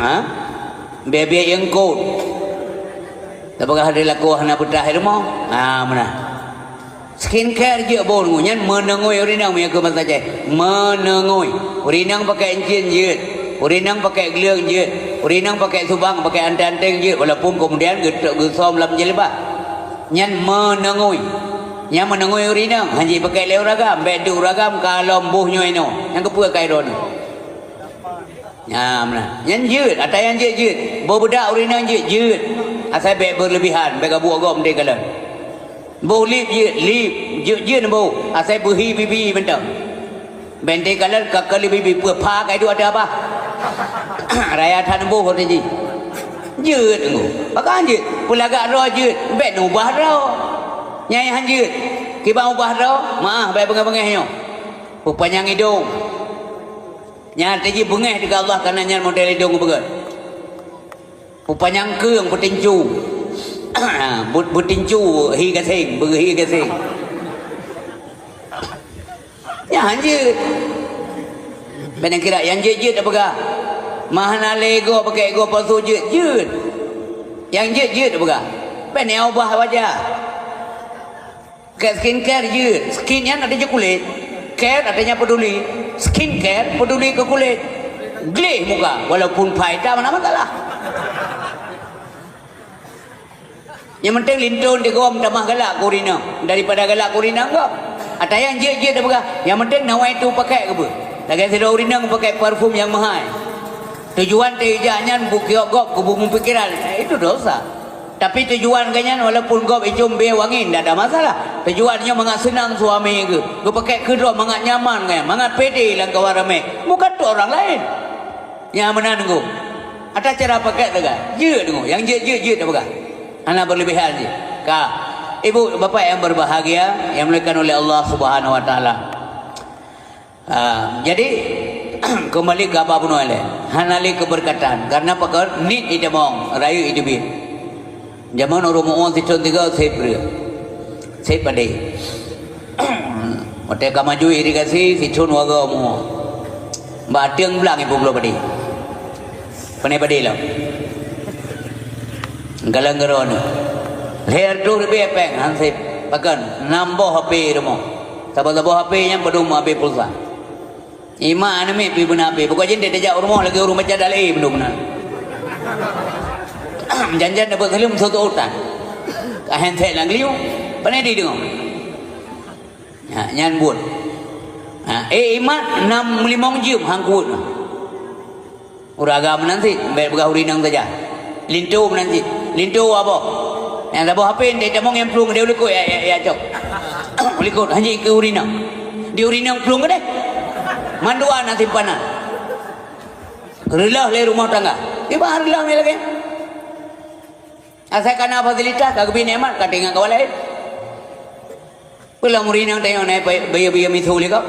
ha bebek yang kot tapakah ada laku hana betah rumah mana skincare je bon nyan menengoi urinang punya ke masa je menengoi urinang pakai encin je urinang pakai geliang je urinang pakai subang pakai anteng je walaupun kemudian gesom lam je lebah nyan menengoi yang menengoi urinang hanji pakai leu ragam bedu ragam kalau mbuh nyoy no yang kepua kai ron ya mana nyan jeut ada yang jeut budak urinang jeut asal baik berlebihan baik abu agam dia kala bu lip jeut bu asal buhi bibi bentar bende kala kakali bibi pha kai du ada apa raya than bu hot ji jeut ngu pakan jeut pulaga ro jeut baik nu bah ro nyai han jeut kibang ubah ro maah baik bengah-bengah nyo upanyang hidung nya teji bengah dekat Allah karena nya model hidung begat upanyang keung putincu putincu hi gasing begi hi gasing ya hanjeut benang kira yang jeut apa ga mahana lego pakai ego palsu jeut yang jeut apa ga benang ubah wajah ke skincare jeut skin yang ada je kulit care adanya peduli skincare peduli ke kulit gleh muka walaupun faedah mana masalah yang penting lintun dia gom tamah galak kurina daripada galak kurina kau ada yang je dah begah yang penting nawai tu pakai ke apa lagi sedar urina pakai parfum yang mahal tujuan tejanya bukiok gop kubung pikiran itu dosa tapi tujuan kanyan walaupun gop icum be wangi tidak ada masalah tujuannya mangat senang suami ke pakai kedua mangat nyaman kan mangat pede lang kawan ramai bukan tu orang lain yang mana nunggu ada cara pakai tak je nunggu yang je tak pakai anak berlebihan je kah ibu bapa yang berbahagia yang dimuliakan oleh Allah Subhanahu wa taala jadi kembali ke apa pun oleh hanali keberkatan karena pakar nit idamong rayu idubin zaman orang mohon siton tiga saya pandai mereka maju irigasi siton waga mohon batang belang ibu belum pandai lah galang geron leher tu lebih peng hansip pakan nambah HP rumah sabah HP yang belum HP pulsa ima aname pi benar HP pokoknya dia dejak rumah lagi rumah macam dalai belum benar janjan dapat salim satu utan handset lang liu pandai di dengar nyan buat imat 65 jam hangkut uragam nanti baik begah urinang saja lintu nanti lintu apa yang dah bawa HP dia demong yang pelung dia boleh kau ya cok boleh kau hanya ke urinang di urinang pelung ke deh manduan nanti panas relah le rumah tangga tiba relah ni lagi asal kana fasilitas kagak bini emat katingan kau lain pulang urinang tengok naik bayi misu ni kau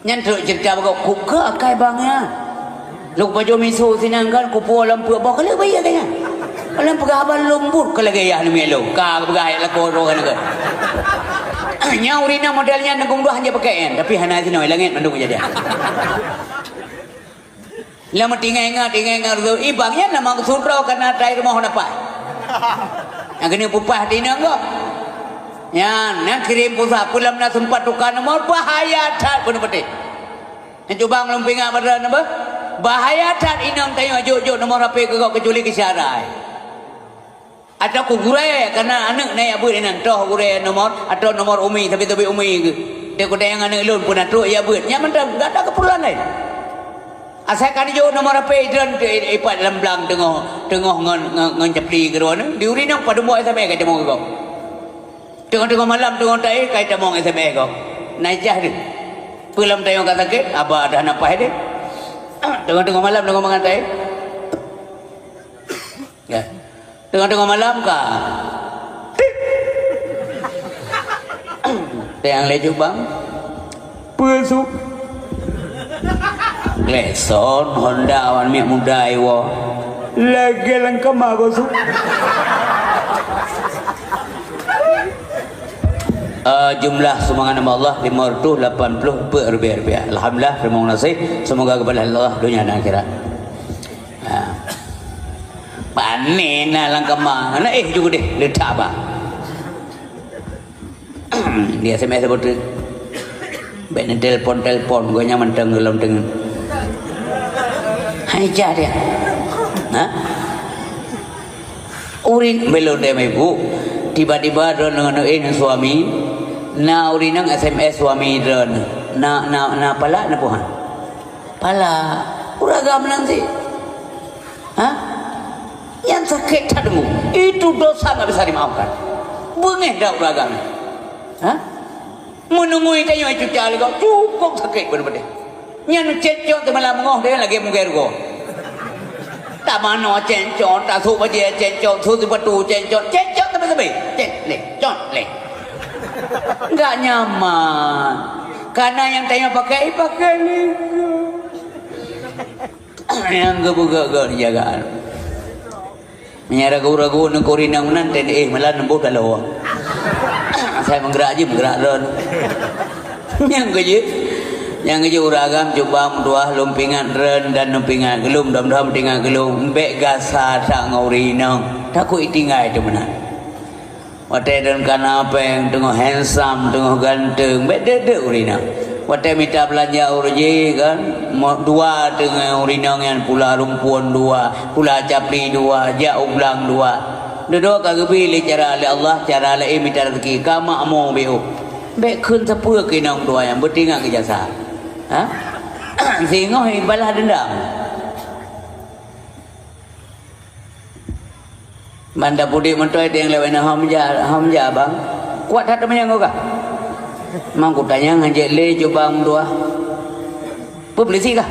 nyantuk cerita kau kuka akai bangnya lu baju miso sinangkan kupu lampu bawa kali bayar tanya alam pegaban lembut kalau gaya ni melo ka begaya la koro kan ke nya urina modelnya nanggung dua hanya pakai tapi hana sini langit mandung jadi lama tinggal tu ibangnya nama sudra kena trai rumah apa yang kini pupah tina kok ya nak kirim pusat pulam nak sempat tukar nomor bahaya tak pun peti yang coba ngelumping apa nama bahaya tak inang tanya jujur nomor HP ke kau kecuali kesyarai atau kugurai karena anak naik abut inan toh gurai nomor atau nomor umi tapi umi ke dia kuda yang anak lun pun atuk ya abut yang mana tak ada keperluan lain asalkan jujur nomor HP dan ipat dalam belang tengah ngan cepli ke ruang di urinang pada buat SMS kata mau kau tengah malam tengah tai kata mau SMS kau naik jah dia pulang tengok kata ke abah dah nampak dia tengah-tengah malam tengah mengantai ya tengah-tengah malam kah yang leju bang pesuk leson Honda awan miak muda iwo lagi lengkap aku su jumlah sumbangan nama Allah 580 per rupiah. Alhamdulillah terima kasih. Semoga kepada Allah dunia dan akhirat. panen lang kemana juga deh letak apa dia SMS sebut bener telepon gue nyaman tenggelam dengan aja dia nah urin belum deh ibu tiba-tiba dengan suami na urin ng SMS suami ron na pala na puhan pala uragam lang sih yang sakit tadmu itu dosa nggak bisa dimaafkan bengeh dah uragam menunggu itu yang itu cari kau cukup sakit benar-benar yang cencok tu malam ngoh dia lagi mungkin kau tak mana cencok tak suka dia cencok susu batu cencok tapi cencok nggak nyaman karena yang tanya pakai ni yang gebuka jagaan menyara ragu nak korinang nanti malah nembus kalau saya menggerak ron yang kerja uragam coba menduah lumpingan ren dan lumpingan gelum dam tinggal gelum bek gasa tak ngaurinang takut tinggal itu mana wate dan kana apa yang tengok handsome tengok ganteng bek dede urinang wate minta belanja urji kan dua dengan urinang yang pula rumpuan dua pula capli dua jak ublang dua duduk kagak pilih cara oleh Allah cara oleh minta rezeki kama mau beu bek kun sepuluh kinong dua yang bertinggal ke jasa sehingga balas dendam banda pudi mentoy yang lewat hamja bang kuat hati menyang kau kah mang ku tanya ngajak le coba dua publisi kah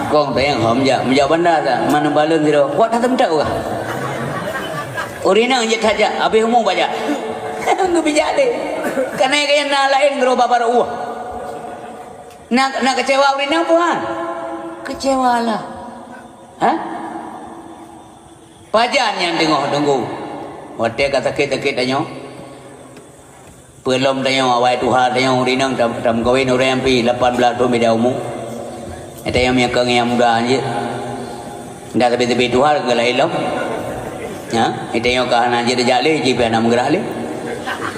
con tanya hamja banda tak mana balon zero kuat hati mentak kah urina ngajak saja habis umum baca nggak bijak deh karena kayak lain gerobak baru nak kecewa urina puan kecewa lah pajan yang tunggu wate kata sakit tanya belum tanya awal Tuhan tanya urina dalam kawin orang yang pi 18 tahun beda umur itu yang menyakang yang muda aja dah tapi Tuhan gak lain itu yang kahanan aja dah jale jipa nama gerak le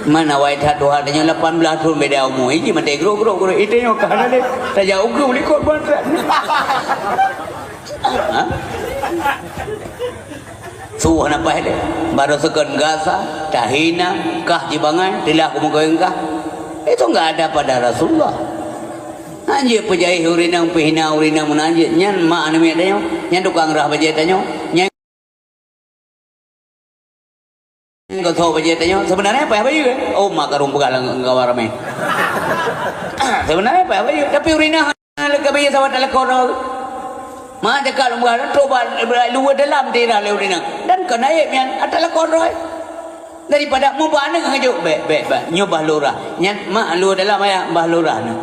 mana awal Tuhan tanya 18 tahun beda umur ini mati gro itu yang kahanan le tak jauh ke boleh kot bantrak suah nampak dia baru sekan gasa tahina kah jibangan tilah aku mengkawin kah itu enggak ada pada Rasulullah anjir pejai urinang pihina urinang menanjir nyan mak anu tanya nyan tukang rah pejai tanya nyan kau tahu pejai tanya sebenarnya apa juga oh mak karung pegalang engkau ramai sebenarnya apa juga tapi urinang lekah pejai sama tak lekor mana kalau mengalir coba luar dalam tira leurina dan kena yang adalah koroi daripada mu bana ngajuk be nyobah lurah nyan mak luar dalam ayah bah lurah na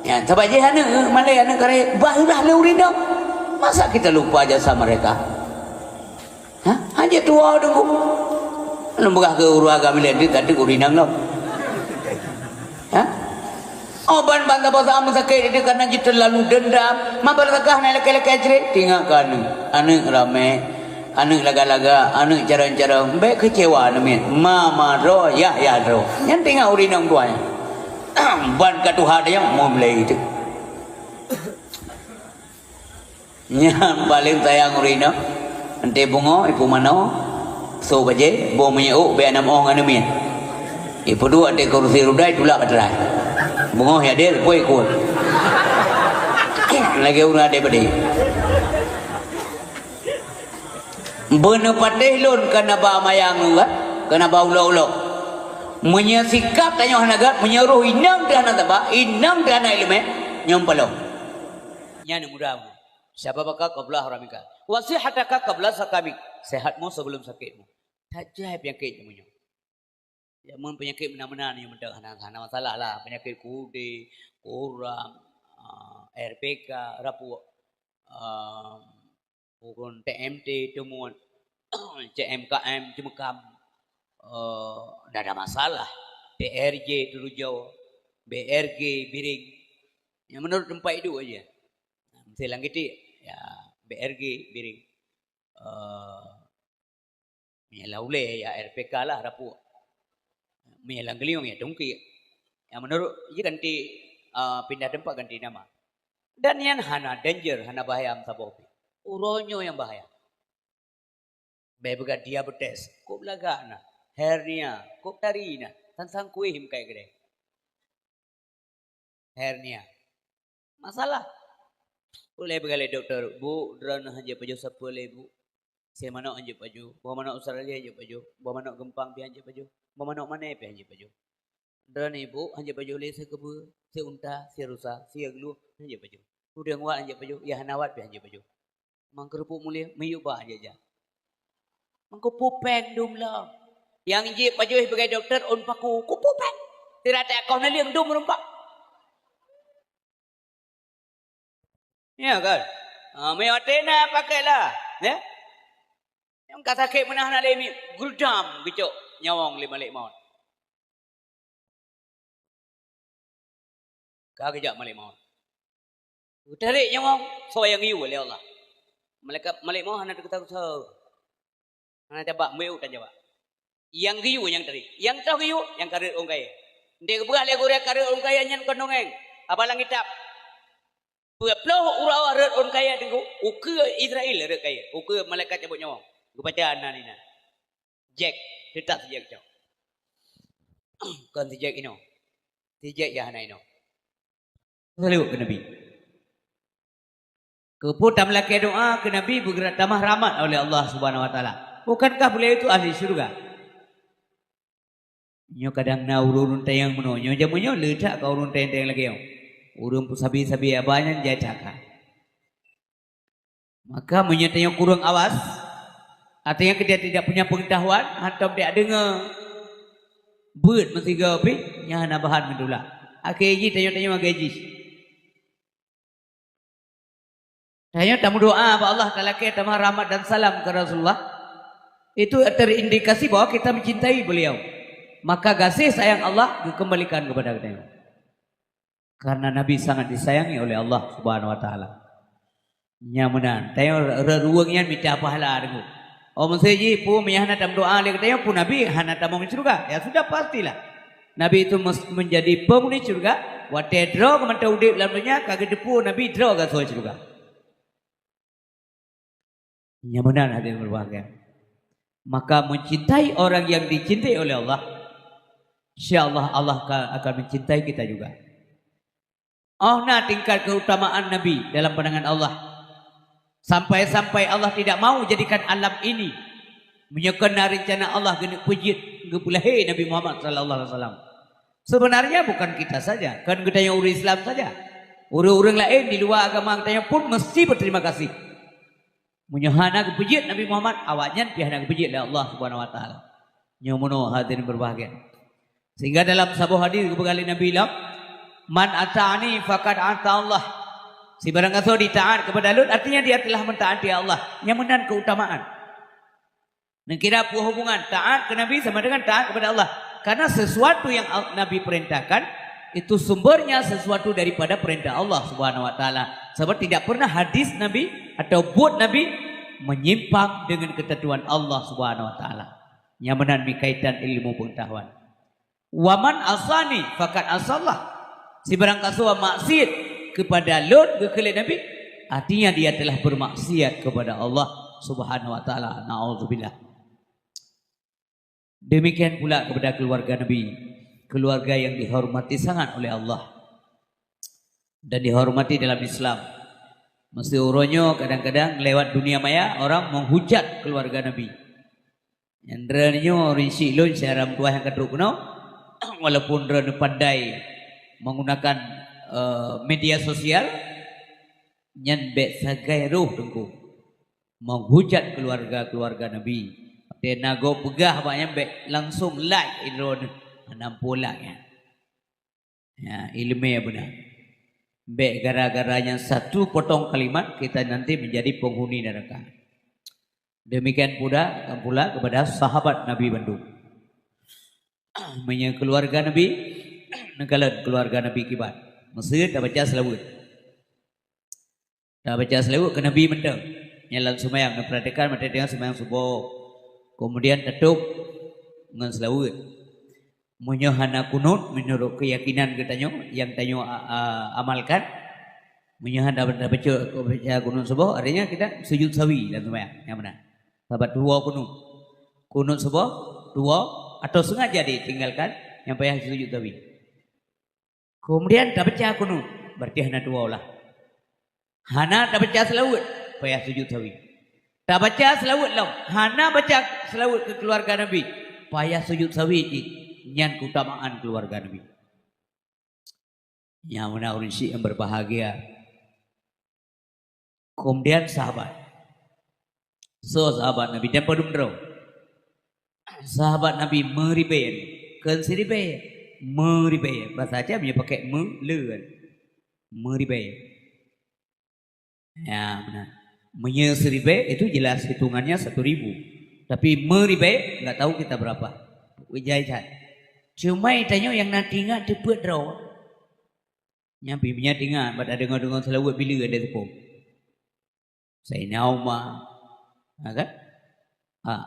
ya sabaje hana malai hana kare bah lurah leurina masa kita lupa jasa mereka hanya tua tunggu lembagah ke uragam lihat tadi urinang lo oban bangga bahasa amu sakit itu karena kita terlalu dendam mabar tekah nak lelaki cerit tinggalkan anak ramai anak laga-laga anak cara-cara baik kecewa namin mama ro ya ro yang tinggal urinang tuanya ban ka Tuhan yang mau mulai itu yang paling sayang urinang ante bungo ipu mano so baje bo menyau be anam ong anamin ipu dua ante kursi rudai tulak badrai bungo ya dia kue lagi urang ada badi bener patih lun kena ba mayang kan kena ba ulo menyesikap tanya hanagat menyeruh inang dana taba inang dana ilmu nyompalo nya mudah siapa bakal qabla haramika wasihataka qabla sakamik sehatmu sebelum sakitmu tajab yang penyakitmu ya mun penyakit mana-mana yang mendak hana masalah lah penyakit kude kurang RPK rapu ukun TMT temuan CMKM cemekam tidak ada masalah BRJ dulu jauh BRG biring yang menurut tempat itu aja silang gitu ya BRG biring laule ya RPK lah rapu lang geliung ya dongki yang menurut ini ganti pindah tempat ganti nama dan yang hana danger hana bahaya am sabopi uronyo yang bahaya bebega diabetes kok belagana hernia kok tarina tansang kuihim kayak gede hernia masalah boleh begale dokter bu drana hanja paju sapole bu saya mana hanja paju bawa mana Australia hanja paju bawa mana gempang pi hanja paju bawa mana mana pi hanja paju drana ibu hanja paju le saya kebu saya unta saya rusa saya gelu hanja paju udah ngwa hanja paju ya hanawat pi hanja paju mangkerupuk mulia mayu ba hanja mangko pupeng dum lah yang je paju sebagai dokter on paku ku pupeng tidak tak kau naliang dum rumpak. Ya kan? Mewatena pakailah. Ya? Yang kata ke menah nak lemi guldam bicok nyawang lima lek maut. Kagak malik maut. Utarik nyawang soyang iu oleh Allah. Malaikat malik maut hana ketahu tahu. Hana coba meu kan coba. Yang giu yang tadi. Yang tahu giu yang karir orang kaya. Dia kebuka le gore karir orang kaya nyan konongeng. Apa lang kitab? Peploh urawa red on kaya tengku uke Israel red kaya uke malaikat cabut nyawa gue baca anak ni nak Jack tetap si Jack jauh kan si Jack ino si Jack jahana ino selalu ke Nabi keputam laki doa ke Nabi bergerak tamah rahmat oleh Allah Subhanahu Wa Taala bukankah beliau itu ahli syurga nyo kadang na urun tayang meno nyo jamunyo ledak kau urun tayang lagi yo urung sabi-sabi abanya jajaka. Maka menyatanya kurang awas. Artinya dia tidak punya pengetahuan atau dia dengar beut mesti gapi nya hana bahan mendula. Akhirnya tanya-tanya gaji. Tanya tamu doa apa Allah Taala ke tamah rahmat dan salam ke Rasulullah. Itu terindikasi bahwa kita mencintai beliau. Maka kasih sayang Allah dikembalikan kepada kita. Karena Nabi sangat disayangi oleh Allah Subhanahu Wa Taala. Nyamanan, tayo ruang yan minta pahala dengu. Oh menseji pu meyahna tam doa le tayo pu Nabi hana tamong surga. Ya sudah pastilah. Nabi itu menjadi penghuni surga. Wate draw kemanta udip dalam dunia kagak depu Nabi draw ke surga. Nyamanan hadirin berbahagia. Maka mencintai orang yang dicintai oleh Allah, insyaallah Allah akan mencintai kita juga. Oh nah tingkat keutamaan Nabi dalam pandangan Allah. Sampai-sampai Allah tidak mau jadikan alam ini menyekena rencana Allah geni pujit gepulahe Nabi Muhammad sallallahu alaihi wasallam. Sebenarnya bukan kita saja, kan kita yang orang Islam saja. Orang-orang lain di luar agama kita pun mesti berterima kasih. Menyahana gepujit Nabi Muhammad awaknya pihana gepujit oleh Allah Subhanahu Wa Taala. Nyomono hadirin berbahagia. Sehingga dalam sebuah hadis kebegali Nabi bilang man ata'ani faqad ata Allah. Si barang kata ditaat kepada Lut artinya dia telah mentaati Allah. Yang menan keutamaan. Kira hubungan taat ke Nabi sama dengan taat kepada Allah. Karena sesuatu yang Nabi perintahkan itu sumbernya sesuatu daripada perintah Allah Subhanahu Wa Taala. Sebab tidak pernah hadis Nabi atau buat Nabi menyimpang dengan ketentuan Allah Subhanahu Wa Taala. Yang menan kaitan ilmu pengetahuan. Waman asani faqad asallah. Si barang kasua maksiat kepada Lut kepada Nabi artinya dia telah bermaksiat kepada Allah Subhanahu Wa Taala. Nauzubillah. Demikian pula kepada keluarga Nabi, keluarga yang dihormati sangat oleh Allah dan dihormati dalam Islam. Mesti uronyo kadang-kadang lewat dunia maya orang menghujat keluarga Nabi. Yang rinsi lun seram tua yang kedua kuno walaupun rene pandai menggunakan media sosial nyanbek sagai ruh tengku menghujat keluarga Nabi. Tenago pegah banyak bek langsung like idron 60 ya. Ya, ilmu ya benar. Bek gara-garanya satu potong kalimat kita nanti menjadi penghuni neraka. Demikian pula kepada sahabat Nabi Bandung. Menyang keluarga Nabi nekalan keluarga Nabi kibat. Mesir dah baca selawat. Dah baca selawat ke Nabi mentang. Nyalan sumayang perhatikan mata dengan sumayang subuh. Kemudian tutup dengan selawat. Munyohana kunut menurut keyakinan katanya yang tanyo amalkan. Munyohana baca kunut subuh artinya kita sujud sawi dan sumayang. Yang mana? Sahabat dua kunut. Kunut subuh dua atau sengaja ditinggalkan yang payah sujud sawi. Kemudian tak baca kunut berarti hana dua lah. Hana tak baca selawat payah sujud sawi. Tak baca selawat lah. Hana baca selawat ke keluarga Nabi. Payah sujud sawi nyan keutamaan keluarga Nabi. Yang mana orang Syiah yang berbahagia. Kemudian sahabat. Sahabat Nabi dan pedumdro. Sahabat Nabi meribayan. Kan siribayan. Meribayan. Bahasa aja punya pakai melekan. Meribayan. Ya benar. Menyeribai itu jelas hitungannya 1.000. Tapi meribai nggak tahu kita berapa. Wijaya. Cuma itanya yang nanti ingat cepet draw. Nyampi punya ingat. Pada dengar selawat bila ada tepung. Sayyidina Umar, kan?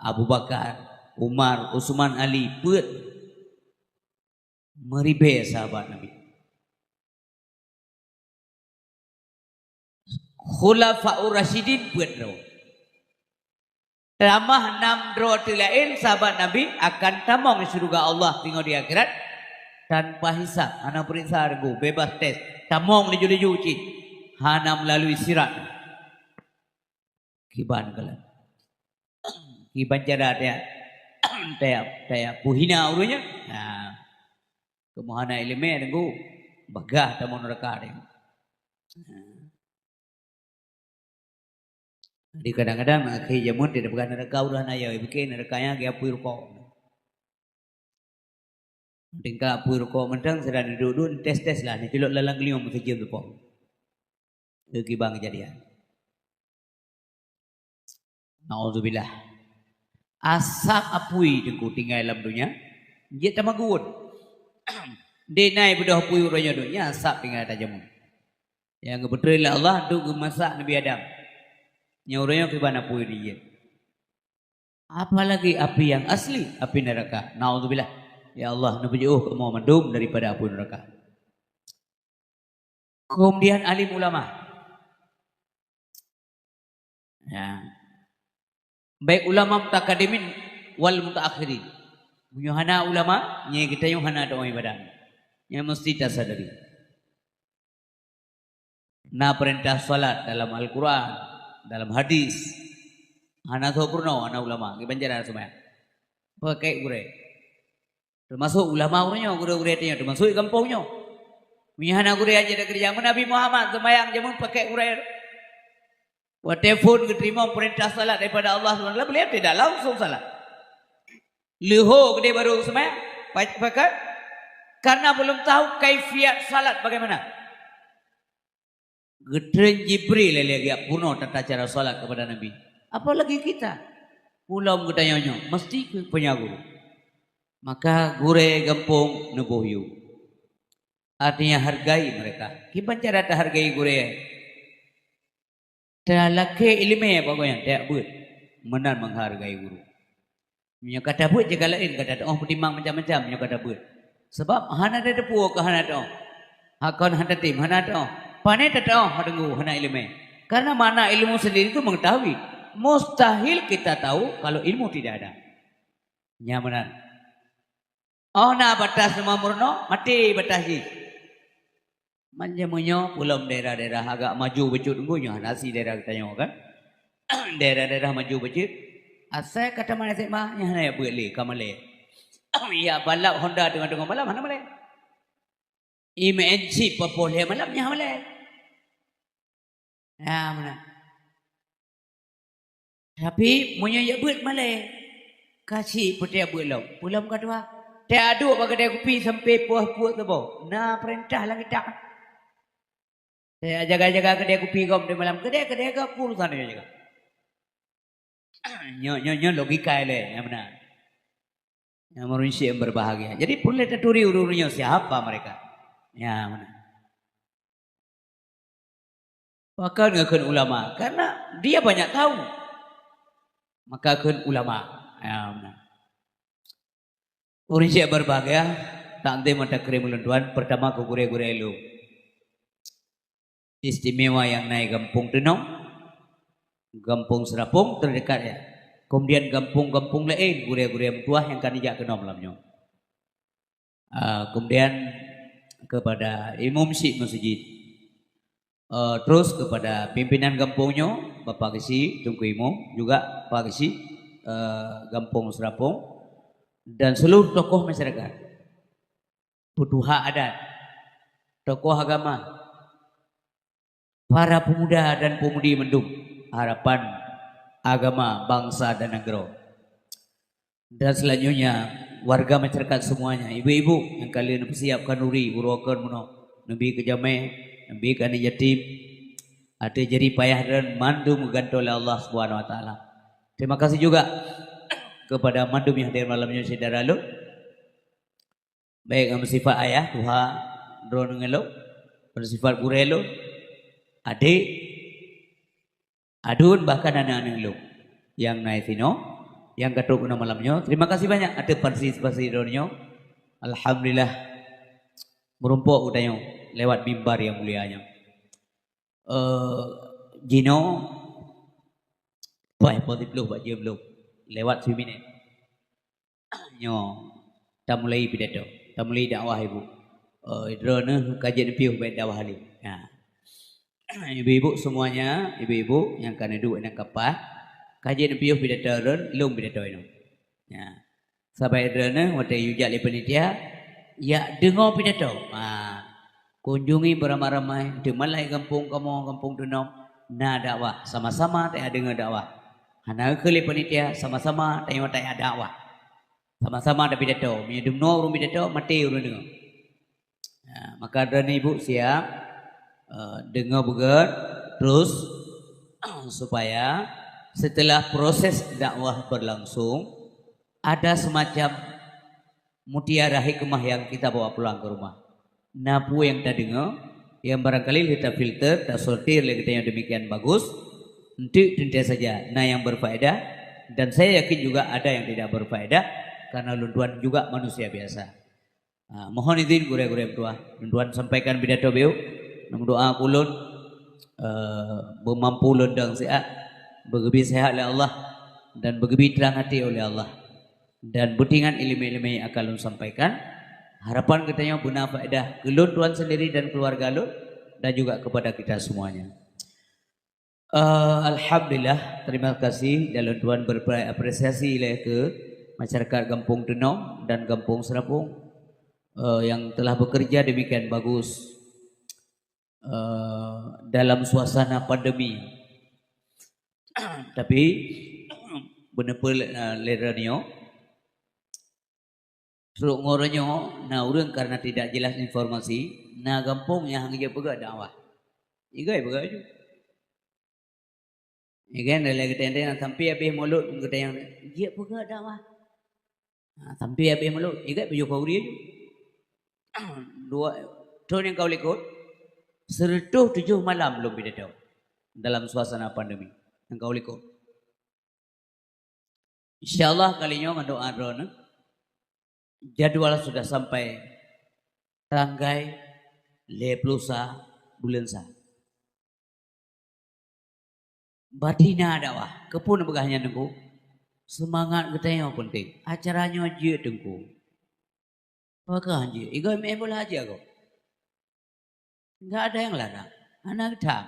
Abu Bakar, Umar, Utsman, Ali, pet meribai sahabat Nabi. Khulafaur Rasyidin buat draw. Ramah 6 draw lain sahabat Nabi akan tamong surga Allah tinggal di akhirat tanpa hisab. Hana periksa argo bebas tes. Tamong leju-leju uci. Hana melalui sirat. Kiban kala. Kiban cara dia puhina urunya. Nah. Kemuhana ilmu dengu bagah tamong neraka dia. Di kadang-kadang akhir jamun tidak bukan neraka udah naya bikin nerakanya dia apu rokok. Tingkah apu rokok mentang sedang duduk tes lah ni tilok lalang liom sejam tu pun. Lagi bang kejadian. Nauzubillah. Asap apui dengku tinggal dalam dunia. Dia tamagun. Dia naik bedah apui uranya dunia asap tinggal atas jamun. Yang kebetulan Allah tu masak Nabi Adam. Nyuranya ke mana pun dia. Apalagi api yang asli, api neraka. Nauzubillah. Ya Allah, nabi jauh mau mendum daripada api neraka. Kemudian alim ulama. Ya. Baik ulama mutaqaddimin wal mutaakhirin. Yuhana ulama, nya kita yuhana doa ibadah. Yang mesti tasadari. Na perintah salat dalam Al-Qur'an. Dalam hadis anak sempurna anak ulama kebanjaran semua pakai gure termasuk ulama orangnya gure-gure dia termasuk kampungnya punya anak gure aja ada kerja Nabi Muhammad semayang jamun pakai gure buat telefon keterima perintah salat daripada Allah SWT beliau tidak langsung salat leho gede baru semayang pakai karena belum tahu kaifiat salat bagaimana. Gedren Jibril lagi puno tata cara salat kepada Nabi. Apalagi kita. Pulau gedayanya mesti punya guru. Maka gure gampung nubuhyu. Artinya hargai mereka. Gimana cara tak hargai gure? Tak laki ilmu pokoknya tak buat. Menan menghargai guru. Punya kata buat jika lain kata oh pertimbang macam-macam punya kata buat. Sebab hana ada depu ke hana dah. Hakon hana tim hana dah. Pane tetap hadenggu hana ilmu. Karena mana ilmu sendiri itu mengetahui. Mustahil kita tahu kalau ilmu tidak ada. Nyamanan. Oh na batas semua murno mati batas ni. Manjamunya pulau daerah-daerah agak maju becut tunggunya nasi daerah kita nyawa kan. Daerah-daerah maju becut. Asal kata mana sih mah yang hana ya boleh kamale. Ya balap Honda dengan balap mana boleh. IMNC popoleh malamnya boleh. Ya mana. Tapi punya ya buat malai. Kasih putih buat lau. Pulang kedua. Dia aduk bagi dia kopi sampai puas-puas tu bau. Nah perintah lah kita. Dia jaga-jaga kedai kopi kau di malam. Kedai kau urusan dia juga. Nyo logika le yang benar. Yang manusia yang berbahagia. Jadi boleh terturi uru-urunya siapa mereka. Ya mana. Maka ngakeun ulama karena dia banyak tahu. Maka keun ulama. Ya, benar. Urang siap berbahagia tak ante mata krim ulunduan pertama ke gure-gure lu. Istimewa yang naik Gampung Tenong, Gampung Serapung terdekat ya. Kemudian gampung-gampung lain gure-gure tua yang kan ijak kenom lamnya. Kemudian kepada imam si masjid. Terus kepada pimpinan kampungnya Bapak Kisi Tungku Imam juga Pak Kisi Gampung Serapung dan seluruh tokoh masyarakat, petuha adat, tokoh agama, para pemuda dan pemudi mendung harapan agama bangsa dan negara, dan selanjutnya warga masyarakat semuanya, ibu-ibu yang kalian persiapkan nuri urokan muno nabi kejame nabi kan yatim ada jadi payah dan mandum gantung oleh Allah Subhanahu wa taala. Terima kasih juga kepada mandum yang hadir malamnya saudara lu. Baik bersifat ayah tuha drone ngelo, bersifat gurelo, adik, adun bahkan anak-anak lu yang naik sino, yang ketuk nama malamnya. Terima kasih banyak ada partisipasi drone-nya. Alhamdulillah merumpuk udayo lewat mimbar yang mulianya. Gino positif Pak Jim lu lewat sini nyo kita mulai pidato, kita mulai dakwah ibu. Drone kajian piuh baik dakwah hari. Nah, ibu-ibu semuanya, ibu-ibu yang kan duduk yang kapal, kajian piuh pidato drone, lung pidato ini. Ya, sampai drone waktu yujak le penitia, ya dengar pidato. Kunjungi beramai-ramai di malai kampung kamu kampung Tenong na dakwah sama-sama tak dengar dakwah. Hana kali panitia sama-sama tengok tak dakwah. Sama-sama ada pidato, menyedum no urung pidato mati urung dengar. Maka dan ibu siap dengar begat terus supaya setelah proses dakwah berlangsung ada semacam mutiara hikmah yang kita bawa pulang ke rumah. Napu yang tak dengar, yang barangkali kita filter, tak sortir, kita yang demikian bagus, untuk tentu saja. Nah yang berfaedah, dan saya yakin juga ada yang tidak berfaedah, karena lunduan juga manusia biasa. Mohon izin gure-gure tua, lunduan sampaikan pidato beliau, namun doa kulun, bermampu lundang sehat, bergebi sehat oleh Allah, dan bergebi terang hati oleh Allah, dan butingan ilmu-ilmu yang akan lun sampaikan. Harapan kita yang guna faedah gelun tuan sendiri dan keluarga lu dan juga kepada kita semuanya. Alhamdulillah, terima kasih dalam tuan berapresiasi ke masyarakat Kampung Tenong dan Kampung Serapung yang telah bekerja demikian bagus dalam suasana pandemi. Tapi benar-benar leranya Suruk ngoronyo, na urang karena tidak jelas informasi, na kampung yang hangga pegak dakwah. Igai pegak ju. Ikan dari kita yang sampai habis mulut kita yang dia pegak dakwah. Sampai habis mulut, igai baju kau dia. Dua tahun yang kau likut, 107 malam belum pidato dalam suasana pandemi yang kau likut. Insyaallah kalinya ngado adron. Jadwal sudah sampai Ranggai Leplusa Bulensa. Batina dakwah kepun begahnya nengku. Semangat kita yang penting. Acaranya aja tengku. Apakah aja? Iga mebel aja kok. Enggak ada yang larang. Anak kita.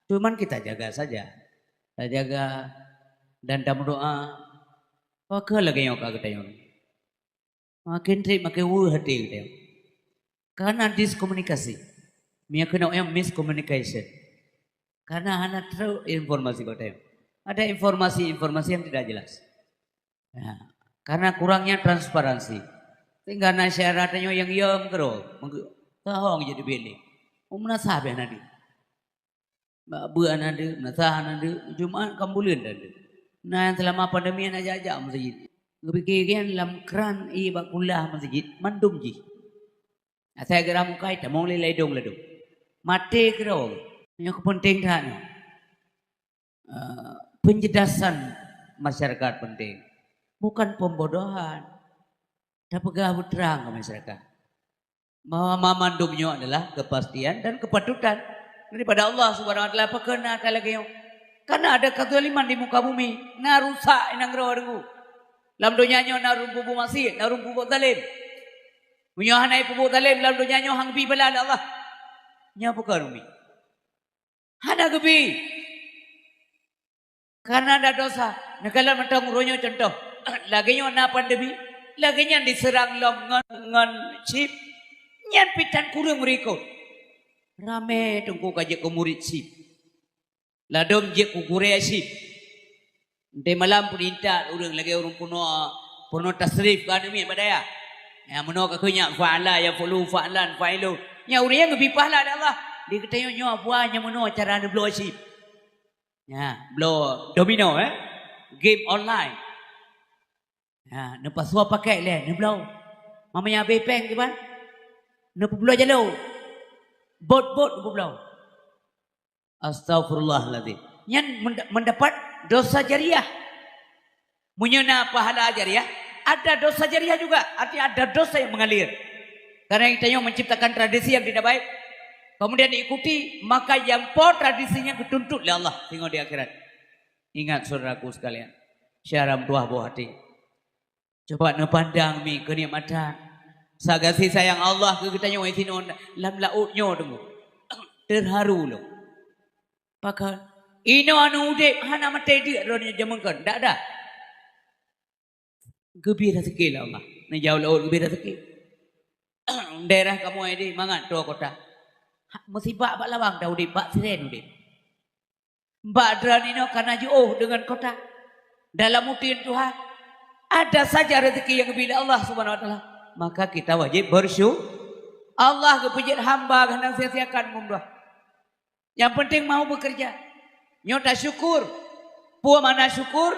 Cuman kita jaga saja. Kita jaga dan dalam doa. Apakah lagi yang kita yang makin trik makin hati kita. Karena diskomunikasi. Mia kena yang miscommunication. Karena anak tahu informasi kita. Ada informasi yang tidak jelas. Ya, karena kurangnya transparansi. Tinggal nasyaratnya yang kero. Tahong jadi beli. Umna sahabat nanti. Buat nanti, nasahan nanti. Jumat kambulan nanti. Nah yang selama pandemi yang aja masjid. Kepikiran dalam keran bakulah masjid mandum ji. Saya geram mukai tak mau ledong. Mati kerong. Yang kepentingan penjelasan masyarakat penting, bukan pembodohan. Tapi gabut terang ke masyarakat bahwa mamandumnya adalah kepastian dan kepatutan daripada Allah Subhanahu wa taala. Pakena lagi karena ada kezaliman di muka bumi, narusak inang roh lam donyanya narum pupu masih, narum pupu zalim. Punya hanai pupu zalim lam donyanya hang pi bala Allah. Nya bukan umi. Hana gebi. Karena ada dosa. Nakala matang uronyo contoh. Laginya na pandemi, laginya diserang lom ngan chip. Nyan pitan kurang mereka. Rame tunggu kaje ke murid sip. Ladom je ku kure sip. De malam perintah urang lagi urang puno tasrif kan mi badaya. Ya meno ka kunya fa'ala ya fulu fa'lan fa'ilu. Nya urang yang lebih pahala Allah. Di ketayo nyo buahnya meno cara na blow sip. Ya, blow domino game online. Ya, ne paswa pakai le, ne blow. Mamanya bepeng kan? Ne blow jalo. Bot blow. Astagfirullahaladzim. Yang mendapat dosa jariah. Menyena pahala jariah. Ada dosa jariah juga. Artinya ada dosa yang mengalir. Karena kita yang menciptakan tradisi yang tidak baik. Kemudian diikuti. Maka yang tradisinya ketuntut oleh Allah. Tengok di akhirat. Ingat saudaraku sekalian. Syaram tuah buah hati. Coba nepandang mi kenikmatan. Sagasi sayang Allah ke kita yang waitin lam lautnya tunggu. Terharu loh. Pakai ino anu ude hana mate dia ronya jamankan. Tak ada. Gembira rezeki lah Allah. Ni jauh laut gembira rezeki. Daerah kamu ini mangan dua kota. Musibah bak lawang dah ude bak siren ude. Mbak Dranino karena jauh dengan kota. Dalam mutin Tuhan ada saja rezeki yang bila Allah Subhanahu wa taala. Maka kita wajib bersyukur. Allah kepijit hamba hendak sia-siakan umrah. Yang penting mau bekerja. Nyota syukur. Puan mana syukur?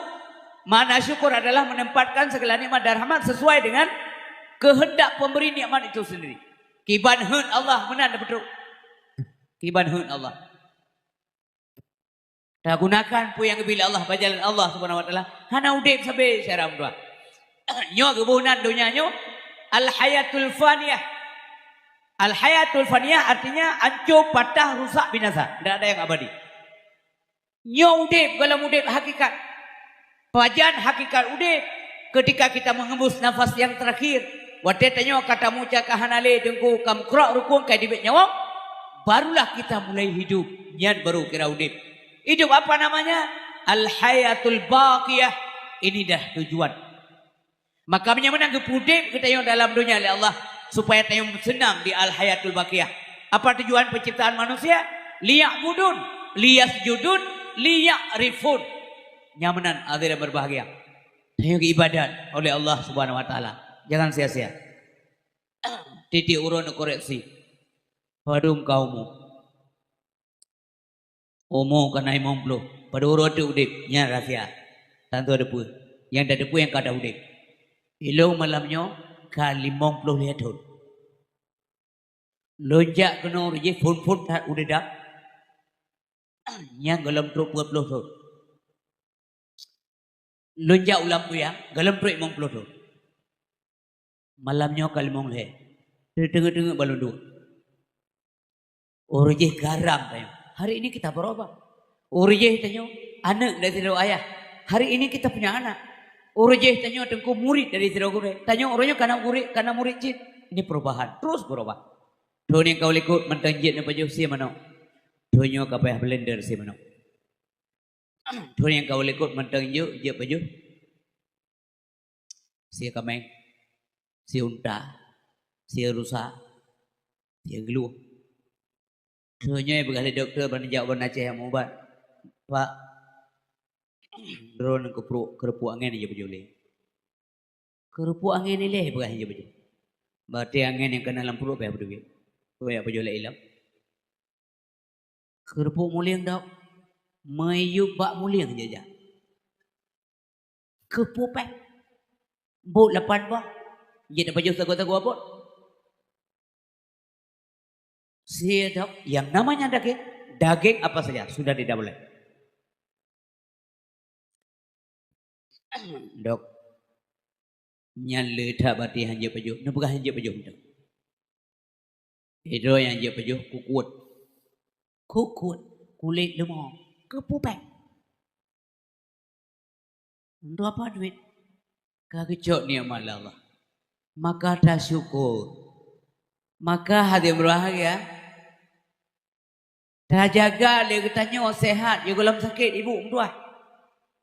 Mana syukur adalah menempatkan segala nikmat dan rahmat sesuai dengan kehendak pemberi nikmat itu sendiri. Kiban hun Allah menan betul. Kiban hun Allah. Dah gunakan pu yang bila Allah bajalan Allah Subhanahu wa taala. Hana udip sampai syaram dua. Nyo kebunan dunia nyo al-hayatul faniyah. Al-hayatul faniyah artinya hancur, patah, rusak, binasa. Tidak ada yang abadi. Nyo udip, kalau udip hakikat. Pajan hakikat udip. Ketika kita mengembus nafas yang terakhir. Watetanyo kata muca kahanale dengku kam krok rukun kai dibet nyawa. Barulah kita mulai hidup. Nyan baru kira udip. Hidup apa namanya? Al-hayatul baqiyah. Ini dah tujuan. Maka menang kepudip kita yang dalam dunia oleh Allah supaya kita yang senang di al-hayatul baqiyah. Apa tujuan penciptaan manusia? Liya'budun, liyasjudun, liya'rifun. Nyamanan adil dan berbahagia. Tayo ibadat oleh Allah Subhanahu wa taala. Jangan sia-sia. Titik urun koreksi. Padum kaumu. Omo kana imong plo. Pada urut udip nya rahsia. Tantu ada pu. Yang ada pu yang kada udip. Ilong malamnya kalimong puluh lihat hon. Lonjak kena urji fun tak udah dah. Yang galam truk puluh hon. Lonjak ulam puyang galam truk mong puluh hon. Malamnya kalimong lihat. Tengah-tengah balon dua. Urji garam tayo. Hari ini kita berubah. Urji tayo anak dari ayah. Hari ini kita punya anak. Urujeh tanya tengku murid dari tidak gure. Tanya orangnya karena murid jin. Ini perubahan. Terus berubah. Tuhan yang kau likut mentang jin apa jauh si mana. Tuhan yang kau payah blender si mana. Tuhan yang kau likut mentang jauh je apa jauh. Si kameng. Si unta. Si rusa. Si gelu. Tuhan yang berkali dokter berjawab bernaceh yang ubat. Pak. Drone kerupuk angin aja bejole. Kerupuk angin ni leh bukan aja bejole. Berarti angin yang kena dalam perut apa berdua. Tu ya bejole ilam. Kerupuk muliang dak. Mayub bak muliang aja. Kepupek. Bot lapan bah. Jadi baju sago-sago apa? Sia dak yang namanya dak daging apa saja sudah tidak boleh. Dok, nyale dah bati hanje pejuh, nak bukan hanje pejuh tu. Itu yang hanje pejuh kukut, kulit lemah, kepupek. Untuk apa duit? Kagecok ni amal Allah. Maka dah syukur. Maka hati berbahagia. Dah jaga dia katanya sehat, dia gulam sakit ibu tua.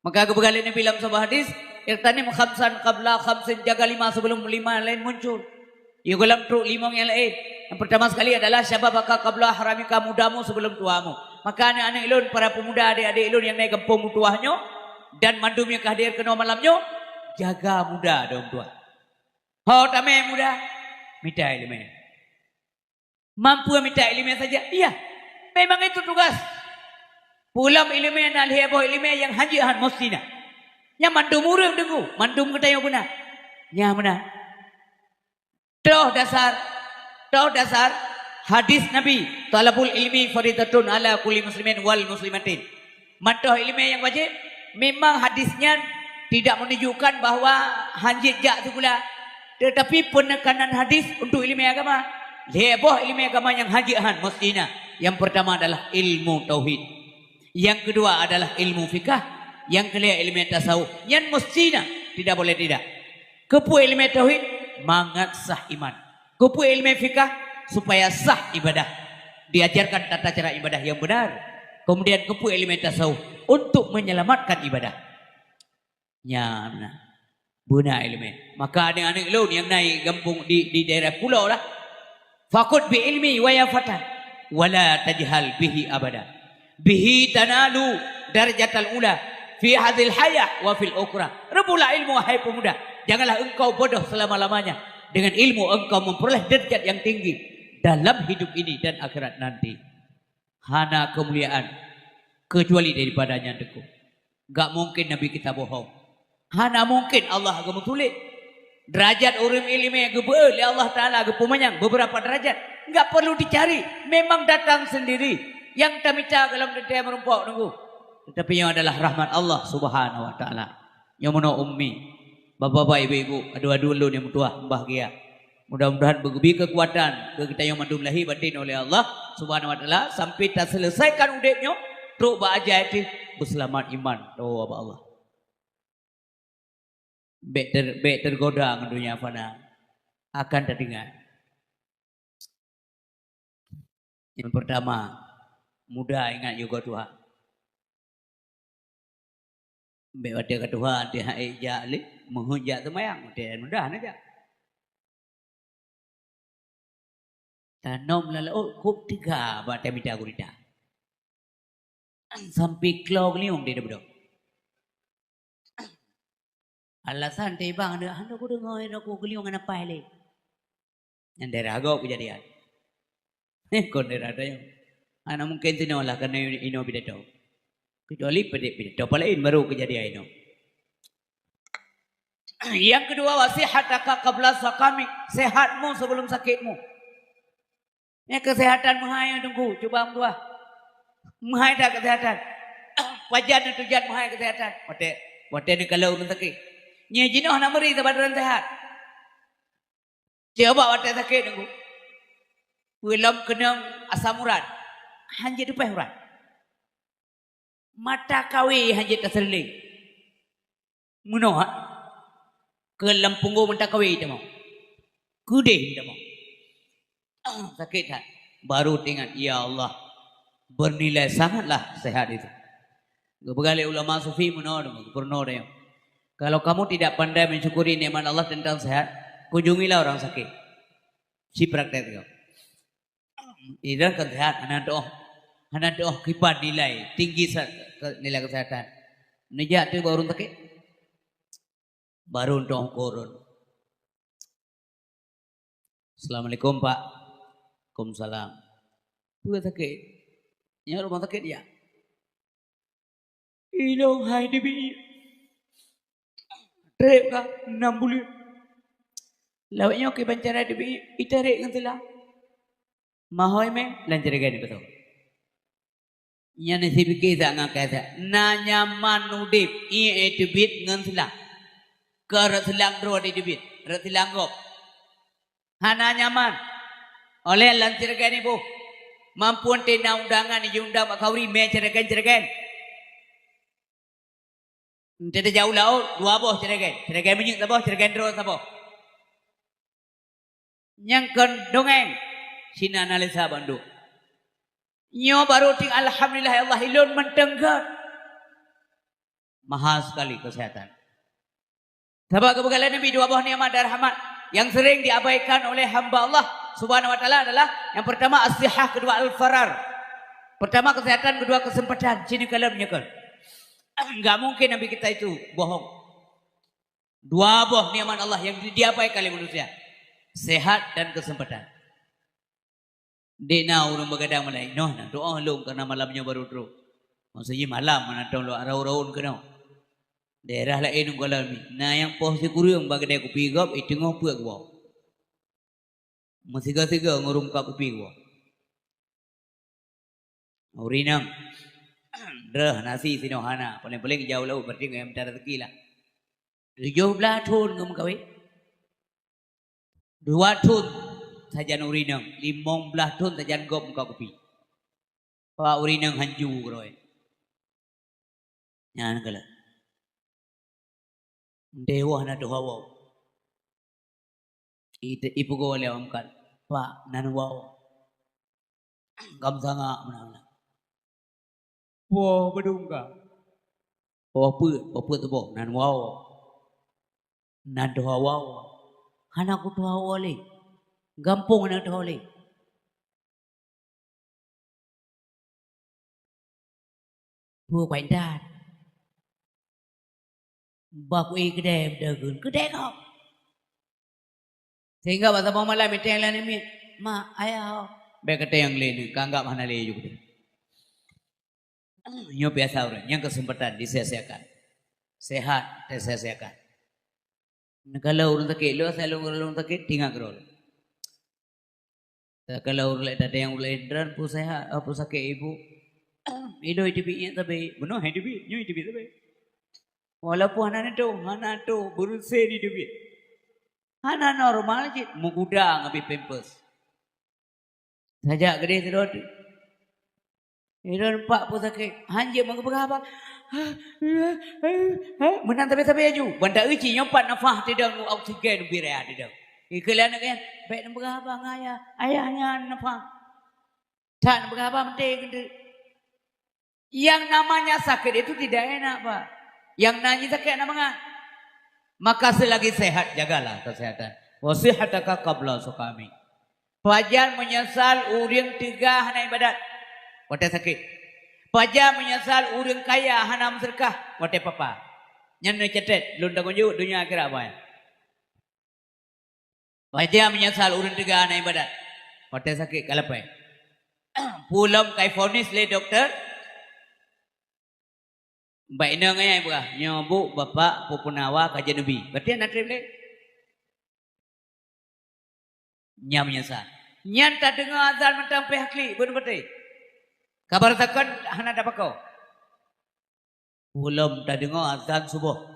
Maka kebegali Nabi dalam sebuah hadis, irtanim khamsan qabla khamsin, jaga 5 sebelum 5 lain muncul. Dia gulam truk 5 yang lain. Yang pertama sekali adalah syababaka qabla haramika, mudamu sebelum tuamu. Maka anak-anak ilun, para pemuda adik-adik ilun yang naik kampung tuahnya dan mandumnya kehadir kena malamnya, jaga muda dong tua. Hau tamai muda, minta ilmu. Mampu minta ilmu saja, iya. Memang itu tugas. Pulang ilmu yang alheboh ilmu yang hajihan mustina. Yang mandum urang dengu, mandum kita yang benar. Yang benar. Toh dasar hadis Nabi, talabul ilmi faridatun ala kulli muslimin wal muslimatin. Mantoh ilmu yang wajib. Memang hadisnya tidak menunjukkan bahwa hanjit jak itu pula. Tetapi penekanan hadis untuk ilmu agama. Heboh ilmu agama yang hajihan mustina. Yang pertama adalah ilmu tauhid. Yang kedua adalah ilmu fikah. Yang ketiga ilmu tasawuf. Yang mustina tidak boleh tidak. Kepu ilmu tauhid mangat sah iman. Kepu ilmu fikah supaya sah ibadah. Diajarkan tata cara ibadah yang benar. Kemudian kepu ilmu tasawuf untuk menyelamatkan ibadah. Ya benar. Buna ilmu. Maka anak-anak ilmu yang naik kampung di daerah pulau lah. Fakut bi ilmi wa ya fatan. Wala tajhal bihi abada. Bihi tanalu darajatal ula fi hadhil hayah wa fil ukhra. Rebula ilmu wahai pemuda. Janganlah engkau bodoh selama-lamanya. Dengan ilmu engkau memperoleh derajat yang tinggi dalam hidup ini dan akhirat nanti. Hana kemuliaan kecuali daripadanya teguh. Gak mungkin Nabi kita bohong. Hana mungkin Allah agama tulis. Derajat urim ilmu yang gebel oleh Allah Ta'ala gepumanyang beberapa derajat. Enggak perlu dicari. Memang datang sendiri. Yang tamita dalam detik merumpok nunggu. Tetapi yang adalah rahmat Allah Subhanahu Wa Ta'ala. Yang mana ummi. Bapak-bapak, ibu-ibu. Adu-adu lu yang mutuah. Bahagia. Mudah-mudahan bergebi kekuatan. Kita yang mandum lahir batin oleh Allah Subhanahu Wa Ta'ala. Sampai tak selesaikan udiknya. Teruk ba'ajah itu. Berselamat iman. Doa Allah. Bek tergoda dengan dunia fana akan terdengar. Yang pertama, muda ingat juga Tuhan. Bek ada ke Tuhan dia jalik menghujat semayang, dia mudah aja. Tanam lalu kup 3 batai minta gurita. Sampai klog liung dia bedok. Alasan tebang ada aku dengar aku geliung anak pahli. Yang daerah agak kejadian. Kon daerah ada yang. Anak mungkin tidak lah karena ino tidak tahu. Kecuali tidak palain baru kejadian ino. Yang kedua wasihataka qabla saqami, sehatmu sebelum sakitmu. Ini kesehatan mahai tunggu coba tua. Mahai dah kesehatan. Wajar dan tujuan mahai kesehatan. Wate ni kalau orang sakit. Nya jinoh nak meri badan sehat. Coba waktu sakit nunggu. Belum kena asam urat. Hanya dupai urat. Mata kawi hanya terseling. Munoh. Ke lampunggu mata kawi itu mau. Kudih itu mau. Sakit tak? Baru tengok ya Allah. Bernilai sangatlah sehat itu. Berbagai ulama sufi munoh nunggu. Purno dia. Kalau kamu tidak pandai mensyukuri nikmat Allah tentang sehat, kunjungilah orang sakit. Si praktek itu. Tidak kan sehat, anak doa kipan nilai tinggi nilai kesehatan. Nejak tu baru sakit, baru doa korun. Assalamualaikum Pak. Waalaikumsalam. Bukan sakit, yang rumah sakit ya. Ilong hai dibi. Trip ka 6 bulan. Lawaknya ke pancara dibi itarik kan telah. Mahoy me lancar gani betul. Nya ni si fikir tak ngak kata. Na nyaman udip i debit ngan silang. Ke silang dro di debit. Silang gop. Hana nyaman. Oleh lancir kan ibu. Mampuan tena undangan ni undang makauri me cereken. Tidak jauh laut dua boh cereken. Cereken minyak saboh, cereken dro saboh. Nyangkan dongeng. Sina analisa bandu. Nyo baru ting alhamdulillah ya Allah ilun mentenggat. Mahal sekali kesehatan. Sebab kebegalan Nabi dua buah nikmat dan rahmat yang sering diabaikan oleh hamba Allah Subhanahu wa taala adalah yang pertama as-sihah, kedua al-farar. Pertama kesehatan, kedua kesempatan. Sini kalau menyekal. Enggak mungkin Nabi kita itu bohong. Dua buah nikmat Allah yang diabaikan oleh manusia. Sehat dan kesempatan. Dek na urang begadang malai. Noh na doa long karena malamnya baru terus. Maksudnya malam mana tahu lo arau-raun kena. Daerah lain ung kalam ni. Na yang poh si kurang bagadai kopi gap itu ngoh puak gua. Masih gasiga ngurum ka kopi gua. Urinam. Dah nasi sino hana paling-paling jauh lau berarti ngam tar rezeki lah. 17 tahun ngam kawin. 2 tahun sajan urinang 15 tahun sajan gop muka kopi. Pak urinang hanju keroi. Nyan kala. Dewa na dohawa. Ipu ko wala amkan. Pak nanwaw. Gam sanga menang. Wah bedungga. Wah pu tebo nanwaw. Nan dohawa. Hana ku dohawa le. Gampung na dohawa. Pu quanh Baku kedai dagun kedai kau. Sehingga bahasa malam itu yang lain ni, ma ayah, baik kedai yang lain, kanggap mana lagi juga. Nyo biasa orang, yang kesempatan disia-siakan, sehat disia-siakan. Kalau orang tak lo, saya orang tak tinggal kerol. Kalau orang ada yang lain dan pu sehat, pu sakit ibu, itu hidup tapi, benar hidup, nyo hidup tapi. Walaupun anak tu berusaha di duit. Anak normal je, muda ngabi pampers. Sajak gede terus. Iron pak pun sakit. Hanje mangga berapa? Menang tapi aju. Benda uci nyompat nafah tidak nu oksigen birea tidak. Iklan kan, baik nak berapa ngaya? Ayahnya nafah. Tak nak berapa penting. Yang namanya sakit itu tidak enak pak. Yang nanya sakit nama maka selagi sehat jagalah kesehatan. Wasihataka qabla sukami. Fajar menyesal uring tiga hana ibadat. Wate sakit. Fajar menyesal uring kaya hana sedekah. Wate papa. Nyan cetet lun tangunju dunia akhirat apa ya? Fajar menyesal uring tiga hana ibadat. Wate sakit kalapai. Pulang kai fonis le doktor. Baik nang ayah buah nyobu bapak pupunawa kajian nabi. Berarti anak trip nyam nyasa. Nyan tak dengar azan mentang pehakli betul-betul. Kabar takkan hana dapat kau. Belum tak dengar azan subuh.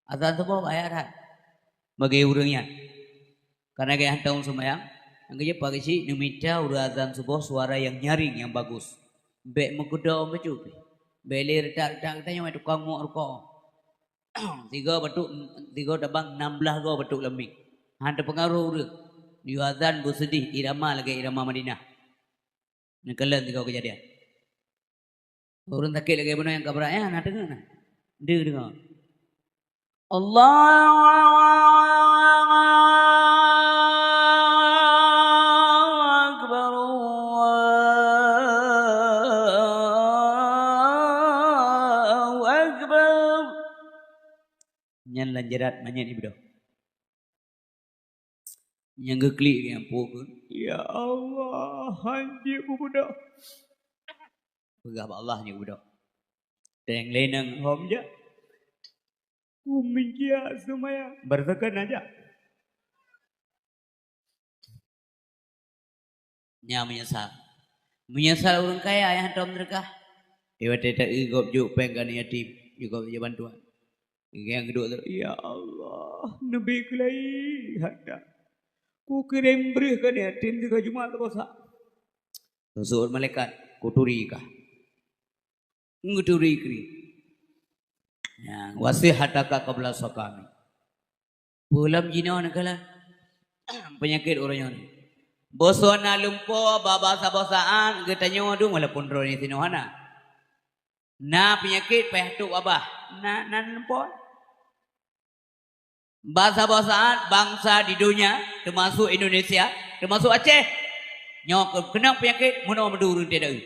Azan subuh bayaran. Bagi urangnya. Karena kaya tahun semayang. Angkanya pagi si numita udah azan subuh suara yang nyaring yang bagus. Bek mengkuda om becupi. Belir tak tanya macam tukang muak rokok. Tiga tabang 16 go betul lembik. Hantar pengaruh dia. Di azan bersedih irama lagi irama Madinah. Nekalan tiga kejadian. Orang sakit lagi benar yang kabarnya nak dengar nak. Dia dengar. Allah nyan lanjarat manyan ibu dah. Yang geklik yang pukul. Ya Allah, handi ibu dah. Pegah Allah ni ibu dah. Teng lenang hom je. Umikia semaya bertekan aja. Nya menyesal. Menyesal orang kaya yang hantar mereka. Dia tak igop juk penggan yatim, igop je bantuan. Yang kedua tu, ya Allah, Nabi kelai hadap. Ku kirim berikan yatim tiga Jumat terasa. Suruh malaikat, kuturi kah? Nguturi kri. Ya, wasihataka qabla sakami. Pulam jino nakala penyakit orangnya ni. Bosona lumpo baba sabosaan getanyo adu walaupun ro ni sinohana. Na penyakit pehtuk abah. Na lumpo. Bahasa-bahasaan bangsa di dunia termasuk Indonesia, termasuk Aceh. Nyok kena penyakit mana medurun tidak.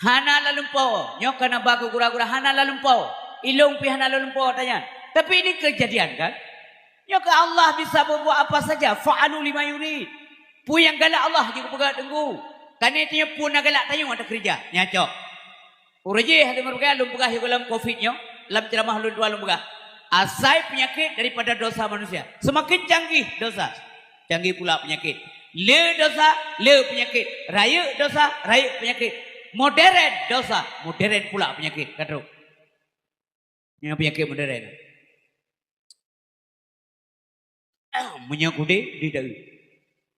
Hana lalumpo, nyok kena baku gura-gura hana lalumpo. Ilung pi hana lalumpo tanya. Tapi ini kejadian kan? Nyok Allah bisa berbuat apa saja. Fa'alu lima yuri. Pu yang galak Allah juga pegat tunggu. Karena itu pun nak galak tanya ada kerja. Nyacok. Urji hati mereka lumpugah dalam COVID-nya. Dalam ceramah lu dua lumpugah. Asai penyakit daripada dosa manusia. Semakin canggih dosa. Canggih pula penyakit. Le dosa, le penyakit. Raya dosa, raya penyakit. Modern dosa, modern pula penyakit. Kata yang penyakit modern. Menyakudi di dalam.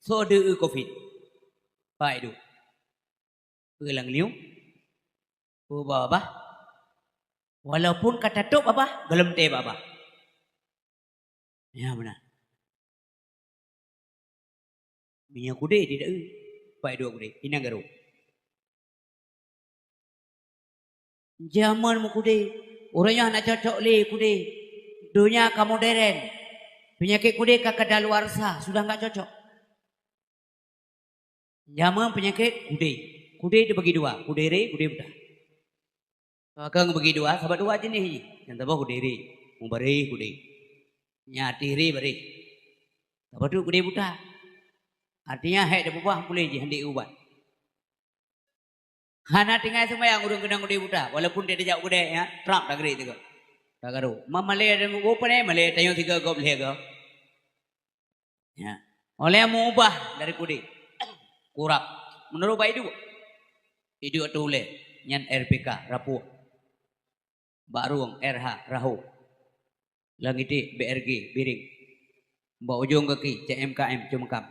So ada COVID. Baik itu. Pelang liu. Bapa. Walaupun kata tok bapa, gelem teh bapa. Ya benar. Menyakudi di dalam. Baik itu kude. Inang garu. Zaman mu kude. Orangnya nak cocok le kude. Dunia kamu modern. Penyakit kude kadaluarsa sudah enggak cocok. Zaman penyakit kude. Kude itu bagi dua. Kudere, kude buta. Kakang bagi dua, sahabat dua jenis. Yang tabah kudere. Mubari kude. Nyatiri bari. Sahabat tu kude buta. Artinya hek de buah boleh je hendak ubat. Hana tinggal semua yang urung kedang kude buta. Walaupun dia jauh kude ya, trap dah gerik tu. Tak garu. Mama le ada ngugo pane male tayo tiga gop le go. Ya. Oleh mau ubah dari kude. Kurap. Menurut baik itu. Itu atule nyan RPK rapuh. Baruang RH rahu. Langiti BRG biring. Mbak ujung kaki CMKM cumkam.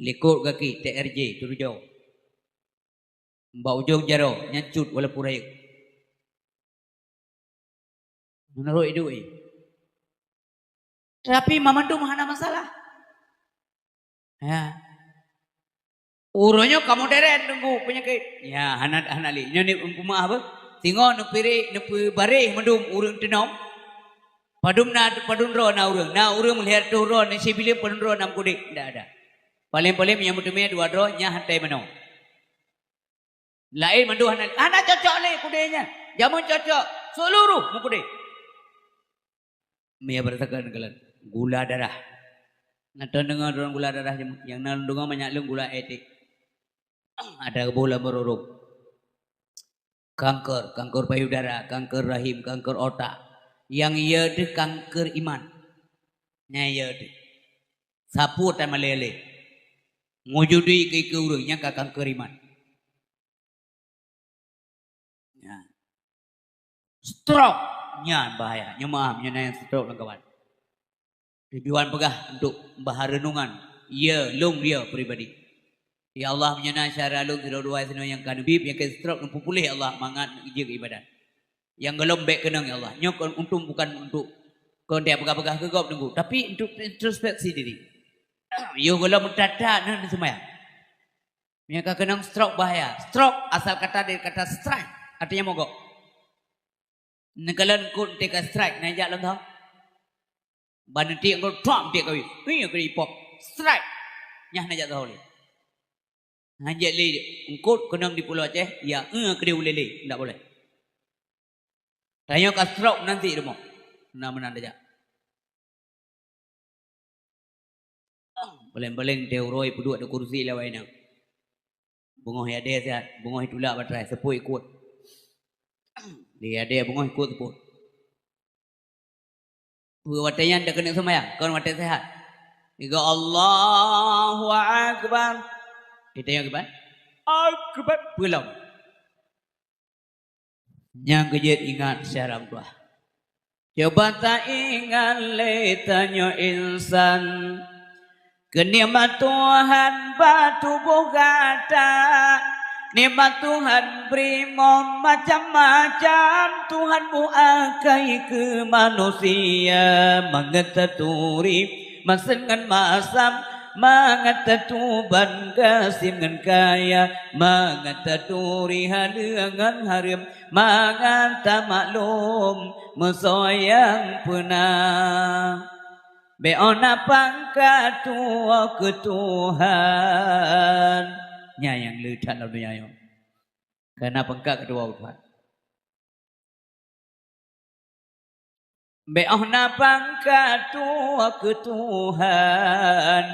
Likut kaki TRJ turujau. Mbak ujung jaro nyancut walaupun raya. Menurut itu tapi mama tu mana masalah. Ya. Uronya kamu deret tunggu penyakit. Ya, hanali. Ini umpama apa? Tengok nepiri nepi barih mendum urang tenom. Padum ro na urang melihat tu ro ni sibili padum ro nam kudik ndak ada. Paling-paling yang mutume dua ro nya hantai meno. Lain mandu hanali. Ana cocok le kudenya. Jamun cocok seluruh mu kudik. Mia bertekan kalan gula darah. Nata dengar orang gula darah yang nandungan banyak lung gula etik. Ada bola merorok. Kanker payudara, kanker rahim, kanker otak. Yang ia de kanker iman. Nya ia de. Sapu tan malele. Ngujudi ke urang nya ka kanker iman. Ya. Stroke nya bahaya. Nya maaf nya yang stroke lang kawan. Tujuan pegah untuk bahar renungan. Ya, lung dia pribadi. Ya Allah menyana syara lung tidak dua seno yang kan bib yang ke stroke yang pulih Allah mangat ijik ibadat. Yang gelombek kenang ya Allah. Nyok untung bukan untuk kau dia pegah-pegah ke kau tunggu, tapi untuk introspeksi diri. Yo gelom mendadak nan semaya. Yang kenang stroke bahaya. Stroke asal kata dari kata strike artinya mogok. Nekalan kun teka strike najak lang tau. Banti engkau tuam dia kau. Ini kau ipok strike. Nyah najak tahu ni. Hanya le engkau kenang di Pulau Aceh, ya kedua ulele, tidak boleh. Tanya ke stroke nanti demo, nama aja. Boleh-boleh teoroi puduk ada kursi lawan yang. Bungoh ya dia sehat, bungoh itulah batrai sepuluh ikut. Dia ada bungoh ikut sepuluh. Watanya dah kena semaya, kau watai sehat. Tiga Allahu Akbar. Kita yang Akbar. Akbar. Pulang. Yang kejut ingat secara tua. Coba tak ingat letanya insan. Kenikmat Tuhan batu bogata. Nikmat Tuhan beri macam-macam. Tuhan buakai ke manusia. Mengetaturi masengan masam. Mengatatuban kasim kaya. Mengataturi halengan harim. Mengata maklum mesoyang pernah. Beona pangkat tua ke Tuhan. Nyayang lecat lalu nyayang. Karena pangkat kedua Tuhan. Beona pangkat tua ke Tuhan.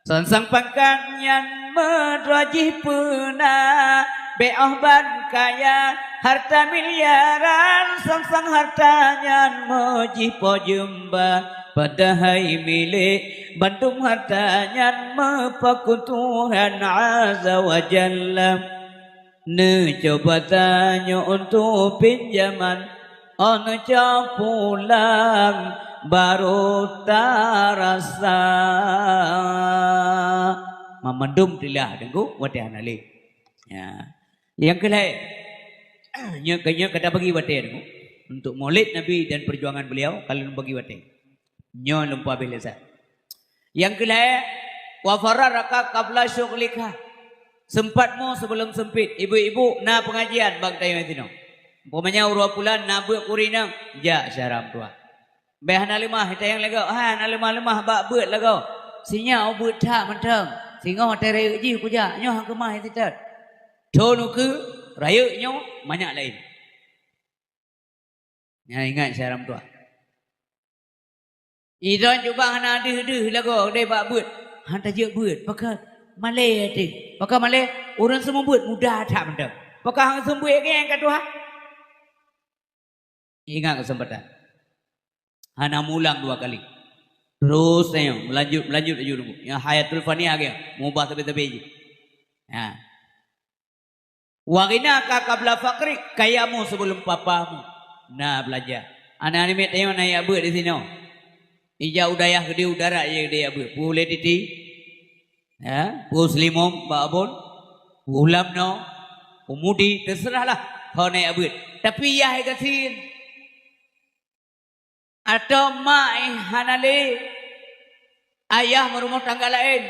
Sansang pangkat nyan merajih pernah. Beoh ban kaya harta miliaran. Sangsang hartanya mojih pojemba. Padahal milik Bandung hartanya mepaku Tuhan Azza wa Jalla. Ne coba tanya untuk pinjaman. Ono pulang baru tarasa. Memendum tilah dengku wadah nali. Ya. Yang kelai. Nya kata bagi wadah dengku. Untuk maulid Nabi dan perjuangan beliau kalian bagi wadah. Nyo lupa bilasa. Yang kedua, wa fararaka qabla syughlika. Sempatmu sebelum sempit. Ibu-ibu na pengajian bang tayo itino. Umpamanya urua bulan na beuk kurina ja syaram tua. Beh na limah tayang lego. Ha na limah bak beut lego. Sinya au beut tha menteng. Singo tere ji ku ja nyo hang kemah titat. Thonu ke raya nyo banyak lain. Ya ingat syaram tua. Idan juga hana deh lagu deh bak buat. Hanta je buat. Pakai Malay tu. Pakai Malay orang semua buat mudah tak benda. Pakai hang sembuh ke yang kata. Ingat kesempatan. Hana mulang 2 kali. Terus saya melanjut aja dulu. Yang hayatul fani agak mubah tepi-tepi je. Ha. Wagina kakabla fakri kayamu sebelum papamu. Nah belajar. Anak ni tengok naik buat di sini. Ija udayah gede udara je dia ber. Boleh titi. Ya, puslimum babon. Ulam no. Umudi terserahlah kau naik ber. Tapi ya kasin. Atau mai hanale. Ayah merumah tangga lain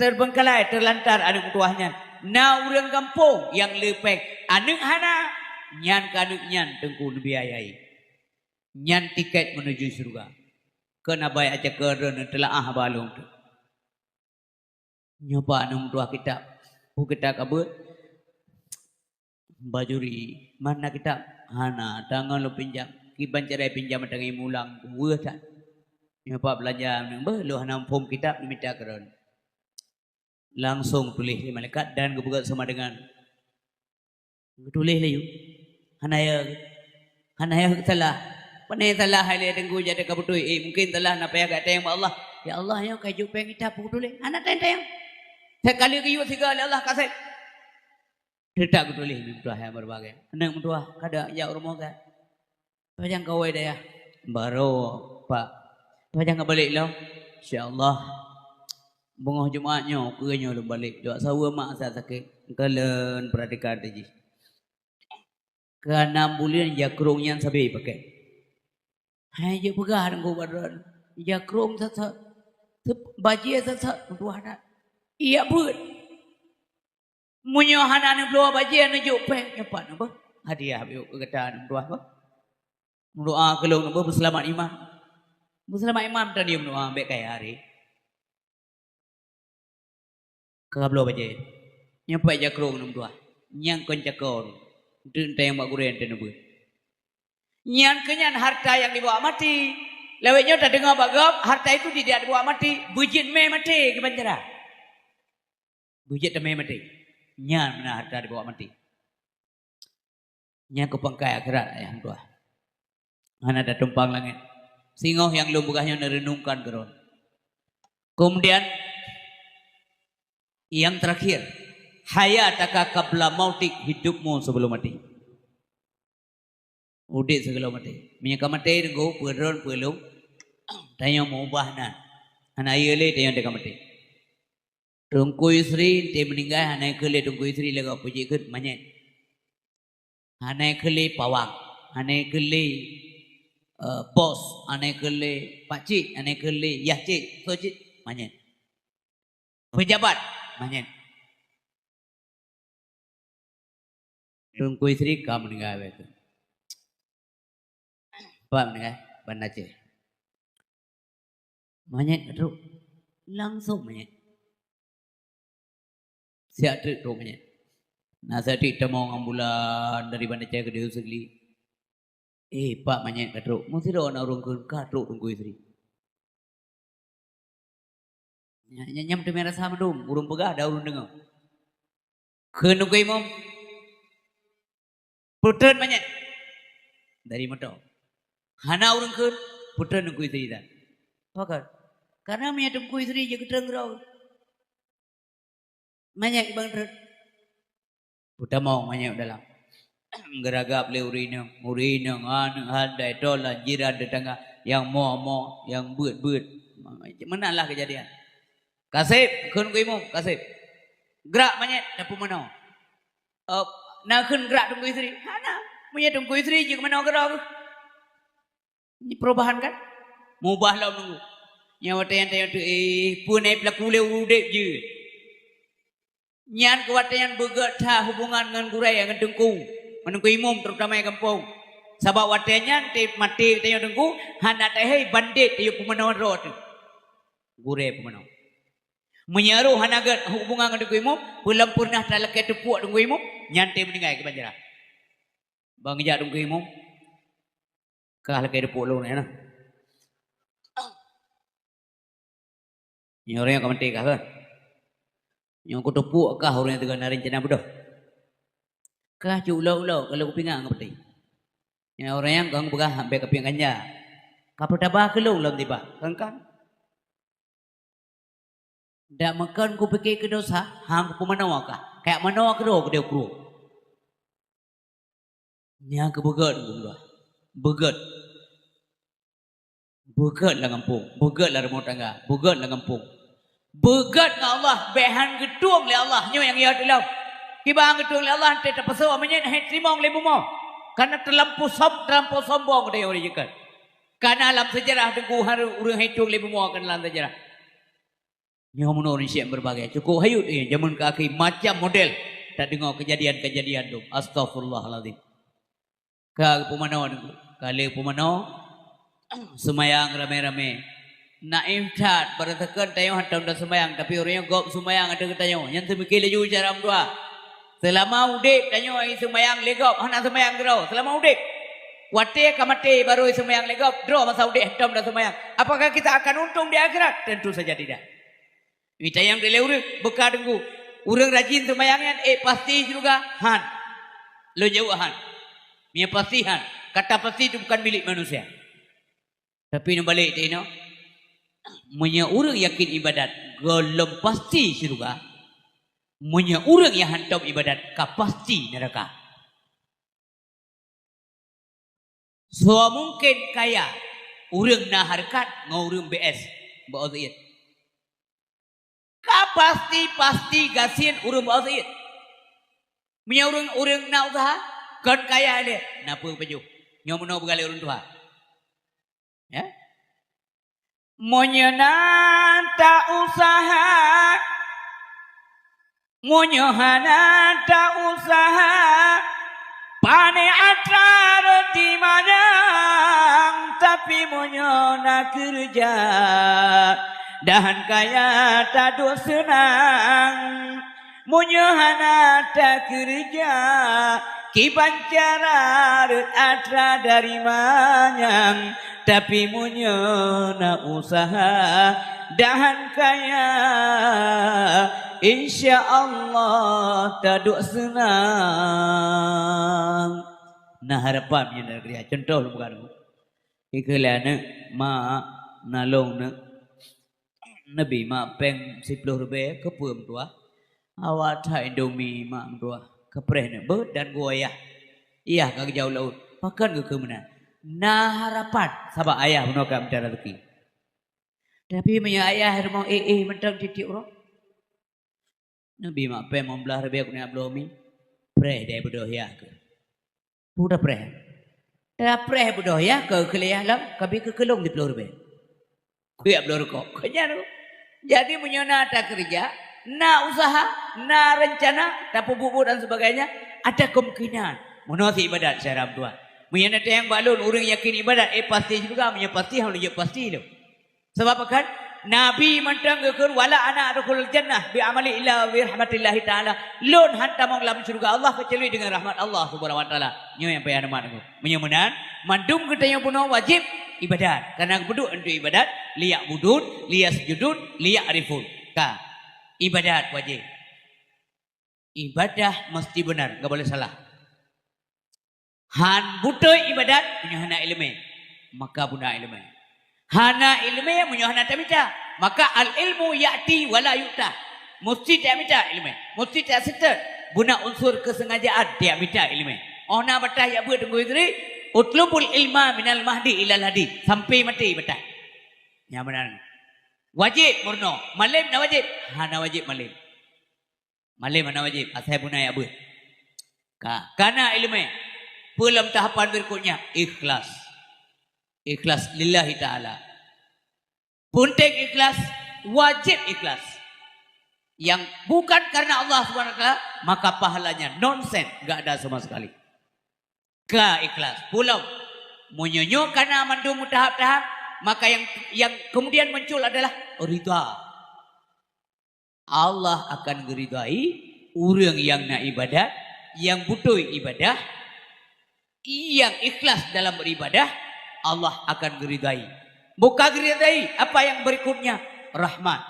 terbengkalai terlantar anak tuahnya. Na urang kampung yang lepek anak hana nyan kanuk nyan tengku biayai. Nyan tiket menuju surga. Kena baik aja keren telah balung tu. Nyoba nung dua kitab. Bu kita kabut. Bajuri. Mana kitab? Hana. Tangan lu pinjam. Kiban cerai pinjam dengan mulang. Wah tak. Nyoba belajar. Lu hana pom kitab. Minta keren. Langsung tulis di malaikat. Dan kebuka sama dengan. Tulis lah yuk. Hana ya salah. Panai telah hari tenggu jadi kabutui. Mungkin telah nak payah kata yang Allah. Ya Allah yang kaju pengen kita pukul dulu. Anak tentang. Sekali kiyu tiga Allah kasih. Tidak kutulih minta yang berbagai. Anak mentua kada ya rumah kan. Pajang kawai dah ya. Baru pak. Pajang balik lo. Insyaallah. Bunga Jumaatnya kuenya lu balik. Doa sawa mak saya sakit. Kalian perhatikan tadi. Ke 6 bulan jakrungnya sabi pakai. Hai je pegang dengan badan. Jakrung sat-sat. Bajia sat-sat. Mentua ada. Iya buat. Munyo hana ni keluar bajia ni juk pek. Nyepat apa? Hadiah biuk kegetaan mentua apa? Mendoa kelung apa? Berselamat imam. Berselamat imam tadi mendoa ambek kaya hari. Kagak keluar bajia. Nyepat jakrung mentua. Nyang kon jakor. Dun tayang mak guren tenu buat. Nyan kenyan harta yang dibawa mati. Lewetnya tak dengar bagap, harta itu tidak dibawa mati. Bujit me mati ke penjara. Bujit me mati. Nyan mana harta dibawa mati. Nyan ke pangkai akhirat yang tua. Mana ada tumpang langit. Singoh yang lumbukahnya merenungkan keron. Kemudian yang terakhir, hayataka qabla mautik, hidupmu sebelum mati. Udik sebelum mati. Minyak mati go peron pelung. Tanya mau ubahna. Anak ayole tanya dekat mati. Tungku istri dia meninggal, anak kele tungku istri lega puji ikut manyet. Anak kele pawang, anak kele bos, anak kele pakcik, anak kele yahcik, sojit manyet. Pejabat manyet. Tungku istri kamu meninggal betul. Apa meninggal? Bandar Aceh. Manyet terus langsung manyet. Siap terus manyet. Nah saya tidak mau ambulan dari Bandar Aceh ke Dewa Segli. Pak manyet terus. Mesti ada orang ke terus tunggu istri. Nyam tu merah sama dong. Urung pegah ada urung dengar. Kena nunggu imam. Putra manyet dari mata. Hana urung ke putra nunggu istri dah. Pakat. Karena manyet tunggu istri je keterang rau. Manyet bang terus. Putra mau manyet dalam. Geragap le urina handai tolan jiran tetangga yang mo yang buat menalah kejadian. Kasih kun ku imam kasih. Gerak manyet dapu mano. Nak kun gerak tunggu istri. Hana manyet tunggu istri je mano gerak. Ini perubahan kan? Mubah lah nunggu. Nyawa tayang tu punai pelaku le udep je. Nyan kewatayan begat hubungan dengan gurai dengan tengku. Menunggu imam terutama yang kampung. Sebab watanya mati tanya tengku. Hana tayang bandit dia pemenang roh tu. Gurai pemenang. Menyaruh hanagat hubungan dengan tengku imam. Belum pernah terlekat tepuk tengku imam. Nyantai meninggal ke banjaran. Bang ijak tengku imam. Kah lekat tepuk lu ni nah. Yang orang yang mati kah kan? Yang aku tepuk kah orang yang tengah narin cina bodoh? Kah ulau-ulau kalau aku pingang mati. Yang orang yang kang begah sampai ke pinggangnya. Kapal tabah ke lu lam tiba. Kan? Dak makan ku pikir ke dosa, hang ku manawa kah? Kayak manawa ke do dia kru. Nya ke begat gua. Begat. Begat lah kampung. Begat lah rumah tangga. Begat lah kampung. Begat dengan Allah. Behan gedung oleh Allah. Ini yang ia dalam. Kibang gedung oleh Allah. Tidak pasal amanya. Terima oleh bumau. Karena terlampau sombong. Dia orang jekat. Karena dalam sejarah. Tengku hari orang hitung oleh bumau. Karena dalam sejarah. Ini orang Indonesia yang berbagai. Cukup hayut. Zaman kaki. Macam model. Tak dengar kejadian-kejadian tu. Astaghfirullahaladzim. Kali pemanau. Kali pemanau. Semayang rame-rame. Naim cat beratakan tayo hantam dah semayang tapi orangnya gop semayang ada ke tayo. Yang semikir laju cara dua. Selama udip tayo ai semayang legop hana semayang draw. Selama udip. Wate kamate baru semayang legop draw masa udip hantam dah semayang. Apakah kita akan untung di akhirat? Tentu saja tidak. Ini tayang dele urang bekar dengku. Urang rajin semayangnya pasti juga han. Lo jauh han. Mia pasti han. Kata pasti itu bukan milik manusia. Tapi ini balik tino. Munya orang yakin ibadat golem pasti syurga. Munya orang yang hantam ibadat pasti neraka. So mungkin kaya orang na harkat ngurung BS bauzid. Pasti gasin urang bauzid. Munya orang na usaha kan kaya dia. Napa baju? Nyomono begali urang tua. Ya? Monyanata usaha Monyohanata usaha Pane atrar di manang Tapi monyona kerja Dan kaya tadu senang Monyohanata kerja Kibancara atra dari manyang Tapi munyona usaha dan kaya insya Allah taduk senang. Nah harapannya negeri contoh lu bukan ikhlas ma nalong Nabi mak peng 10 lebih ke puam tua. Awak thai Indomie mak tua. Kepreh ne ber dan goyah. Iya kag jauh laut. Makan ke mana? Nah harapan sabak ayah menokam cara rezeki. Tapi punya ayah mau mentang titik orang. Nabi mak peng membelah lebih aku ni ablomi. Preh dari bodoh ya ke. Budak preh. Dah preh bodoh ya ke kelihatan lam. Kabi ke kelong di pelur lebih. Kuya pelur kok. Kenyan. Jadi menyona ada kerja, na usaha, na rencana, tak bubur dan sebagainya, ada kemungkinan menolak ibadat saya tua. Menyona ada yang balun, orang yakin ibadat, pasti juga, menyona pasti, harus pasti itu. Sebab kan Nabi mentang kekur wala ana adkhul jannah bi amali illa bi rahmatillahi taala. Lun hantam dalam surga Allah kecuali dengan rahmat Allah Subhanahu wa taala. Nyo yang payah nama aku. Menyemenan mandum kita yang punya wajib ibadat. Karena beduk untuk ibadat liyak budun, liyak sujudun, liyak arifun. Ka ibadat wajib. Ibadah mesti benar, enggak boleh salah. Han butuh ibadat punya hana ilmu. Maka buna ilmu. Hana ilmu yang punya hana tamita. Maka al ilmu ya'ti wala yu'ta. Mesti tak minta ilmu. Mesti tak serta. Guna unsur kesengajaan dia minta ilmu. Ona batah ya buat tunggu isteri. Utlubul ilma minal mahdi ilal hadi. Sampai mati batah. Yang benar. Wajib murno. Malim na wajib. Hana wajib malim. Malim hana wajib. Asal buna ya buat. Karena ilmu. Dalam tahapan berikutnya. Ikhlas. Ikhlas lillahi ta'ala. Punting ikhlas, wajib ikhlas. Yang bukan karena Allah SWT, maka pahalanya nonsen, enggak ada sama sekali. Ikhlas. Pulau menyonyo karena mandum tahap-tahap, maka yang kemudian muncul adalah ridha. Allah akan geridai orang yang nak ibadah, yang butuh ibadah, yang ikhlas dalam beribadah, Allah akan geridai. Bukan geridai, apa yang berikutnya? Rahmat.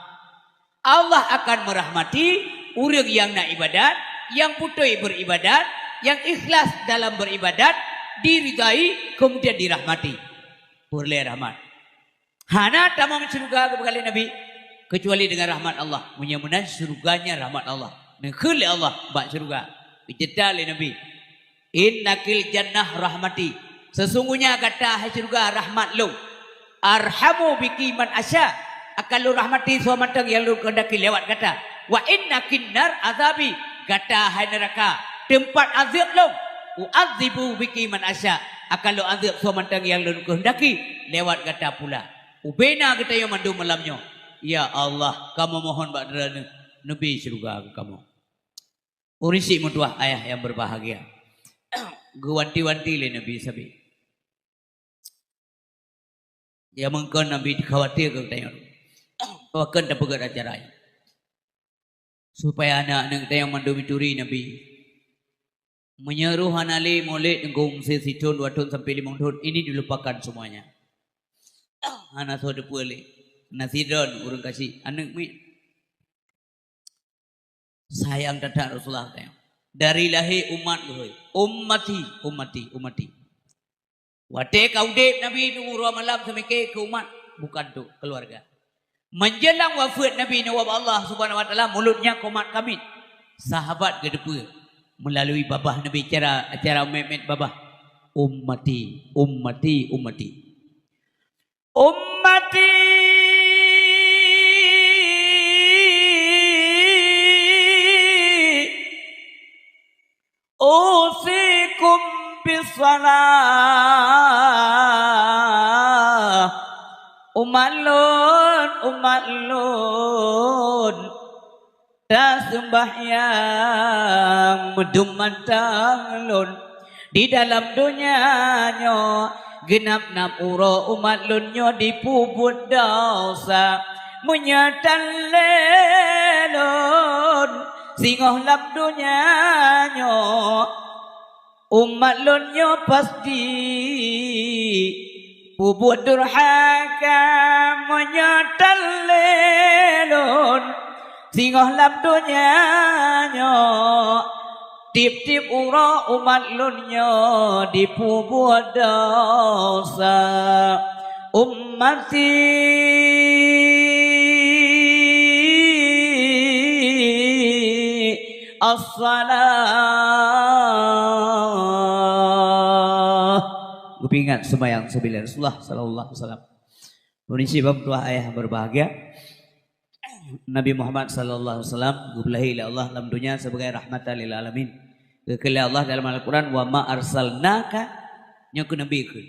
Allah akan merahmati orang yang nak ibadat, yang butuh beribadat, yang ikhlas dalam beribadat, diridai, kemudian dirahmati. Boleh rahmat. Hana tak mau surga kepada Nabi kecuali dengan rahmat Allah. Mudah-mudahan surganya rahmat Allah. Nekhul Allah bak surga. Bicara Nabi. Innakil jannah rahmati. Sesungguhnya kata surga rahmat lu. Arhamu biki man asya. Akan lu rahmati suamantang yang lu kendaki lewat kata. Wa inna kinnar azabi. Kata hai neraka. Tempat azab lu. U'adzibu biki man asya. Akan lu azab suamantang yang lu kendaki lewat kata pula. Ubena kita yang mandu malamnya. Ya Allah, kamu mohon bakdara Nabi surga kamu. Urisi mutuah ayah yang berbahagia. Gewanti-wanti le Nabi sabi. Ya mungkin Nabi khawatir ke tayang. Bahkan tak pegat acara. Supaya anak-anak tayang mandumi turi Nabi. Menyeruh anali molek nenggung sesitun 2 tahun sampai 5 tahun. Ini dilupakan semuanya. Anak saudara boleh. Nasiron urang kasih. Anak mi. Sayang dadak Rasulullah tayang. Dari lahir umat gue. Ummati. Wate kaudep Nabi Nuh malam semike ke umat. Bukan tu keluarga. Menjelang wafat Nabi Nuh Allah Subhanahu wa taala mulutnya komat kami. Sahabat gedepa melalui babah Nabi acara memet babah. Ummati. Usikum bisalah. Umat lun dah sembahyang medumantang lun di dalam dunianya genap napura umat lunnya dipubut dosa menyatan lelun singoh lap dunianya umat lunnya pasti pubut durhaka menyatan lelun singoh lap dunianya tip-tip ura umat lunnya dipubut dosa ummati as-salah. Gue ingat sembahyang sebelum Rasulullah sallallahu alaihi wasallam. Berisi bab dua ayah berbahagia. Nabi Muhammad sallallahu alaihi wasallam gublahi ila Allah dalam dunia sebagai rahmatan lil alamin. Kekali Allah dalam Al-Quran wa ma arsalnaka nyaku nabi ke.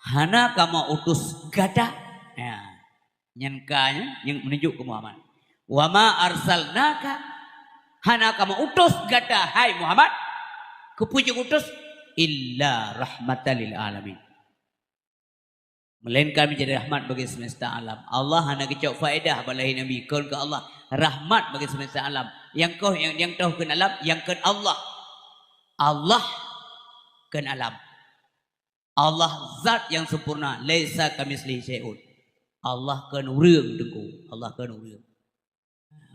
Hana kama utus gada. Ya. Nyankanya yang menunjuk ke Muhammad. Wa ma arsalnaka hana kama utus gada hai Muhammad. Kepujuk utus illa rahmatan lil alamin. Melainkan menjadi rahmat bagi semesta alam. Allah hanya kecok faedah balahi Nabi. Kau ke Allah rahmat bagi semesta alam. Yang kau yang tahu ke alam, yang ke Allah. Allah ke alam. Allah zat yang sempurna. Laisa kamislihi syai'un. Allah ke nurung dengku. Allah ke nurung.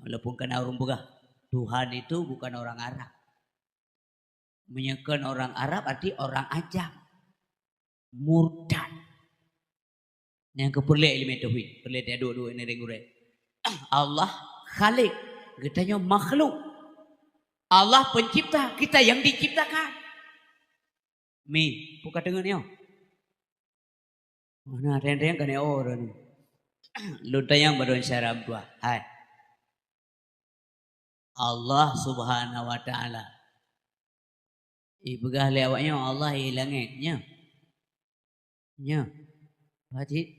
Walaupun kena orang begah. Tuhan itu bukan orang Arab. Menyekan orang Arab arti orang ajam. Murtad. Yang keperlek ilmu tauhid, perlek dia dua-dua ini reguler. Allah Khalik, katanya makhluk. Allah pencipta, kita yang diciptakan. Mi, buka dengar ni. Mana reng-reng kan orang. Lu tayang badan syaram tua. Hai. Allah Subhanahu wa taala. Ibegah lewatnya Allah hilangnya. Nya. Wajib.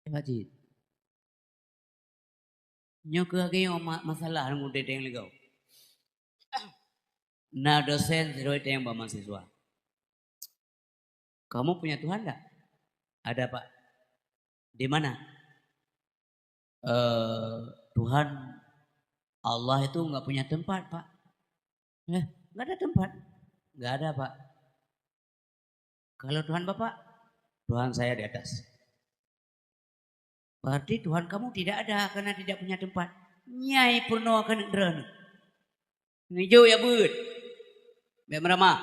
Wajib. Nyok lagi masalah yang udah yang legau. Nah dosen zero yang bawa mahasiswa. Kamu punya Tuhan enggak? Ada Pak. Di mana? Tuhan Allah itu enggak punya tempat Pak. Enggak ada tempat. Enggak ada Pak. Kalau Tuhan Bapak, Tuhan saya di atas. Berarti Tuhan kamu tidak ada karena tidak punya tempat. Nyai purno akan derana. Ini jauh ya bud. Biar meramah.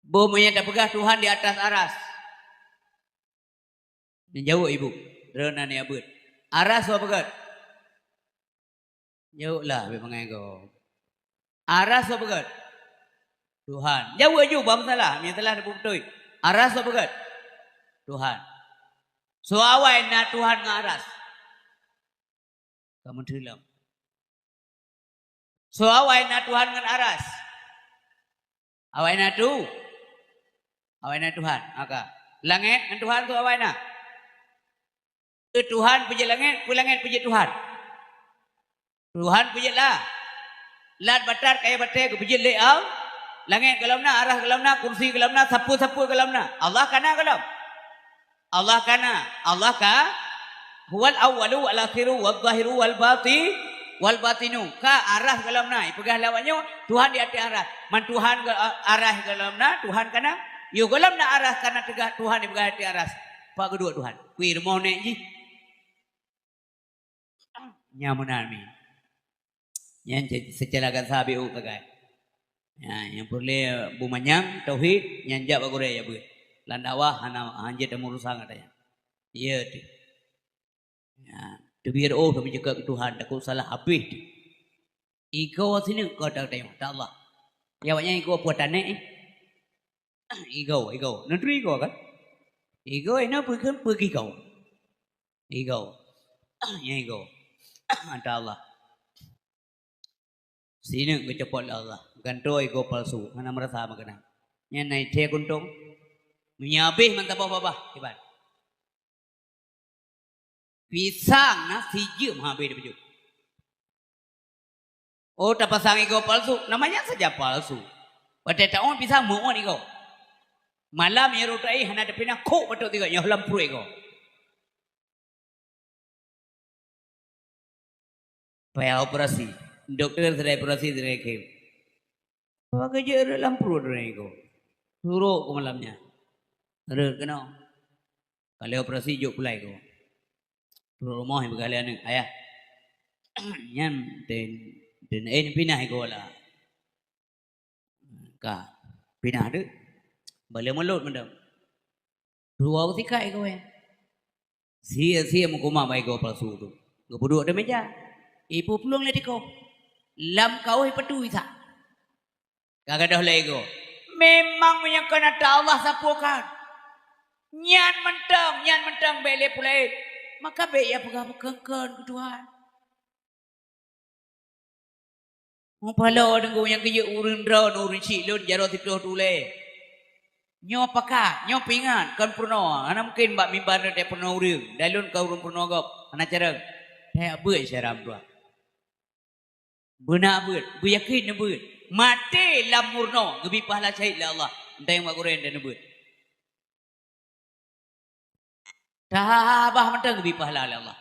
Bomonya tak pegah Tuhan di atas aras. Ini jauh ibu. Derana ni ya bud. Aras apa pegat? Jauh lah biar mengaku. Aras apa pegat? Tuhan. Jauh aja bapak salah. Yang telah betul. Aras apa pegat? Tuhan. So awai na Tuhan ngaras. Kamu terlam. So awai na Tuhan ngan aras. Awai na tu. Awai na Tuhan. Maka langit ngan Tuhan tu awai na. Tuhan puji langit puji Tuhan. Tuhan puji lah. Lat batar kaya batar puji leau. Langit kalamna, arah kalamna, kursi kalamna, sapu kalamna. Allah kana kalam. Allah kana, Allah ka huwal awwalu wal akhiru wal zahiru wal batinu. Ka arah kalamna, ipegah lawannya Tuhan di atas arah. Man Tuhan arah kalamna, Tuhan kana. Yo kalamna arah kana tegah Tuhan ipegah di atas. Pak kedua Tuhan. Kuir mau nek ji. Nyamunan mi. Yang secara kan sabiu tegah. Ya, yang boleh bumanyang tauhid nyanjak bagore ya bu. Landawah hana hanjat murusang katanya. Iya tu. Ya, tu biar kami jaga Tuhan takut salah habis. Ego sini kau tak tahu tak Allah. Ya banyak ego buat aneh. Ego. Nanti ego kan? Ego ini pergi kau. Ego. Ya ego. Ada Allah. Sini kau cepat Allah. Ganto ego palsu. Mana merasa makna. Yang naik teh kuntung. Menyabih mantap apa hebat. Pisang na sijum habis dia baju. Oh tak pasang ego palsu. Namanya saja palsu. Pada tahun pisang muat ego. Malam ya rotai hana depina kok betul tiga nyolam pru ego. Payah operasi. Dokter sedai operasi sedai kem. Apa kerja dalam pru ego. Suruh ke malamnya. Ada kena. Kalau operasi juk pulai ko. Rumah yang berkalian ayah. Yan den pinah ko lah. Ka pinah tu. Balik mulut mendam. Dua ketika ko ya. Sia mukuma baik ko palsu tu. Gubuduk ada meja. Ibu pulung le diko. Lam kau hipetu isa. Kagak dah lego. Memang yang kena Allah sapukan. Nyan mentang bele pulai. Maka be ya pegang-pegang ketuhan. Mupalo dengan yang kaya urun drone urun cilun jaro tiplo tule. Nyo paka, nyo pingan kan purno. Ana mungkin mbak mimbar de purno urun. Dalun ka urun purno gop. Ana cara. Teh beut syaram tua. Beuna beut, bu yakin beut. Mate lam murno, gebi pahala syahid la Allah. Entah yang maguren dan beut. Dah mentang gebi pahala la Allah.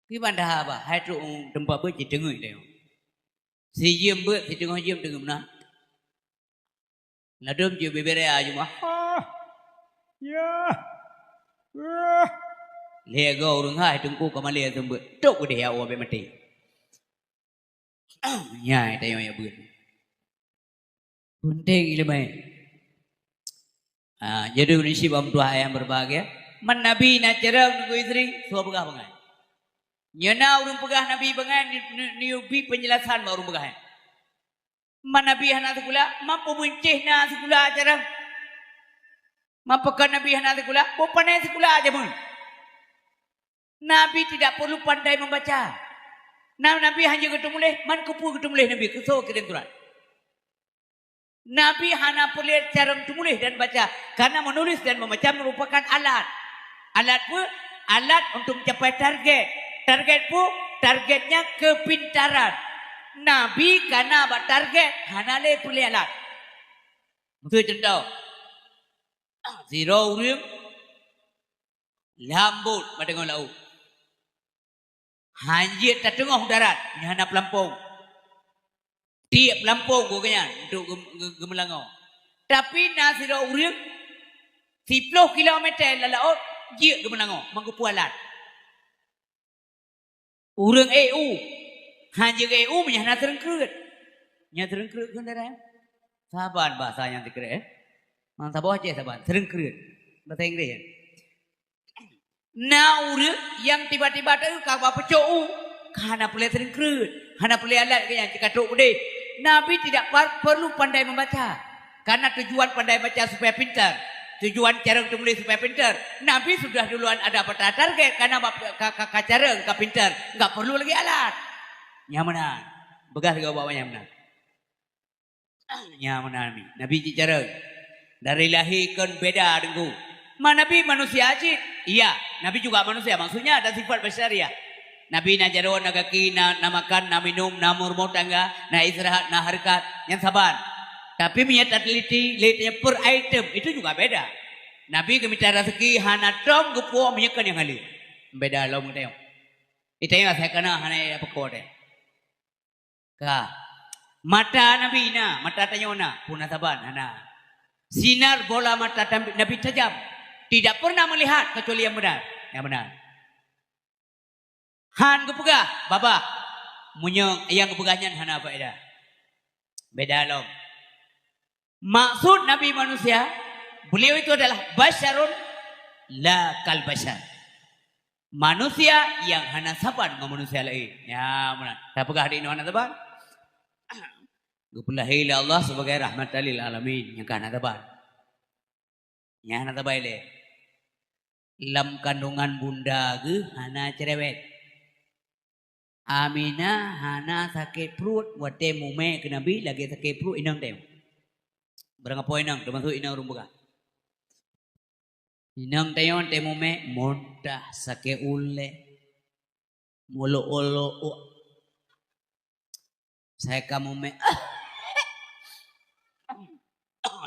Kiban dah abah, hai tu tempat beut je dengai dia. Si jiem beut, si tengah jiem dengar mana? Ladum je bebere aja mah. Ya. Lego urang hai tengku ka Malaysia tembeut. Tok gede ya awe mati. Nyai tayo ya beut. Penting ilmu. Jadi unisi bam tua yang berbahagia. Man Nabi na cerang nunggu istri, suah pegah bangai. Nyana urung pegah Nabi bangai, niubi penjelasan ma urung pegah. Man Nabi hana sekula, mampu buncih na sekula cerang. Mampu kan Nabi hana sekula, bupanai sekula aja pun. Nabi tidak perlu pandai membaca. Nabi hanya ketemu leh, man kupu ketemu leh Nabi, kesau kedenturan. Nabi hanya perlu cara menulis dan baca. Karena menulis dan membaca merupakan alat. Alat pun alat untuk mencapai target. Target pun targetnya kepintaran. Nabi karena buat target hanya le perlu alat. Itu contoh. Zero urim lambut pada lau. Hanjit tak tengah darat, hanya pelampung. Tiap pelampung guganya untuk gemelangau. Tapi nasira urim 10 kilometer laut dia gemelangau, mangkupu alat. Urang EU, hanya EU menyana terengkrut. Nya terengkrut kan darah. Saban bahasa yang dikira. Mantap aja saban, terengkrut. Bahasa Inggris. Naur yang tiba-tiba tu kau pecou, karena boleh terengkrut, karena boleh alat yang dikatuk deh. Nabi tidak perlu pandai membaca, karena tujuan pandai baca supaya pintar, tujuan cara tulis supaya pintar. Nabi sudah duluan ada pada target, karena cara enggak pintar, enggak perlu lagi alat. Nyamanan, begas kau bawa nyamanan. Nyamanan Nabi cara dari lahir kan beda dengan Nabi manusia aja. Iya, Nabi juga manusia. Maksudnya ada sifat bersariah. Nabi na jaro, na kaki, na makan, na minum, na murmur tangga, na istirahat, na harkat. Yang sabar. Tapi minyak teliti per item. Itu juga beda. Nabi keminta rezeki, hana tom, gupo, minyak yang halil. Beda lo mutayong. Itu yang saya kena hana apa kode. Ka. Mata Nabi na, mata tayo na, puna saban, hana. Sinar bola mata Nabi tajam. Tidak pernah melihat kecuali yang benar. Yang benar. Han kepegah, baba. Munyong yang kepegahnya hana apa eda. Beda lom. Maksud Nabi manusia, beliau itu adalah basyarun la kal basyar. Manusia yang hana saban dengan manusia lain. Ya benar. Tak pegah di hana saban. Gupulahi Allah sebagai rahmatan lil alamin yang hana saban. Yang hana saban le. Lam kandungan bunda ge hana cerewet. Aminah hana sakit perut wate mume ke Nabi lagi sakit perut inang teu. Berang apa inang termasuk inang rumbuka. Inang teu te mume muntah sakit ule. Mulu-ulu. Saya kamu me.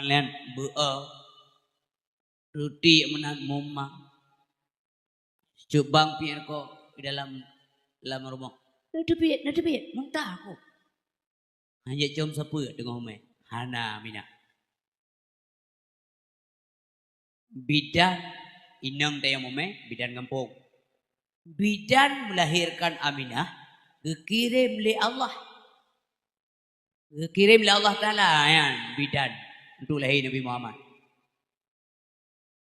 Lian ruti menan momang. Cubang pian ko di dalam rumah. Nadebit, muntah aku. Hanya jom sepuluh dengan umai. Hana mina. Bidan inang tayang umai, bidan kampung. Bidan melahirkan Aminah, dikirim oleh Allah. Dikirim oleh Allah Ta'ala yang bidan untuk lahir Nabi Muhammad.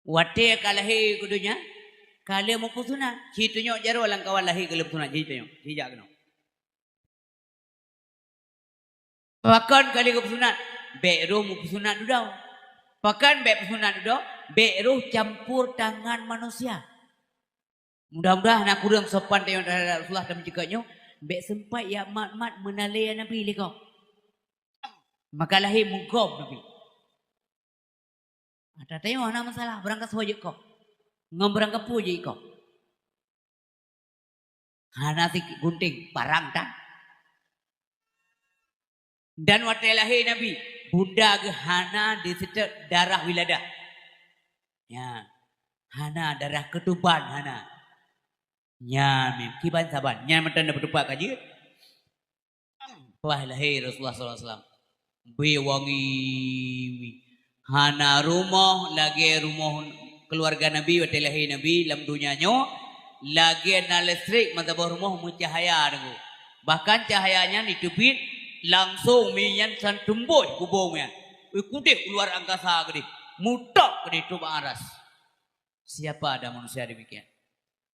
Wate kalahir kudunya. Kalau mau pusunat, citunya jaro lang kawan lahir gelap sunat citunya, hijak kena. Pakan kali ke pusunat, beru mau pusunat dudau. Pakan be pusunat dudau, beru campur tangan manusia. Mudah-mudahan aku kurang sopan tengok Rasulullah dan mencegahnya, be sempat ya mat-mat menalai Nabi lekau. Maka lahir mungkop Nabi. Ada tengok mana masalah berangkat sewajuk kau. Ngomberang puji kau. Hana si gunting parang tak. Dan waktu lahir Nabi, bunda ke Hana di situ darah wiladah. Ya, Hana darah ketuban Hana. Ya, kiban saban. Ya, macam nak berdepak aja. Wah lahir Rasulullah SAW. Bewangi. Hana rumah lagi rumah keluarga Nabi waktu lahir Nabi dalam dunianya lagi na listrik mata rumah mencahaya dengu. Bahkan cahayanya ditubit langsung minyan san tumbuh kubungnya. Kudik keluar angkasa gede. Mutak gede tu aras. Siapa ada manusia demikian?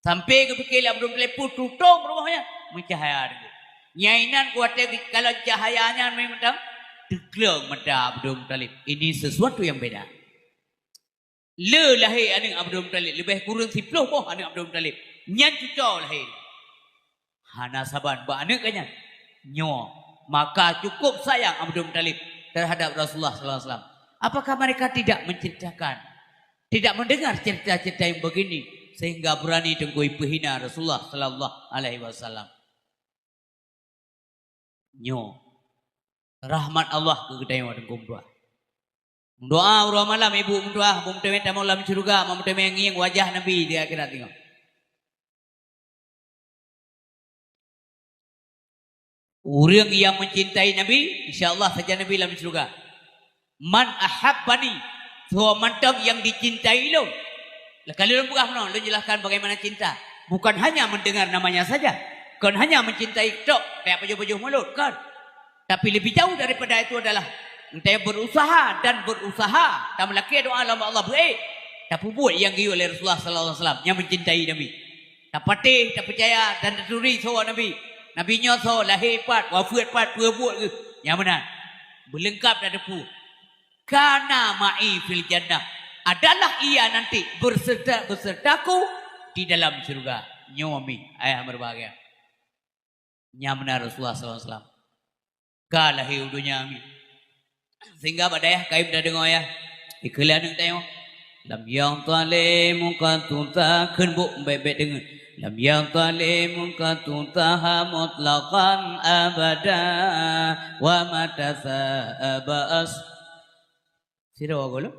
Sampai ke pikir belum telepon tutup rumahnya mencahaya dengu. Nyainan kuatnya kalau cahayanya memang deklang mata Abdul Muttalib. Ini sesuatu yang beda. Le lahir anak Abdul Muttalib. Lebih kurang 10 pun anak Abdul Muttalib. Nyan cucau lahir. Hana saban ba anak kanya. Nyo. Maka cukup sayang Abdul Muttalib terhadap Rasulullah SAW. Apakah mereka tidak menceritakan, tidak mendengar cerita-cerita yang begini sehingga berani tenggui penghina Rasulullah SAW? Nyo. Rahmat Allah ke kita yang ada kumpul. Doa urang malam ibu doa, bum temen tamu dalam surga, mam temen ngiang wajah Nabi di akhirat tengok. Orang yang mencintai Nabi, insya-Allah saja Nabi dalam surga. Man ahabbani, so mantap yang dicintai lo. Kalau lu bukan lo jelaskan bagaimana cinta. Bukan hanya mendengar namanya saja, bukan hanya mencintai tok, kayak baju-baju mulut kan. Tapi lebih jauh daripada itu adalah kita berusaha dan berusaha. Tak melaki doa Allah baik. Tak buat yang diu oleh Rasulullah SAW yang mencintai Nabi. Tak patih, tak percaya dan terturi soal Nabi. Nabi nyoso lahir pat, wafat pat, buat ke. Yang benar. Berlengkap dan depu. Kana ma'i fil jannah. Adalah ia nanti bersertaku di dalam surga. Nyomi ayah berbahagia. Yang benar Rasulullah SAW. Kalah hidupnya kami. Sehingga pada ya kaib dah dengar ya. Iklan yang tengok. Lam yang tale muka tunta kenbuk baik-baik dengar. Lam yang tale muka tunta mutlaqan abada wa matasa abas. Sira wagolo.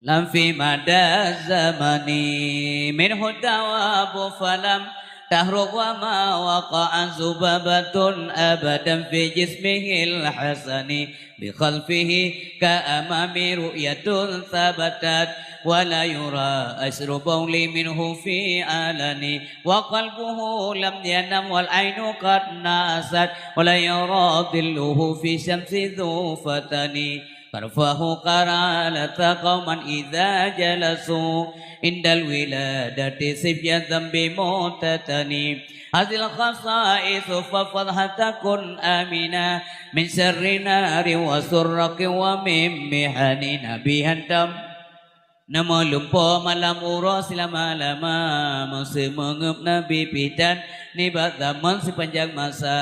Lam fi mada zamani min hudawa bu falam تهرب وما وقع زبابة أبدا في جسمه الحسن بخلفه كأمام رؤية ثبتت ولا يرى أسر بول منه في علن وقلبه لم ينم والعين قد ناست ولا يرى ظله في شمس ذو فتن فرفاه قرالة قوما إذا جلسوا عند الولادة سبيا بموتتني هذه الخصائص ففضها تكن آمنا من شر نار وسرق ومن محن نبيها تم Nama lupa malam uras lama-lama Masa mengup Nabi pidan Nibat zaman sepanjang masa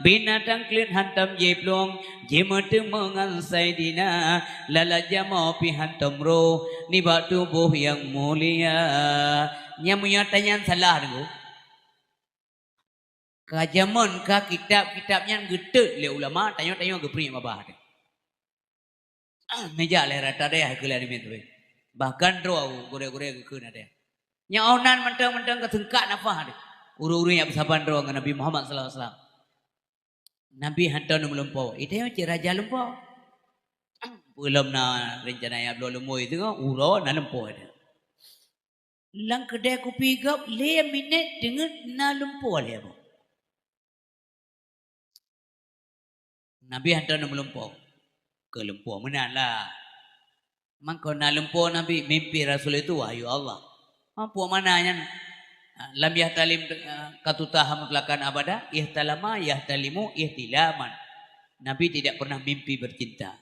Binatang klit hantam jeplong Jemata mengansai dina Lala jamau pi hantam roh Nibat tubuh yang mulia Yang punya tanyaan salah tu Kajaman ka kitab-kitabnya Getek le ulama Tanya-tanya ke peri mabah tu Meja le rata deh Kelihatan ni tu Bahkan roh gore-gore ke ada. Nya onan mentang-mentang kesengkat nafah ada. Uru-uru yang bersaban roh dengan Nabi Muhammad sallallahu alaihi wasallam. Nabi hantar nu melampau. Itu yang raja lampau. Belum na rencana yang belum lemoi itu kan uro na lampau ada. Lang kedai kopi gap le minit dengan na lampau le. Nabi hantar nu melampau. Ke lampau menanlah. Maka nak lumpur Nabi mimpi Rasul itu wahyu Allah. Apa mananya? Lam yahtalim katutaham mutlakan abada, ihtalama yahtalimu ihtilaman. Nabi tidak pernah mimpi bercinta.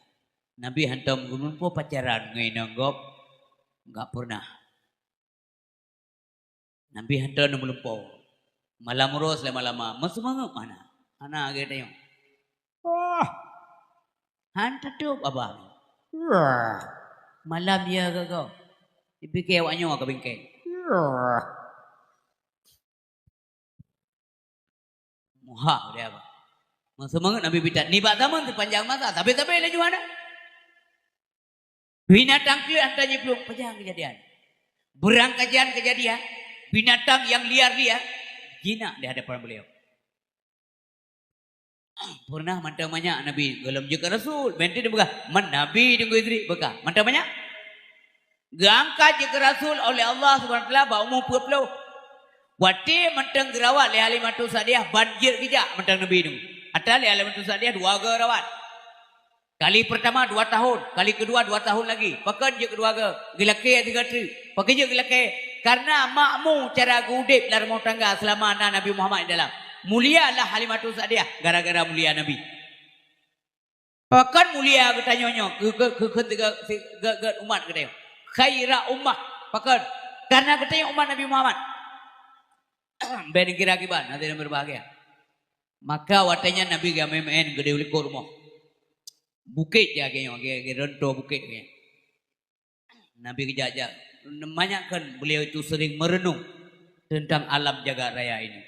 Nabi hantam gunung po pacaran ngainanggop enggak pernah. Nabi hantam melumpo. Malam ros lama-lama masumangap mana? Ana agak tayong. Oh. Hantar tu abang. Malam ya kau. Dipikir awaknya ke bengkel. Muhak dia apa? Masa mangat Nabi bidat. Ni bak zaman tu panjang masa. Tapi-tapi lagi mana? Binatang klik hantarnya belum panjang kejadian. Berangkajian kejadian. Binatang yang liar-liar. Jinak di hadapan beliau. Pernah mantap banyak Nabi. Galam juga Rasul. Benti dia bekah. Man Nabi tunggu istri. Bekah. Mantap banyak. Gangkat juga Rasul oleh Allah SWT. Bawa umum puluh. Wati mentang gerawat. Lihat Halimatu Sa'diyah. Banjir kejap. Mentang Nabi itu. Atas lihat Halimatu Sa'diyah. 2 gerawat. Kali pertama 2 tahun. Kali kedua 2 tahun lagi. Pakai je kedua ke. Gelake 3 tri. Pakai je gelake. Karena makmu cara gudip dalam rumah tangga selama anak Nabi Muhammad dalam. Mulia lah Halimatu Sa'diyah. Gara-gara mulia Nabi. Pakai mulia kita nyonyo. Ke umat kita. Khaira ummah. Pakai. Karena kita umat Nabi Muhammad. Ben kira-kira. Nanti yang berbahagia. Maka watanya Nabi gamen gede ulikur rumah. Bukit ya kayaknya, rento bukit kayaknya. Nabi kejajah. Banyak beliau itu sering merenung tentang alam jagat raya ini.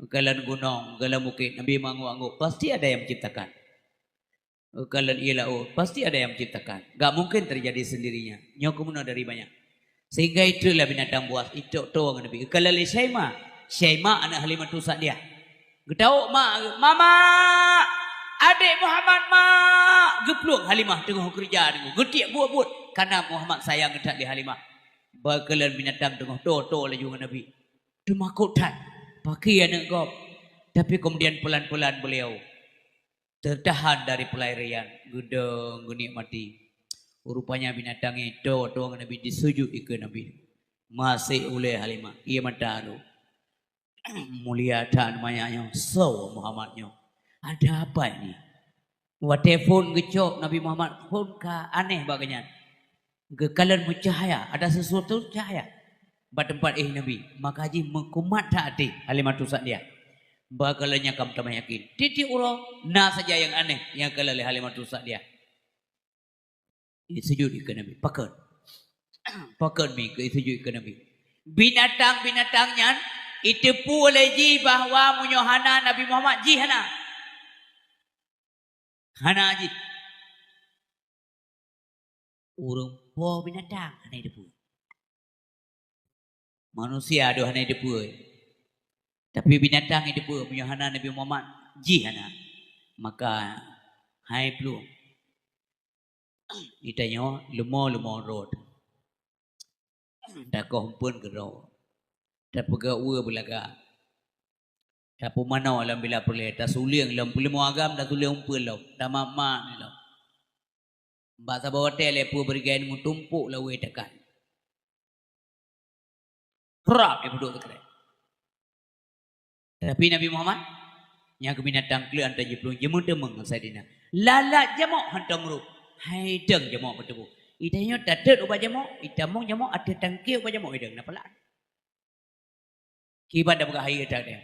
Kalian gunung, kalian bukit, Nabi mangu-angu, pasti ada yang menciptakan. Kalian ilau, pasti ada yang menciptakan. Gak mungkin terjadi sendirinya. Nyokumuna dari banyak. Sehingga itulah binatang buas. Itu tuang Nabi. Kalian Syaimah anak Halimatu Sa'diyah. Getau mama. Adik Muhammad mak gepluk Halimah tengah kerja dengan getiak buat karena Muhammad sayang ngedak di Halimah. Bakalan binatang tengah to oleh juga Nabi. Demakutan pakai anak kau. Tapi kemudian pelan-pelan beliau tertahan dari pelarian. Gudang gunik mati. Rupanya binatang itu Nabi disujudi ke Nabi. Masih oleh Halimah. Ia mentaru. Mulia dan namanya so Muhammadnya. Ada apa ini? Buat telefon gecok Nabi Muhammad pun aneh bagainya. Kekalian bercahaya, ada sesuatu cahaya. Pada tempat Nabi, maka haji mengkumat hati Halimatu Sa'diyah. Bakalannya kamu tak yakin. Titik urang, nah saja yang aneh yang kalali Halimatu Sa'diyah. Ini sujud ke Nabi, pakai mi ke sujud ke Nabi. Binatang-binatangnya itu boleh ji bahwa munyohana Nabi Muhammad jihana. Hana aji. Urung po binatang hana depu. Manusia ada hana depu. Tapi binatang depu punya hana Nabi Muhammad ji hana. Maka hai belum. Ditanya lemo road. Tak kompun ke road. Tak pegak ua belaga. Tak pemana alam bila boleh. Tak suliang alam. Boleh muagam tak suliang umpul alam. Tak mamak ni alam. Bahasa bawa telepu berikan mu tumpuk lah weh tekan. Kerap dia duduk tekan. Tapi Nabi Muhammad. Yang kebinatang kelu hantar jepulung. Jemur demeng Sayyidina. Lalat jamuk hantar meruk. Hai deng jamuk bertemu. Idanya tak ada ubah jamuk. Idamung jamuk ada tangkir ubah jamuk. Idang nak pelak. Kibat dah buka hari tak dia.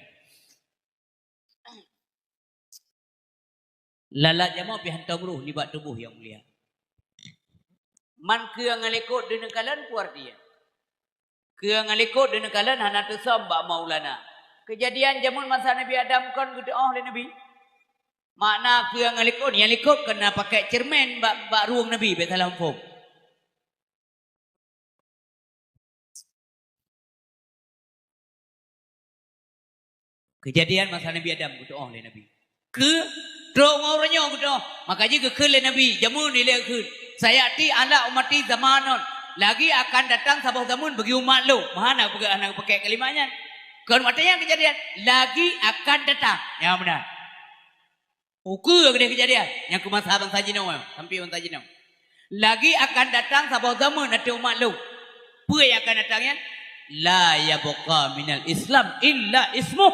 Lalat jamuk pi hantar beruh libat tubuh yang mulia. Man ke ngalekot dengan kalan puar dia. Ke ngalekot dengan kalan hana tesam bak Maulana. Kejadian zaman masa Nabi Adam kan gede oleh Nabi. Makna ke ngalekot yang lekot kena pakai cermin bak ruang Nabi betalam fom. Kejadian masa Nabi Adam gede oleh Nabi. Ke Teruk orangnya gitu. Makanya ke Nabi jamun ni lekun. Saya ti ala umati zamanon. Lagi akan datang sabah zaman bagi umat lu. Mana anak pakai kalimanya. Kan matanya kejadian lagi akan datang. Yang benar. Ukur ke kejadian yang ke masa abang sajinau. Sampai abang sajinau. Lagi akan datang sabah zaman ada umat lu. Apa yang akan datangnya? la yabqa minal Islam illa ismuh.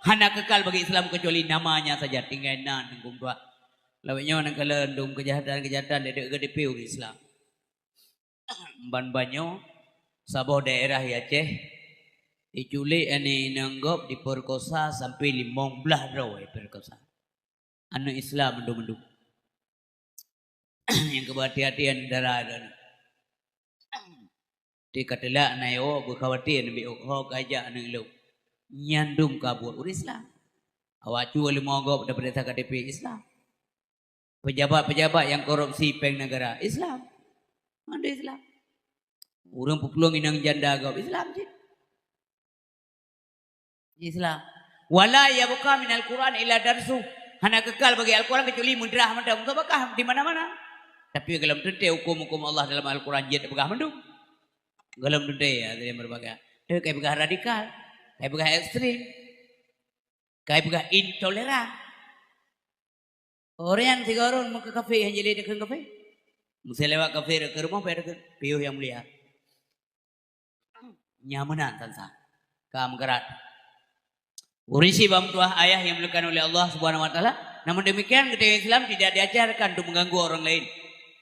Hana kekal bagi Islam kecuali namanya saja. Tinggal nan nunggu tua. Lawaknya nak kelendung kejahatan dedek gede piu Islam. Ban banyo sabah daerah Aceh diculik ani nanggop diperkosa sampai 15 rawi perkosa. Anak Islam mendung-mendung. Yang kehati-hatian darah dan di katelak nayo berkhawatir nabi oh kajak nang lu nyandung kabur Islam. Awak cu le mogok daripada KTP Islam. Pejabat-pejabat yang korupsi peng negara Islam. Ada Islam. Orang pepulung inang janda gau Islam je. Islam. Wala yabqa minal Quran illa darsu. Hana kekal bagi Al-Quran kecuali mudrah mendung. Untuk bakah di mana-mana. Tapi kalau tente hukum-hukum Allah dalam Al-Quran dia begah mendung. Kalau tente ya dia berbagai. Dia kayak begah radikal, kayak begah ekstrim, kayak begah intoleran. Orang yang tiga orang mau ke kafe yang jadi dekat kafe. Mesti lewat kafe ke rumah pada piuh yang mulia. Nyamanan tansa. Kam gerat. Urisi bamtuah ayah yang dilakukan oleh Allah Subhanahu wa taala. Namun demikian ketika Islam tidak diajarkan untuk mengganggu orang lain.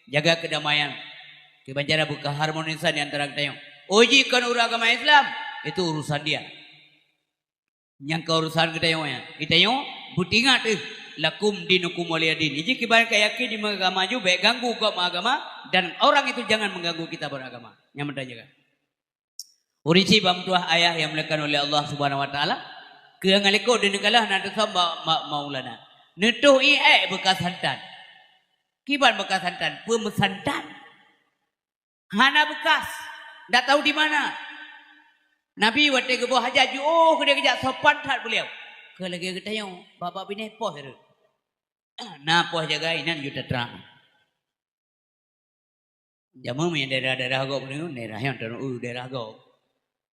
Jaga kedamaian. Kita cara buka harmonisan di antara kita. Ujikan agama Islam itu urusan dia. Yang ke urusan kita yang kita yang butingat lakum dinukum waliyadin. Jadi kita yakin di agama juga baik ganggu agama dan orang itu jangan mengganggu kita beragama. Yang menjaga. Urisi bamtuah ayah yang dilakukan oleh Allah Subhanahu wa taala. Keangaliko dinikalah nanti sama maulana. Netuh bekas hantan. Kiban bekas hantan, pemesantan. Hana bekas, tak tahu di mana. Nabi waktu ke bawah hajat, dia kejap sopan tak beliau. Kalau lagi kita yang bapak bini poh itu. Nah poh jaga inan juta terang. Jamu punya daerah-daerah gok ni, daerah yang terus daerah gok.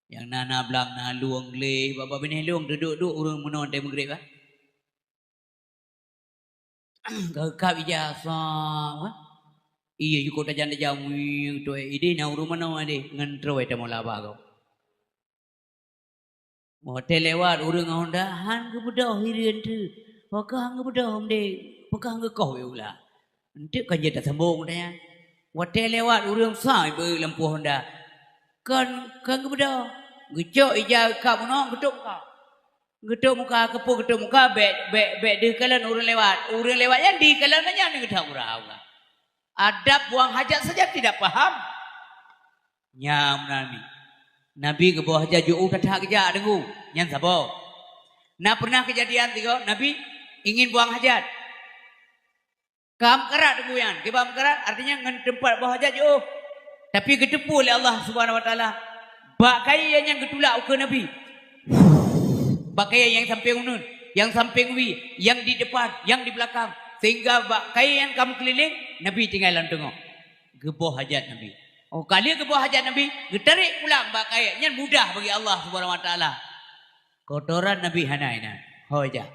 Yang nana belang, nana luang leh, bapak bini luang duduk-duduk orang menonton mengrip lah. Kekap ijazah. Iya juga tak janda jamu tu ide na rumah na ade ngantro eta mola bago. Hotel lewat urang hondahan ke budak hirian tu. Pakah ke budak homde, pakah ke kau eulah. Ente kan jeda sambung dah. Hotel lewat urang sai be lampu Honda. Kan ke budak. Gecok ija ka mono getuk ka. Getuk muka kepu getuk muka be de kalan urang lewat. Urang lewat yang di kalan nya ni gedak urang. Adab buang hajat saja tidak paham. Nyam Nabi ke bawah hajat ju'u kata kerja dengu. Yang sabar. Nah pernah kejadian tiga. Nabi ingin buang hajat. Kam kerat dengu yang. Kebam kerat artinya ngan tempat bawah hajat ju'u. Tapi ketepu oleh Allah Subhanahu Wa Taala. Bak kaya yang ketulak ke Nabi. Bak kaya yang samping unun. Yang samping wi. Yang di depan. Yang di belakang. Sehingga kaya yang kamu keliling, Nabi tinggalan tengok. Gebah hajat Nabi. Oh kali gebah hajat Nabi, getarik pulang bak kaya. Yang mudah bagi Allah Subhanahu Wa Taala. Kotoran Nabi hanaina. Hoja.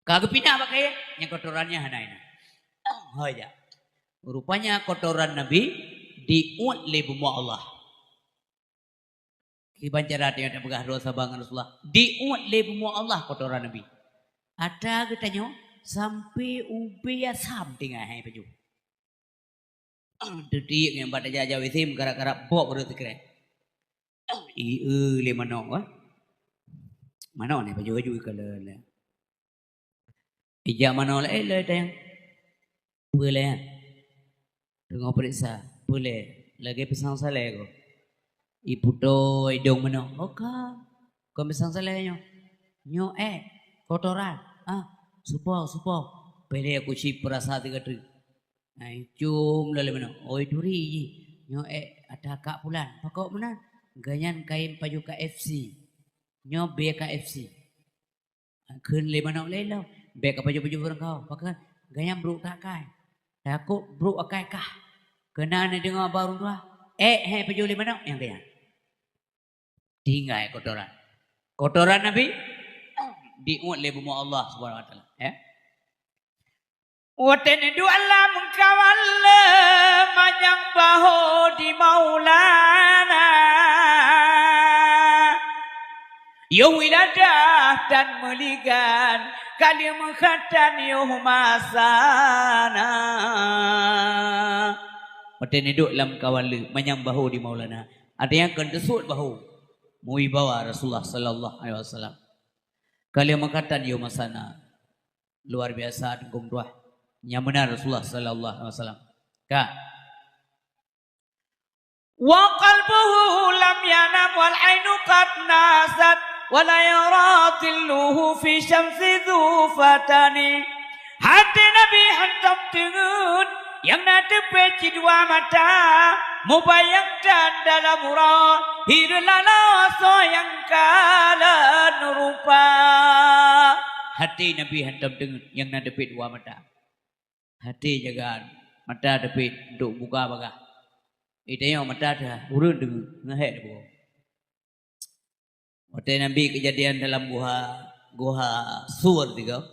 Kagak pindah bak kaya, yang kotorannya hanaina. Hoja. Rupanya kotoran Nabi diuat oleh bumbu Allah. Kibancara dia ada begah dosa bangan Rasulullah. Diuat oleh bumbu Allah kotoran Nabi. Ada katanya sampai ubi asam tinggal hai baju. Detik yang pada jajah wisim gara-gara bok berarti keren. Le mana wah? Mana ni baju kalau le. Ija mana le tayang. Boleh. Tengok periksa. Boleh. Lagi pisang saleh ko. Ibu to idong mana? Oka. Kau pisang salehnya. Nyo kotoran. Supo. Pede aku si perasa tiga tu. Cum lalu mana? Oi duri je. Nyo ada kak pulan. Pakok mana? Ganyan kain baju KFC. Nyo BKFC. Kun le mana le lo. Bek baju-baju orang kau. Pakai ganyan bro tak kai. Aku bro akai kah. Kena ni dengar baru tu. Baju le mana? Yang ganyan. Tinggal kotoran. Kotoran Nabi diuat oleh bumbu Allah Subhanahu Wa Taala. Watenedu alam kawal manyang baho di maulana. Yo wiladah dan meligan kali menghatan yo masana. Mata ni duduk dalam kawala menyang bahu di Maulana. Ada yang akan desut bahu. Mui bawa Rasulullah sallallahu alaihi wasallam. Kali menghatan yo masana. Luar biasa dengkum tuah. Yang benar Rasulullah sallallahu alaihi wasallam. Kak. Wa qalbuhu lam yanam wal ainu qad nasat wala yara dhilluhu fi syamsi dhufatani. Hati Nabi hantam dengan yang nadepe dua mata mubayangkan dalam murad hirlala soyang kala rupa. Hati Nabi hantam dengan yang nadepe dua mata. Hati jagaan mata depe duk buka bagah. Itu mata dah urun dengan ngehek depo. Waktu Nabi kejadian dalam guha Sur tiga.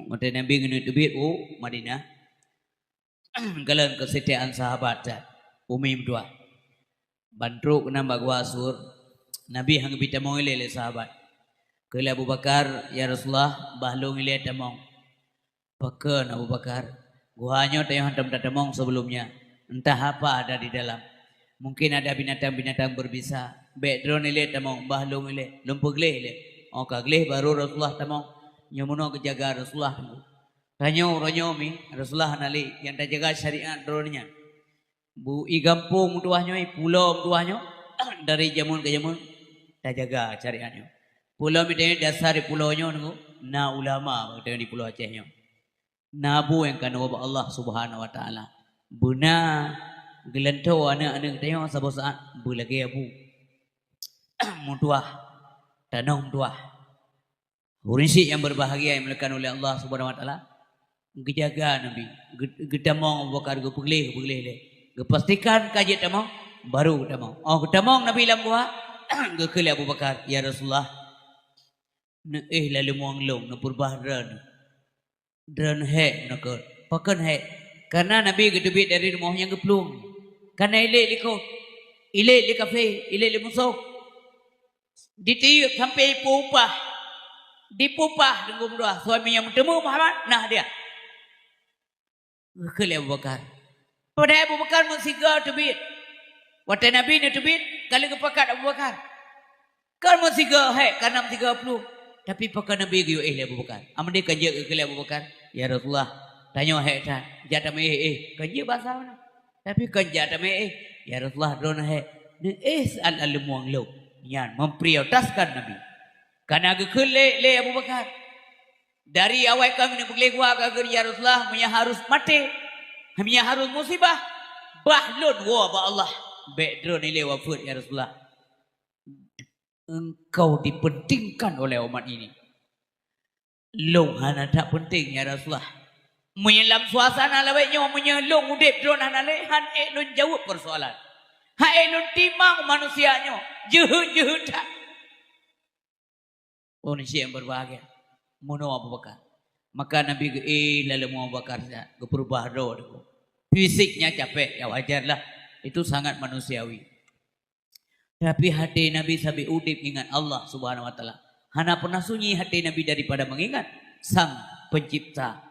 Waktu Nabi kena tebit Madinah. Kalian kesetiaan sahabat Umi dua. Bantu kena gua Sur. Nabi hang bita mau ile sahabat. Kala Abu Bakar ya Rasulullah bahlung ile tamong. Pakan Abu Bakar. Guhanya tayang hantam tamong sebelumnya. Entah apa ada di dalam. Mungkin ada binatang-binatang berbisa. Bek drone ile tamong bahlung ile lumpur gleh ile. Oh kagleh baru Rasulullah tamong nyomono kejaga Rasulullah. Ranyo mi Rasulullah nali yang tak jaga syariat drone-nya. Bu i gampung tuahnya pulau tuahnya dari jamun ke jamun tak jaga syariatnya. Pulau mi dasar di pulaunya nunggu na ulama di pulau Acehnya. Nabu yang kan Allah Subhanahu wa taala. Buna gelento anak-anak tengok sabo saat bulagi abu. Mutuah tanong tuah. Urinsi yang berbahagia yang melekan oleh Allah Subhanahu wa taala. Gejaga Nabi, gedamong bakar gepegleh le. Gepastikan kaji tamong baru tamong. Oh tamong Nabi lam buah gekele Abu Bakar ya Rasulullah. Ne lalu muanglong ne purbahran. Dran he nak pakan he. Karena Nabi gedebit dari rumahnya geplung. Karena ile li kafe, ile li musuh. Ditiup sampai pupah. Dipupah dengan doa suami yang bertemu Muhammad nah dia. Kele Abu Bakar. Pada Abu Bakar mensiga tebit. Waktu Nabi ni tebit kali kepakat Abu Bakar. Kan mensiga karena mensiga puluh. Tapi pakai Nabi giyo Abu Bakar. Amde kanja kele Abu Bakar. Ya Rasulullah tanya tak. Jata me kanja bahasa mana? Tapi kanja ta me ya Rasulullah drone ne al-almuang lo. Yan memprioritaskan Nabi. Karena gekele le Abu Bakar. Dari awal kami nak pergi gua ke ya Rasulullah, punya harus mati. Punya harus musibah. Bahlun wa ba Allah. Bedro ni le wafat ya Rasulullah. Engkau dipentingkan oleh umat ini. Long hana tak penting ya Rasulullah. Menyelam suasana lawaknya menyelong udip drone hana le han lun jawab persoalan. Ha lun timang manusianya. Jeut tak. Oh ni yang berbahagia. Mono Abu Bakar. Maka Nabi lalu Abu Bakar berubah roh. Fisiknya capek ya wajarlah. Itu sangat manusiawi. Tapi hati Nabi sampai udip ingat Allah Subhanahu wa taala. Hana pernah sunyi hati Nabi daripada mengingat Sang Pencipta.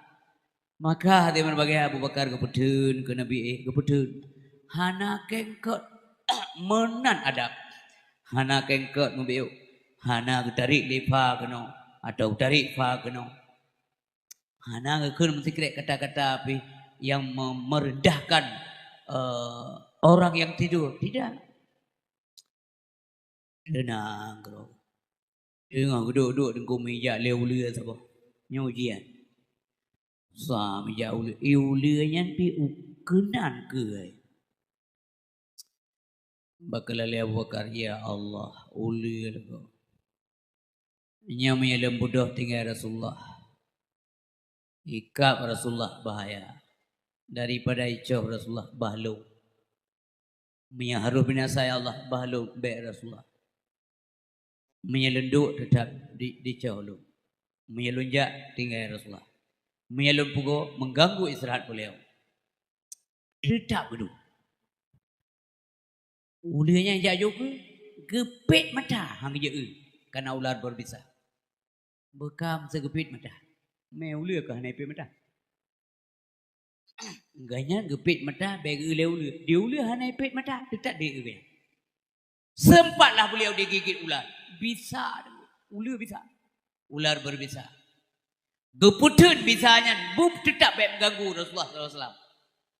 Maka hati berbagai Abu Bakar keputun ke Nabi keputun. Hana kengkot menan adab. Hana kengkot membiuk. Hana tarik lipa kena atau tarik fa kena. Hana ngekun mesti krek kata-kata api yang merendahkan orang yang tidur. Tidak. Tenang kau. Dengar duduk dengan meja leulia sabo. Nyujian. Sa meja ulia nyan pi kenan ke. Bakal Abu Bakar ya Allah ulia kau. Nya menyelam bodoh tinggal Rasulullah. Ikap Rasulullah bahaya. Daripada icoh Rasulullah bahlu. Mia harus binasa ya Allah bahlu baik Rasulullah. Menyelunduk tetap di cahulu. Menyelunjak tinggal Rasulullah. Menyelumpugo mengganggu istirahat beliau. Tetap bedu. Ulianya jauh ke gepet mata hang je. karena ular berbisa. Bekam segepit mata. Meh ular kah naik mata. Ganya gepit mata bagi ular. Dia ular naik mata tetap dia ular. Sempatlah beliau digigit ular. Bisa, ular bisa. Ular berbisa. Geputun bisanya, bub tetap baik mengganggu Rasulullah SAW.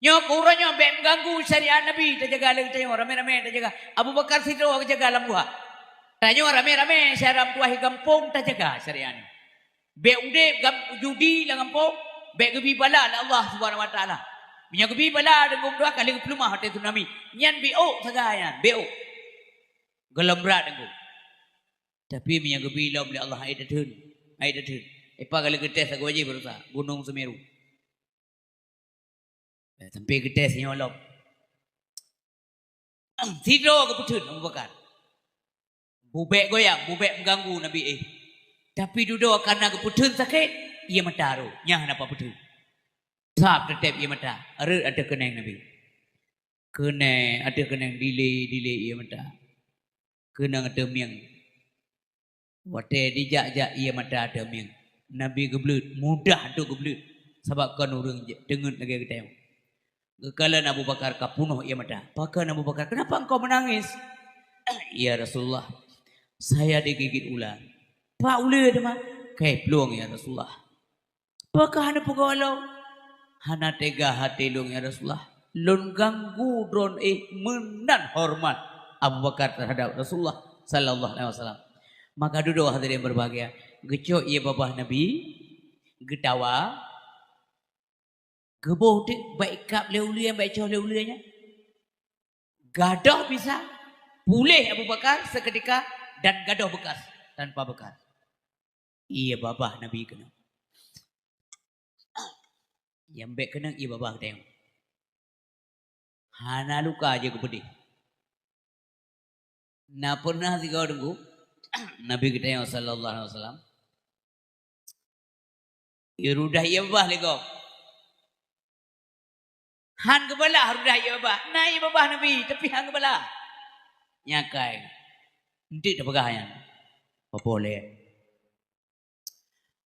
Nyok orangnya baik mengganggu syariat Nabi. Terjaga lagi, tanya rame-rame, terjaga. Abu Bakar Siddiq terjaga alam buah. Tanya rame-rame, syariat tuah gampung terjaga syariat. Baik udah judi lah gampung. Baik gebi bala lah Allah Subhanahu Wa Taala. Minyak gebi bala dengan dua kali pelumah hati tsunami. Nyan BO sagayan, BO. Gelam berat dengan. Tapi minyak gebi lah boleh Allah air datun. Epa kali getes aku wajib berusaha Gunung Semeru. Sampai getes nyolop. Tidur ke putun Abu Bakar. Bubek goyang, bubek mengganggu Nabi Tapi duduk karena ke putun sakit, ia mataruh. Nyah napa putun. Sab tetap ia mata. Ada kenang Nabi. Kenang, ada kenang delay ia mata. Kenang ada miang. Wate dijak-jak ia mata ada miang. Nabi geblut, mudah tu geblut. Sebab kan orang dengut lagi kita. Kekalan Abu Bakar kapunuh ia mata. Pakan Abu Bakar, kenapa engkau menangis? Ya Rasulullah, saya digigit ular. Pak ular tu mah. Kai peluang ya Rasulullah. Apakah anda pegawai? Hana tega hati long ya Rasulullah. Lon ganggu dron menan hormat Abu Bakar terhadap Rasulullah sallallahu alaihi wasallam. Maka duduk hadirin berbahagia. Gecok ia babah Nabi. Getawa. Geboh tu baik kap leulian baik coh leuliannya. Gadah bisa. Pulih Abu Bakar seketika dan gadah bekas tanpa bekas. Ia babah Nabi kena. Yang baik kena ia babah tengok. Hana luka aja ke pedih. Na pernah si kau tunggu. Nabi kita yang sallallahu alaihi wasallam. Irudah ia babah lego. Han kebala rudah ia babah. Nai babah Nabi tapi han kebala. Nyakai. Nanti dah pegahan. Apa boleh.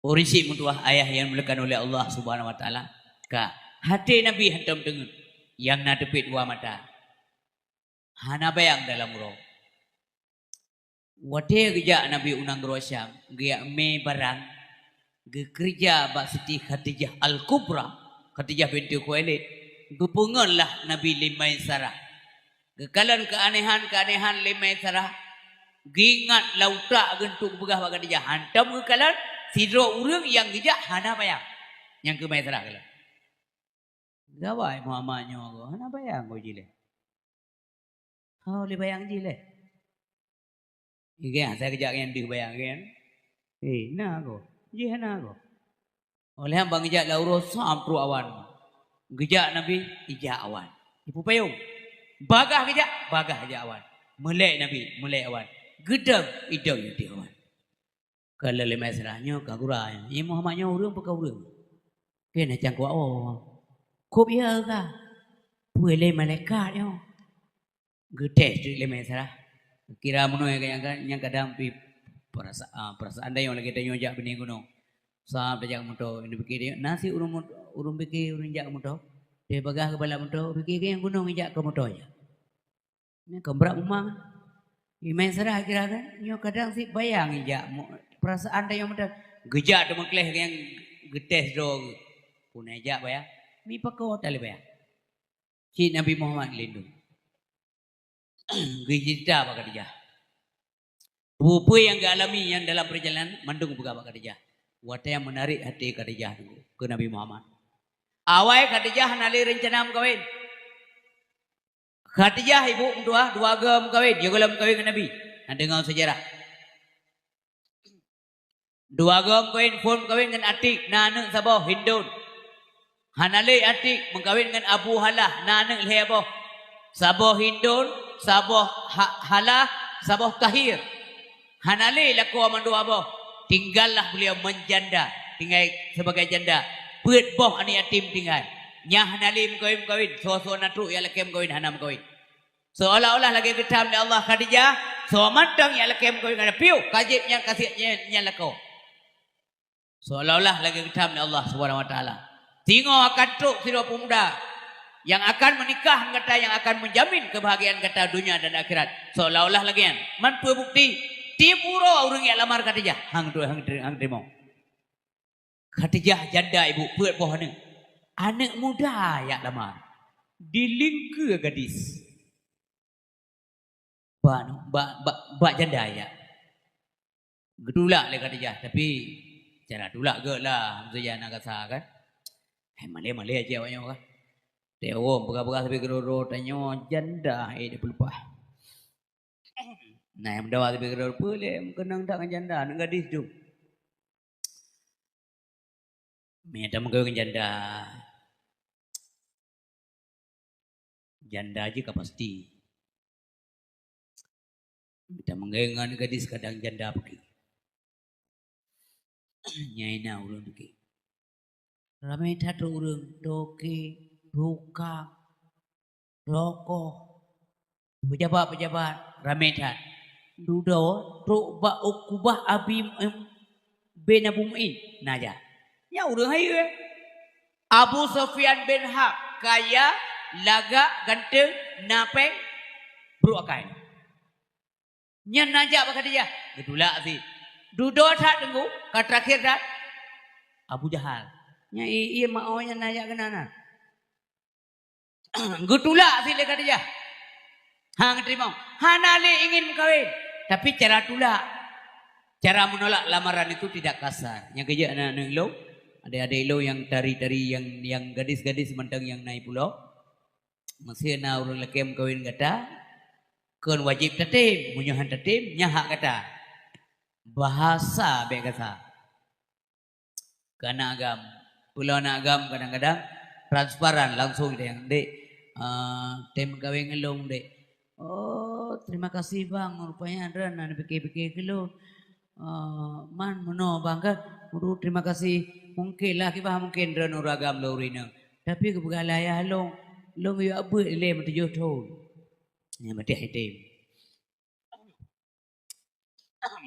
Orisi mutuah ayah yang dimuliakan oleh Allah Subhanahu Wa Taala. Ka hati Nabi hantam dengan yang nadepit dua mata. Hana bayang dalam roh. Wate kerja Nabi unang Rosyam, gaya me barang, kerja bak Siti Khadijah Al-Kubra, Khadijah binti Khuwailid, gepunganlah Nabi limai sarah. Kekalan keanehan limai sarah, gingat lauta gentuk begah bak Khadijah, hantam kekalan, sidro urang yang kerja hana bayang, yang ke mai sarah kalan. Gawai Muhammadnya aku, hana bayang kau jile. Kau boleh bayang jile. Iya, saya kejak yang dibayangkan. Nah aku, jihana aku. Oleh abang kejak laurus sampru awan. Kejak Nabi, ijak awan. Ibu payung, bagah kejak awan. Melek Nabi, melek awan. Gedang, idang di awan. Kalau lemah serahnya, kaguranya. Ini Muhammadnya urang pekau urang. Kena cangkuk awal. Kop ya kah? Boleh malaikatnya. Gede tu lemah serah. Kira mono yang kadang perasaan anda yang lagi tanya jak benih gunung. Sampai jak motor ini pikir nasi urung pikir urung jak motor. Dia bagah ke bala motor pikir yang gunung jak ke motornya. Ini kembrak umang. Imai serah kira kan. Nyo kadang si bayang jak perasaan anda yang motor. Gejak tu mengkleh yang getes dong. Punai jak bayang. Mi pakau tali bayang. Cik Nabi Muhammad lindung. Gejita bakal dia. Apa yang dialami yang dalam perjalanan mandung buka bakal dia. Wata yang menarik hati Khadijah ke Nabi Muhammad. Awal Khadijah nali rencana mengkawin. Khadijah ibu dua agam mengkawin. Dia kalau mengkawin dengan Nabi. Ada dengar sejarah. Dua agam mengkawin pun mengkawin dengan Atik. Nana sabah Hindun. Hanali Atik mengkawin dengan Abu Halah. Nana lehabo. Sabah Hindun. Sabah Halah, Sabah Kahir. Hanali laku amandu abah. Tinggallah beliau menjanda. Tinggal sebagai janda. Pet boh ani yatim tinggal. Nyah Hanali mengkawin. So-so natu yang laki mengkawin, hana mengkawin. Seolah-olah lagi ketam oleh Allah Khadijah. so mantang ya lakem kau dengan piu kajibnya kasihnya lako. Seolah-olah lagi ketam Allah Subhanahu wa taala. Tengok akan truk siro pemuda yang akan menikah kata yang akan menjamin kebahagiaan kata dunia dan akhirat. Seolah-olah lagi kan. Man bukti tiap orang yang lamar Khadijah. Hang terima. Khadijah janda ibu buat pohon ni. Anak muda yang lamar. Dilingka gadis. Bak janda ya. Gedulak le Khadijah tapi cara dulak ke lah saya nak kata kan. Malay aja banyak kan. Dewa bekas-bekas tapi geroro tanya janda dia pelupah. Nah yang mendawa tapi geroro boleh kenang tak dengan janda nak gadis tu. Mereka mengkawin janda. Janda aja kah pasti. Kita mengkawin gadis kadang janda pergi. Nyai na urang pergi. Ramai satu urang doke, buka, rokok, pejabat ramai tat. Dudo, truk ba ukubah abim bin Abu Mu'in. Naja. Ya urang hayu. Abu Sufyan bin Harb kaya, laga, ganteng, napeng, beruakai. Nyan naja apa kata dia? Gedulak sih. Dudo tat tunggu, kat terakhir tat Abu Jahal. Nya iya maunya nanya kenana. Gedulak sih kata dia. Hang terima. Hanali ingin kawin, tapi cara tulak, cara menolak lamaran itu tidak kasar. Yang kerja anak-anak lo, adik-adik lo yang tari-tari yang gadis-gadis mentang yang naik pulau. Masih na orang lekem kawin kata, kan wajib tatim, munyahan tatim, nyahak kata. Bahasa baik kata. Karena agam, pulau nak agam kadang-kadang transparan langsung dia yang dek, tem kawin ngelong dek. Oh terima kasih bang, rupanya ada nak pikir-pikir kilo. Man meno bangga, guru terima kasih. Mungkin lah kita mungkin ada uragam lorina. Tapi kebegalaya long yo abu le mati yo thol. Ni mati hitim.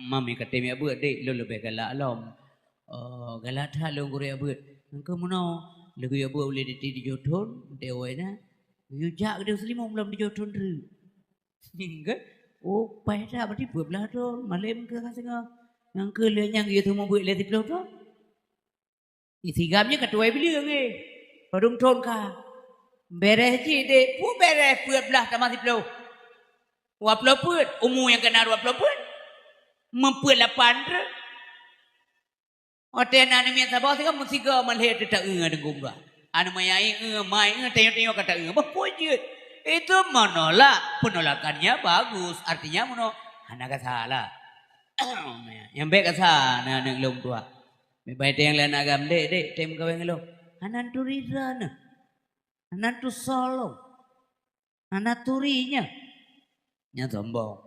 Mami kata mi abu dek lo lebih galak lom. Galak tha long guru abu. Engkau meno lagu abu boleh di yo thol dewa na. Yo jak dia selimut belum di yo thol dulu. Hingga oh pada berarti belah tu malam ke kasih yang ke yang itu mau buat letih belah tu isi gamnya ketua beli lagi padung ton ka beres je dek pu beres buat belah tamat belah wap leput umur yang kena wap leput mempuat lapan tu hotel nani mian sabah sih kan mesti ke malih tak ada gumba anu mayai mai tengok kata berpojit. Itu menolak, penolakannya bagus. Artinya menolak, anak salah. Yang baik sana anak lom tua. Baik yang lain agam dek tem kawin lo. Anak tu rizana, anak tu solo, anak turinya. Nya sombong.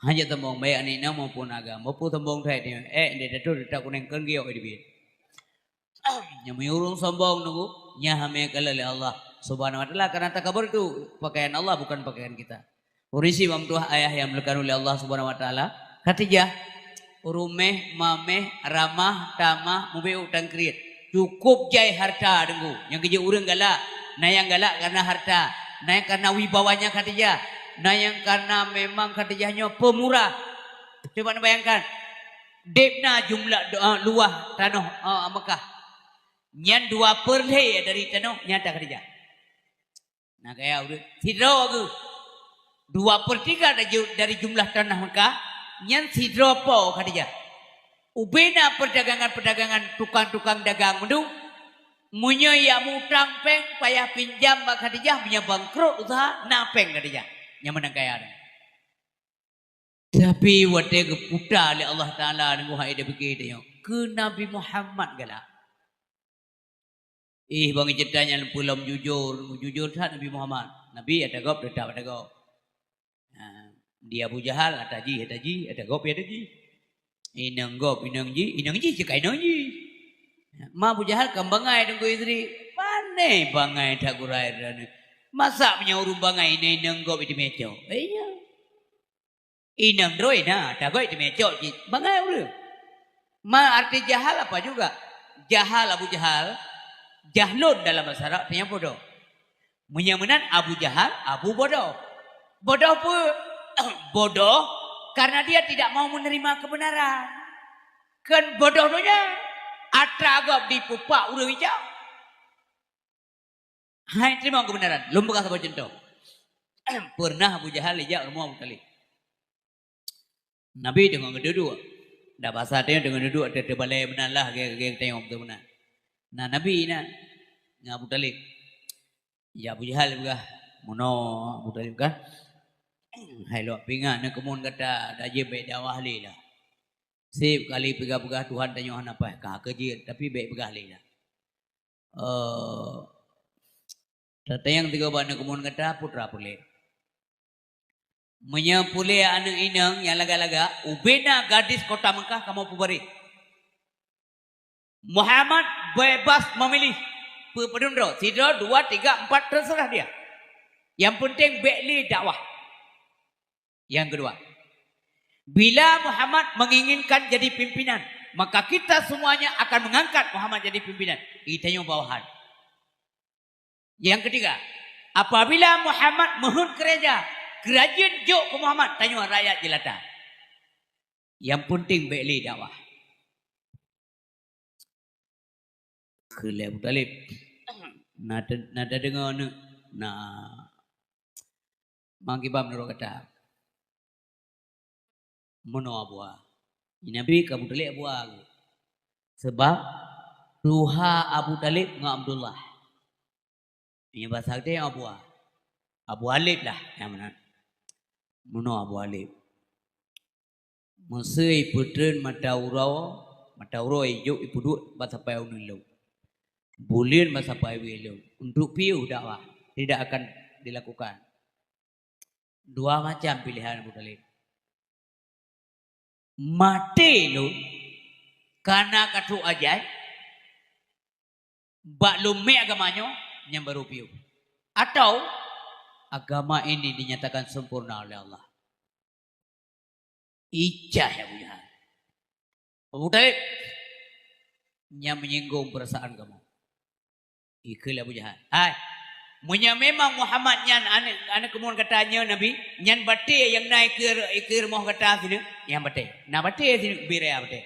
Hanya sombong baik ni nama maupun agam, maupun sombong saya dia. Dia tu tak kuning kergiau ini. Yang menyuruh sombong nunggu, nya hame kalale Allah Subhanahu wa taala karena takabur itu pakaian Allah bukan pakaian kita. Urisi mamtuah ayah yang melekan oleh Allah Subhanahu wa taala. Khadijah urumeh mameh ramah tamah mubeu tangkrit. Cukup jai harta dengku. Yang kerja urang galak, nah yang galak karena harta, nah yang karena wibawanya Khadijah, nah yang karena memang Khadijahnya pemurah. Coba bayangkan. Depna jumlah luah tanah Mekah. Nyan 2/3 dari tanah nyata Khadijah. Nah kayak udah sidro ke 2/3 dari jumlah tanah Mekah nyan sidro po Khadijah. Ubena perdagangan tukang-tukang dagang mendu munyo ya mutang peng payah pinjam bak Khadijah punya bangkrut usaha napeng Khadijah yang menang kaya. Tapi wate keputa oleh Allah Taala nunggu hai dia fikir dia ke Nabi Muhammad galak. Bang ceritanya pulau jujur tak Nabi Muhammad. Nabi ada gop, ada gop. Dia Abu Jahal ada ji, ada gop ada ji. Inang gop, inang ji cekai inang ji. Ma Abu Jahal kambangai dengan istri. Pane bangai tak kurai dan masa punya urung bangai inang gop itu meco. Iya. Inang droi na, dagoi di mecok ji. Bangai ulu. Ma arti jahal apa juga? Jahal Abu Jahal, jahlun dalam bahasa Arab artinya bodoh. Menyamakan Abu Jahal, Abu bodoh. Bodoh pun bodoh karena dia tidak mau menerima kebenaran. Kan bodohnya atragap di pupak ulu hijau. Hai terima kebenaran. Lumpuh kasih contoh. Pernah Abu Jahal ijak rumah Abu Talib. Nabi dengan kedua, dah bahasa dia dengan kedua ada terbalai benar lah, geng tengok betul benar. Nah Nabi na, Abu Talib, ya Abu Jahal juga, mono Abu Talib kan, hai lo pingat nak kemun kata dah je baik dakwah li lah. Sip kali pegah-pegah Tuhan tanya apa, kah kerja tapi baik pegah li lah. Tata yang tiga bana kemun kata putra pulih. Menyapulih anak inang yang laga-laga ubena gadis kota Mekah kamu pubari. Muhammad bebas memilih pedundro, sidro 2, 3, 4 terserah dia. Yang penting bekli dakwah. Yang kedua, bila Muhammad menginginkan jadi pimpinan, maka kita semuanya akan mengangkat Muhammad jadi pimpinan. Kita yang bawahan. Yang ketiga, apabila Muhammad mohon kerajaan jok ke Muhammad, tanya rakyat jelata. Yang penting bekli dakwah. Kelih Abu Talib. Nada dengar manggibam nurut kata. Mono abuah. Nabi ke Abu Talib abuah. Sebab Ruha Abu Talib dengan Abdullah. Ini bahasa dia abuah. Abu Alib lah yang mana. Mono Abu Alib. Mesai putren mataurau ijuk ipuduk bahasa payau nilau. Bulian bahasa payau nilau. Untuk piu dakwah tidak akan dilakukan. Dua macam pilihan Abu Talib. Mati lu karena katu ajai bak lume agamanya yang baru piu. Atau agama ini dinyatakan sempurna oleh Allah. Ijah ya Abu Jahal. Abu Talib yang menyinggung perasaan kamu. Ikil Abu Jahal. Hai, munya memang Muhammad nyan anak kemudian katanya Nabi nyan bate yang naik ke rumah kata sini yang bate. Nah bate sini biraya bate.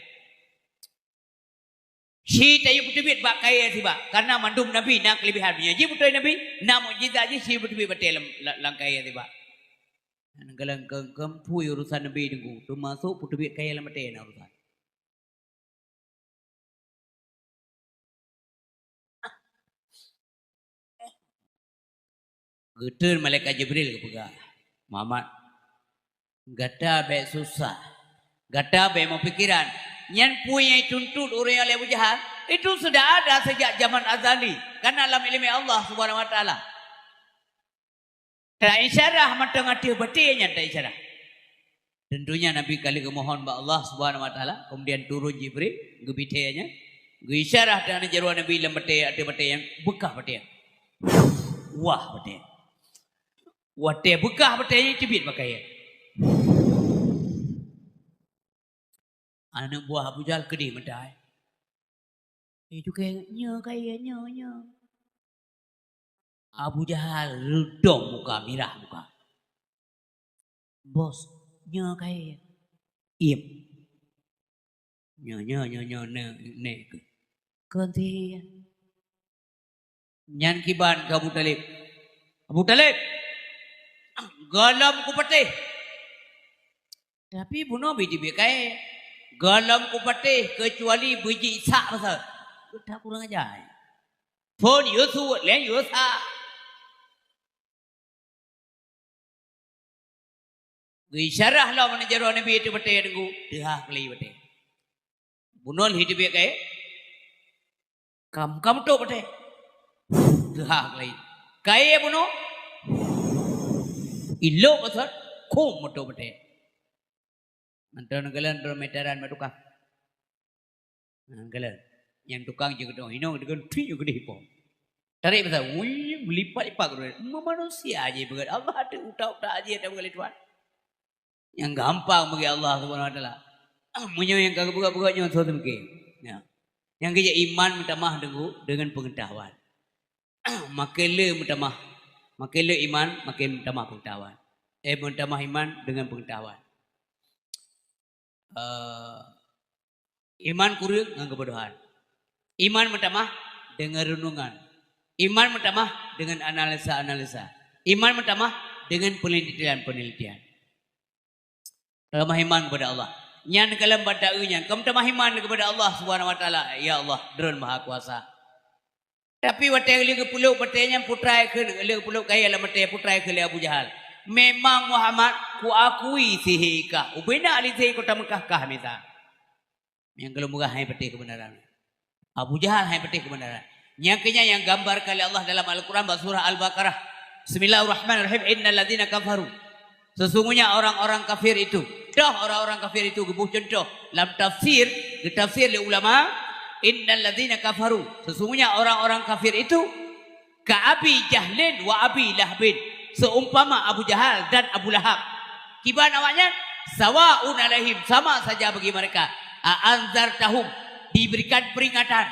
Si tayu putubit bak kaya si bak karena mandum Nabi nak kelebihannya. Ji betul Nabi nak mukjizat je si putubit betul lang kaya si bak. Galang kempu urusan Nabi dengku termasuk putubit kaya lam betul urusan. Getur malaikat Jibril ke pegah. Muhammad gata baik susah. Gata baik mau pikiran. Yang punya tuntut orang oleh Abu Jahal itu sudah ada sejak zaman azali karena alam ilmu Allah Subhanahu wa taala. Tak isyarah mata ngati betinya tak isyarah. Tentunya Nabi kali kemohon ba Allah Subhanahu wa taala kemudian turun Jibril gebitenya isyarah dan jaruan Nabi lam beti ada beti yang bekah beti. Wah beti. Wate bekah beti cibit pakai. Anak buah Abu Jahal kedih medai. Itu kayaknya. Abu Jahal redong muka, mirah muka. Bos, kayak. Iem. Nek. Ganti. Nyan kiban ke Abu Talib. Abu Talib. Galam ku patih. Tapi bunuh biji bekai. Galam ku patih kecuali biji isak pasal. Tak kurang ajar. Pun Yusuf lain Yusuf. Isyarah lah mana jaruh Nabi itu patih dengu. Dah kali patih. Bunuh hidup bekai. Kam tu patih. Dah kali. Kaya bunuh. Ilo pasal. Kum tu patih. Antara galan meteran tukang. Galan yang tukang juga dong. Ini dengan tu juga dihipong. Tarik pasal, melipat-lipat. Manusia aja begitu. Allah ada utak aja ada begitu Tuhan. Yang gampang bagi Allah Subhanahu wa taala. Munyo yang kagak buka-buka nyo so temke. Ya. Yang kerja iman minta mah dengan pengetahuan. Makele minta mah. Makele iman makin minta mah pengetahuan. Minta mah iman dengan pengetahuan. Iman kurang dengan kebodohan. Iman minta mah dengan renungan. Iman minta mah dengan analisa-analisa. Iman minta mah dengan penelitian-penelitian. Dalam iman kepada Allah. Nyan kalam pada nyan. Kamu tamah iman kepada Allah Subhanahu wa taala. Ya Allah, Drun Maha Kuasa. Tapi watai li ke pulau patenya putrai ke li pulau kaya la mate putrai ke Abu Jahal. Memang Muhammad ku akui sihika. Ubena ali sih kota Mekah kah mita. Yang kalau murah hai peti kebenaran. Abu Jahal hai peti kebenaran. Nyaknya yang gambar kali Allah dalam Al-Qur'an surah Al-Baqarah. Bismillahirrahmanirrahim. Innal ladzina kafaru. Sesungguhnya orang-orang kafir itu. Dah orang-orang kafir itu gebuh contoh dalam tafsir, ditafsir oleh ulama, innal ladzina kafaru. Sesungguhnya orang-orang kafir itu ka Abi Jahlin wa Abi Lahbin. Seumpama Abu Jahal dan Abu Lahab. Kiban awaknya sawaun alaihim, sama saja bagi mereka. Anzartahum, diberikan peringatan.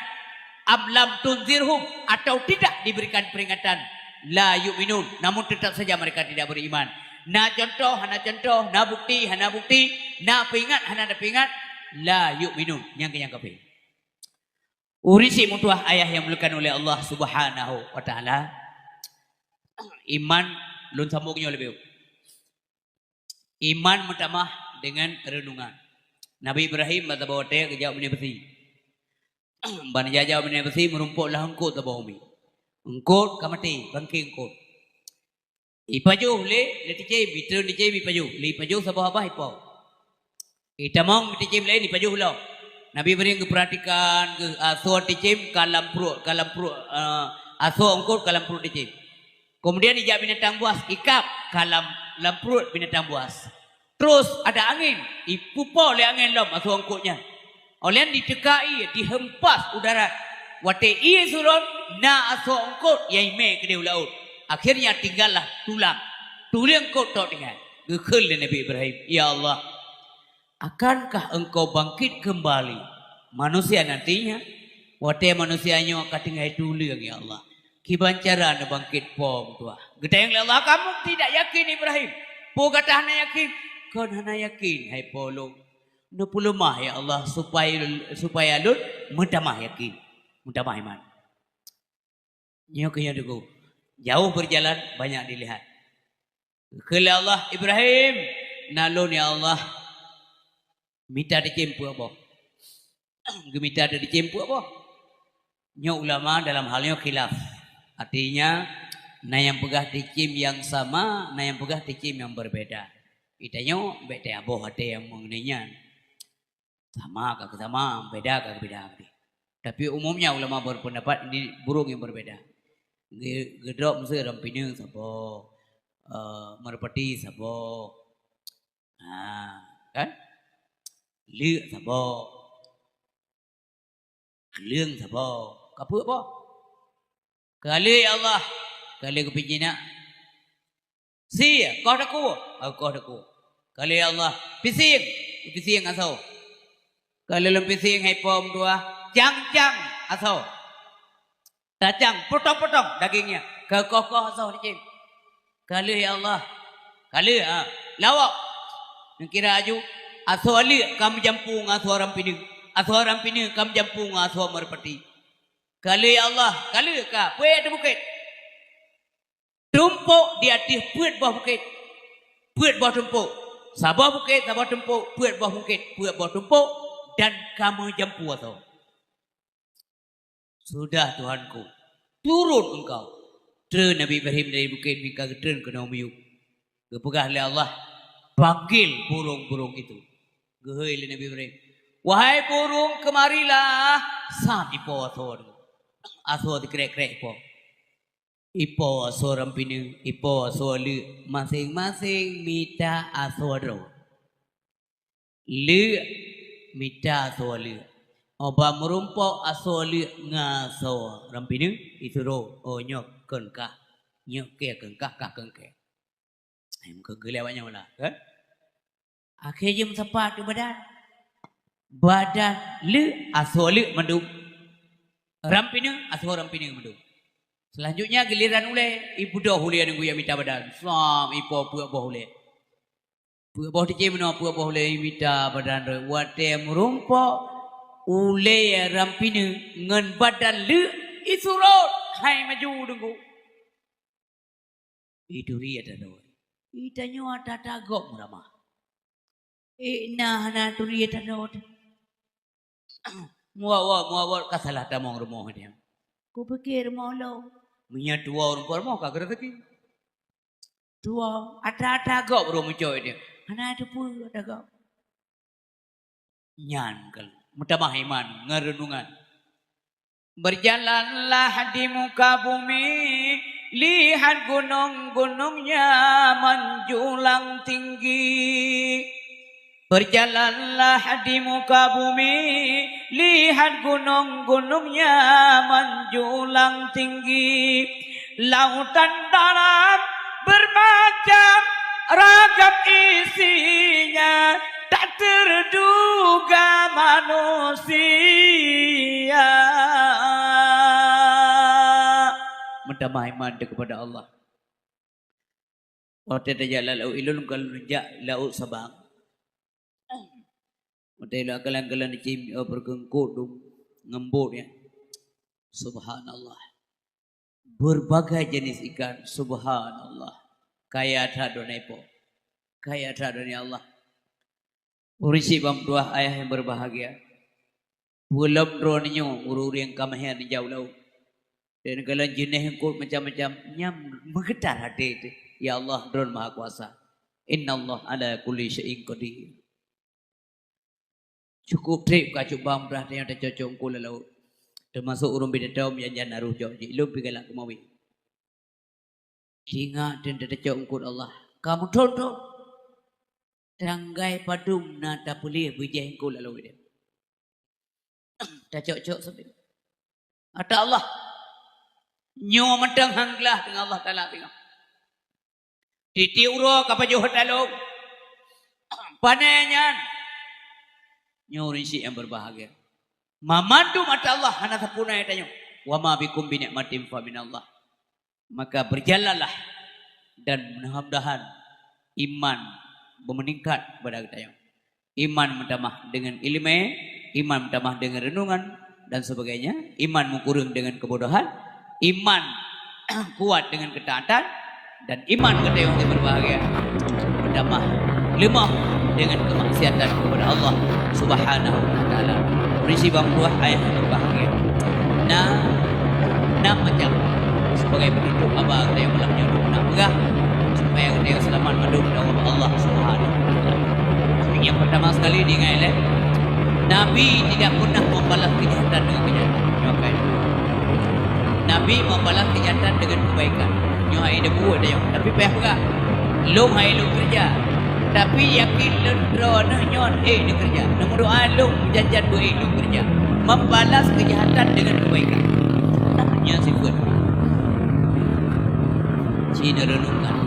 Am lam tunzirhum, atau tidak diberikan peringatan. La yu'minun, namun tetap saja mereka tidak beriman. Na contoh, hana contoh, na bukti, hana bukti, na peringat, hana ada peringat, la yu'minun, yang kafir. Urisi mutuah ayah yang dimuliakan oleh Allah Subhanahu wa taala. Iman lun sambungnya lebih. Iman pertama dengan renungan. Nabi Ibrahim kata bawa teh kejauh benda besi. Ban jajah benda besi merumpuklah engkau tabaumi. Engkau kamati, bangking engkau. Ipaju le ticai bitru ticai bipaju le ipaju sabah apa ipo itamong ticai le ipaju lo Nabi beri perhatikan ke aso ticai kalam pro aso ongkor kalam pro ticai kemudian ijak binatang buas ikap kalam lamprut binatang buas terus ada angin ipupo le angin lom aso ongkornya oleh ditekai dihempas udara wate iye suron na aso ongkor yaime ke laut. Akhirnya tinggallah tulang. Tulang kau tak tinggal. Gekul Nabi Ibrahim. Ya Allah. Akankah engkau bangkit kembali? Manusia nantinya. Watai manusianya akan tinggal tulang ya Allah. Kiban cara anda bangkit pom tua. Gedayang Allah kamu tidak yakin Ibrahim. Po kata hana yakin. Kau hana yakin. Hai polo. Nupulumah ya Allah. Supaya lun. Mutamah yakin. Mutamah iman. Nyoknya dugu. Jauh berjalan banyak dilihat. Kala Allah Ibrahim nalun ya Allah. Minta dicempu apa? Gemita ada dicempu apa? Nya ulama dalam halnya khilaf. Artinya na yang pegah dicim yang sama, na yang pegah dicim yang berbeda. Itanya beda aboh ada yang mengenainya. Sama kagak sama, beda kagak beda. Tapi umumnya ulama berpendapat ini burung yang berbeda. Gedrok mesti rampineng sabo, merpati sabo, kan? Liuk sabo, liang sabo, kapuk apa? Kali Allah, kali kepinjina, si kau daku, kali Allah, pising asal, kali lem pising hai pom dua, jang asal. Dacang, potong-potong dagingnya. Kekokoh asal dicim. Kali ya Allah. Kali lawak. Yang kira aju. Asal ali kam jampung asal orang pining. Asal orang pining kam jampung asal merpati. Kali ya Allah. Kali ka. Puet di bukit. Tumpuk di atas puet bawah bukit. Puet bawah tumpuk. Sabah bukit, sabah tumpuk. Puet bawah bukit. Puet bawah tumpuk. Dan kamu jampu asal. Sudah Tuhanku, turun engkau. Turun Nabi Ibrahim dari bukit Mika turun ke Naumiyuk. Kepegah oleh Allah, panggil burung-burung itu. Gehoi oleh Nabi Ibrahim. Wahai burung kemarilah. Sam ipo asor. Asor dikrek-krek ipo. Ipo asor rampinu. Ipo asor lu. Masing-masing minta asor ro. Lu minta asor lu. Oba merumpok asoli ngaso rampinu ituro nyok kenkah nyok ke kenkah kah kengke. Em ke gelewanya mana kan? Akhirnya sepat badan. Badan le aso le mandum. Rampina aso rampina mandum. Selanjutnya giliran ule ibu dah ule nunggu yang minta badan. Sam ipo puak boh ule. Puak boh dicem no puak boh ule minta badan re. Wate merumpa ule rampina ngan badan le isurot. Hai maju nunggu. Itu ria dah doa. Itanya ada tagak muramah. Nah tu ria dah doa. Muawal kasalah tamong rumah dia. Ku pikir molo. Minyak dua orang perempuan kagak rezeki. Dua ada agak belum mencoy dia. Mana ada pun ada agak. Nyan kal. Mutamah iman ngerenungan. Berjalanlah di muka bumi, lihat gunung-gunungnya menjulang tinggi. Berjalanlah di muka bumi, lihat gunung-gunungnya menjulang tinggi. Lautan dalam bermacam ragam isinya, tak terduga manusia. Mentamah iman kepada Allah. Waktu dia jalan lau ilun kalau rejak lau sabang. Mutailah kalan-kalan dicim bergengkut ngembut ya. Subhanallah. Berbagai jenis ikan. Subhanallah. Kaya ada nepo. Kaya ada Allah. Urisi bam dua ayah yang berbahagia. Belum dronyo ururi yang kamahan di jauh laut. Dan kalan jenis yang kut macam-macam nyam menggetar hati itu. Ya Allah dron maha kuasa. Inna Allah ala kulli syai'in qadir. Cukup trip kacuk bang berarti yang tercocok kula laut. Termasuk urung bidadau menjanjan naruh jauh. Lu pigalak kemawi. Singa dan tercocok kul Allah. Kamu tonton. Tanggai padum na tak boleh bijah kula laut dia. Tercocok sampai. Ada Allah. Nyo mentang hanglah dengan Allah Ta'ala tengok. Ditiuro kapajuh talung. Panenyan. Nyuri si yang berbahagia. Mamandu mata Allah hana sapuna tanya. Wa ma bikum bi ni'matin fa minallah. Maka berjalanlah dan mudah-mudahan iman meningkat pada kita. Iman menambah dengan ilmu, iman menambah dengan renungan dan sebagainya. Iman mengkurung dengan kebodohan, iman kuat dengan ketaatan dan iman kita yang berbahagia menambah lemah dengan kemaksiatan kepada Allah Subhanahu wa taala. Berisi bang buah ayat yang berbahagia. Nah macam sebagai penduduk abang kita yang malam nyuruh nak megah supaya kita yang selamat madu dalam Allah Subhanahu wa taala. Yang pertama sekali diingat Nabi tidak pernah membalas kejahatan dengan kejahatan. Nabi membalas kejahatan dengan kebaikan. Nyohai dia buat dia. Tapi payah pegah. Long hai long kerja. Tapi yakin lendro nyon dia kerja. Nombor doa long janjan bu long kerja. Membalas kejahatan dengan kebaikan. Namanya sifat. Cina renungkan.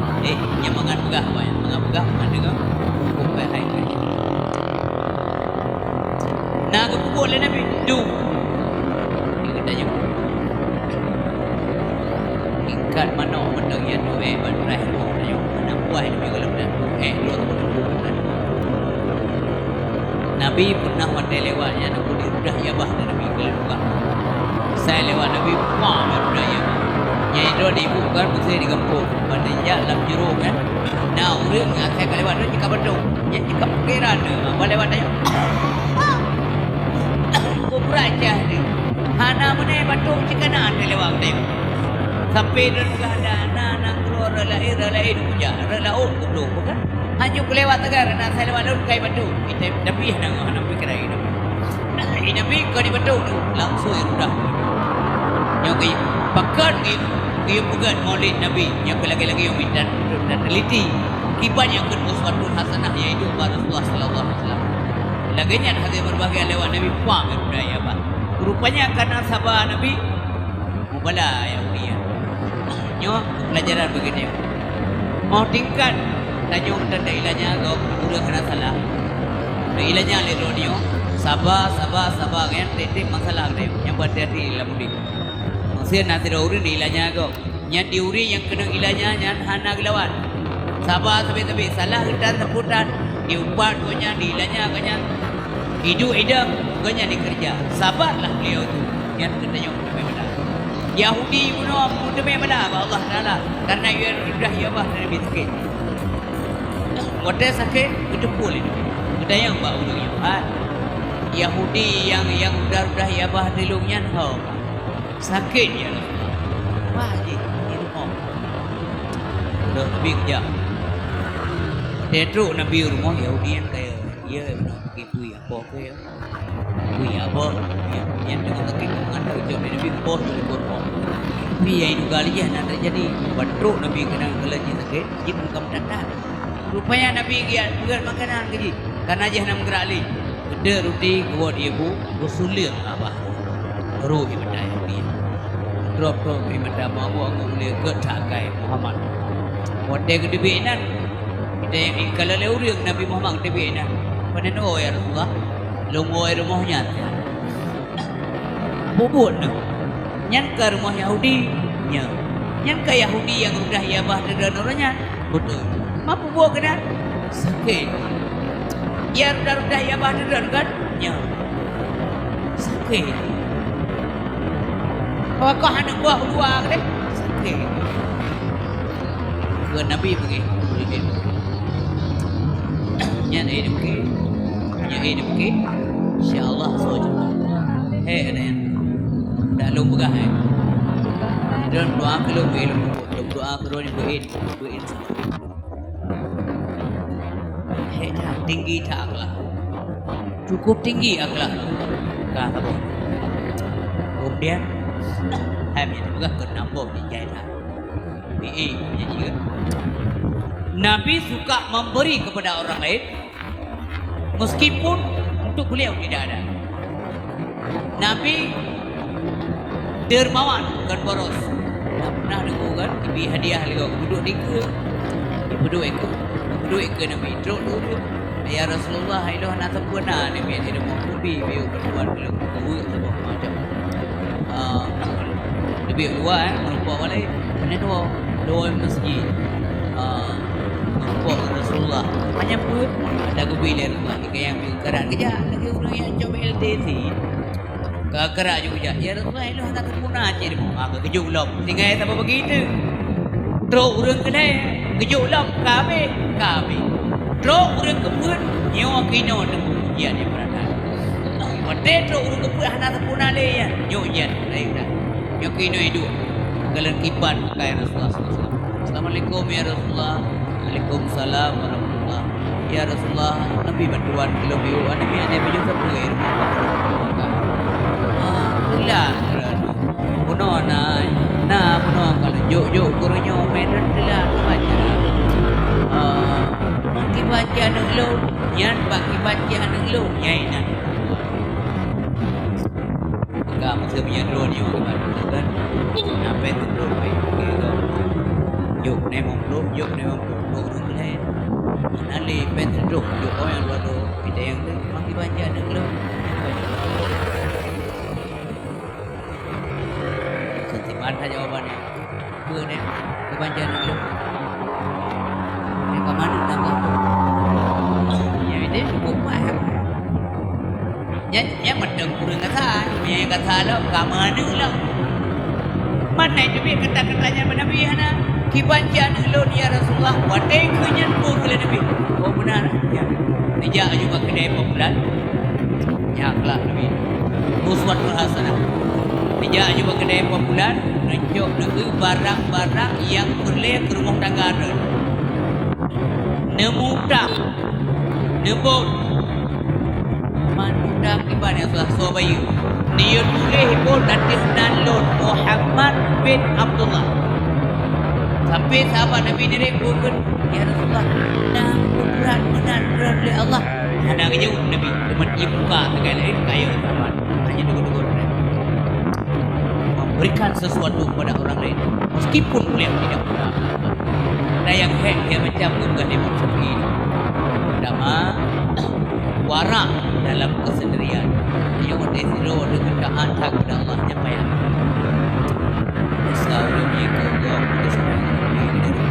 Yang mangan pegah banyak. Mangan pegah mangan dengar. Bukai hai kerja. Nah kepukul oleh Nabi. Du. Dia katanya. Ikat mana menang yang tu berterakhir. Anak buah itu juga lemah. Dua Nabi pernah pandai lewatnya Nabi dirudah ya bah Nabi keluar. Saya lewat Nabi wah dirudah ya bah. Yang itu dibuka mesti digempur. Padanya lam jeruk kan. Nah orang yang saya lewat tu jika betul. Yang jika perkiraan tu boleh lewat aja. Kubra jadi. Hana mana betul jika nak lewat tu. Sampai rendah dana keluar lahir puja laut tu bukan hanya kelewat negara nak saya lewat laut kai batu kita tapi nak fikir ini Nabi kau di batu tu langsung sudah nyoki pakat dia bukan maulid Nabi yang lagi-lagi yang minta dan teliti kiban yang kedua suatu hasanah iaitu Rasulullah sallallahu alaihi wasallam laginya hadir berbagai lewat Nabi puang budaya apa rupanya karena sabar Nabi mubala yang mulia nyo pelajaran begini mau tingkat tanya tanda ilahnya kau udah kena salah. Ilahnya leronio sabar kan tete masalah deh yang berarti ilah mudi. Maksudnya nanti uri ilahnya kau yang diuri yang kena ilahnya yang hana gelawan. Sabar tapi salah kita sebutan diupat konya di ilahnya konya hidup konya dikerja. Sabarlah beliau itu yang katanya Yahudi bunuh demi mana Allah Taala karena ia sudah ia bah dari miskin. Wadah sakit itu boleh. Kita yang bau dulu Yahudi yang udah ia bah dilungnya ho sakit ya. Wah ini mau. Udah lebih kerja. Tetru Nabi rumah Yahudi yang kayak ia gitu ya pokoknya. Ya apa yang dengan kekikungan terjadi Nabi bos dari bos tapi yang itu kali ya nak terjadi batruk Nabi kena gelajih sakit jin bukan tanda rupanya Nabi dia buat makanan keji karena aja nam gerali gede roti buat ibu usulir apa ru ibadah yang dia drop ibadah mau aku boleh ketakai Muhammad wade gede binan kita yang kalau leuriang Nabi Muhammad gede binan pada no ya Rasulullah Lungoy rumahnya bubut nyan ke rumah Yahudi nyan ke Yahudi yang udah ya bah dan orangnya betul mampu buat kena sakit ya udah ya bah dan kan sakit kau hendak buah deh sakit ke Nabi pergi nyan ini pergi ini pergi InsyaAllah saja. Ada yang dah lu begah dan doa ke lu doa ke lu buin. Dah tinggi tak akhlak. Cukup tinggi akhlak. Kah apa? Kemudian habis begah ke nampak di jaya. Punya juga. Nabi suka memberi kepada orang lain meskipun untuk beliau tidak ada. Nabi dermawan bukan boros. Tak pernah dengar kan ibi hadiah lagi duduk di ke. Duduk ke Nabi dulu. Ya Rasulullah ilah nak sempurna ni biar tidak mau kubi biar berbuat belum kubu sebab macam. Lebih luar lupa walai. Mana doa masjid. Nampak Rasulullah banyak pun ada kebilan Rasulullah yang keran kerja lagi orang yang coba LTC kerak juga ya Rasulullah itu nak sempurna aja dia agak kejut lom tinggal siapa begitu teruk orang kedai kejut lom kami teruk orang kebun nyawa kino nemu ujian yang berada pada teruk orang kebun nak sempurna dia ya ujian lain dah nyawa kino itu kalau kiban pakai Rasulullah SAW Assalamualaikum ya Rasulullah Waalaikumsalam warahmatullah. Ya Rasulullah, Nabi bantuan lebih Nabi ada baju kepuir. Itulah. Puno puno kalau juk gurunya medan itulah baca. Bagi baca dulu, yang bagi baca dulu, nyainan. Enggak mesti punya drone yang kan. Sampai tu drone juk ni mampu. Orang lain nali pedro yo yang luar kita yang makin banyak dulu sentiman saja jawabannya benar kebanyakan dulu yang kemana nak ya ini cukup paham yang macam kurang kata lah kemana lah mana itu biar kata-katanya Nabi Hana kibanjan elon ya Rasulullah wadai kenyan pun ke Nabi oh benar ya dijak juga kedai popular ya kelak Nabi uswatul hasanah dijak juga kedai popular renjok negeri barang-barang yang berleh ke rumah tangga ada nemu tak nebot manudang iban yang telah sobayu dia tulis pun nanti nanlon Muhammad bin Abdullah sampai sahabat Nabi diri pun ya Rasulullah berat oleh Allah ada kerja Nabi teman dia buka segala kaya sahabat hanya dua-dua memberikan sesuatu kepada orang lain meskipun beliau tidak punya ada yang dia macam bukan Imam Syafi'i. Pertama, warak dalam kesendirian. Yang disiru dengan tahan tak kepada Allah nyampaian. Selalu mengikut Allah kesembahan diri.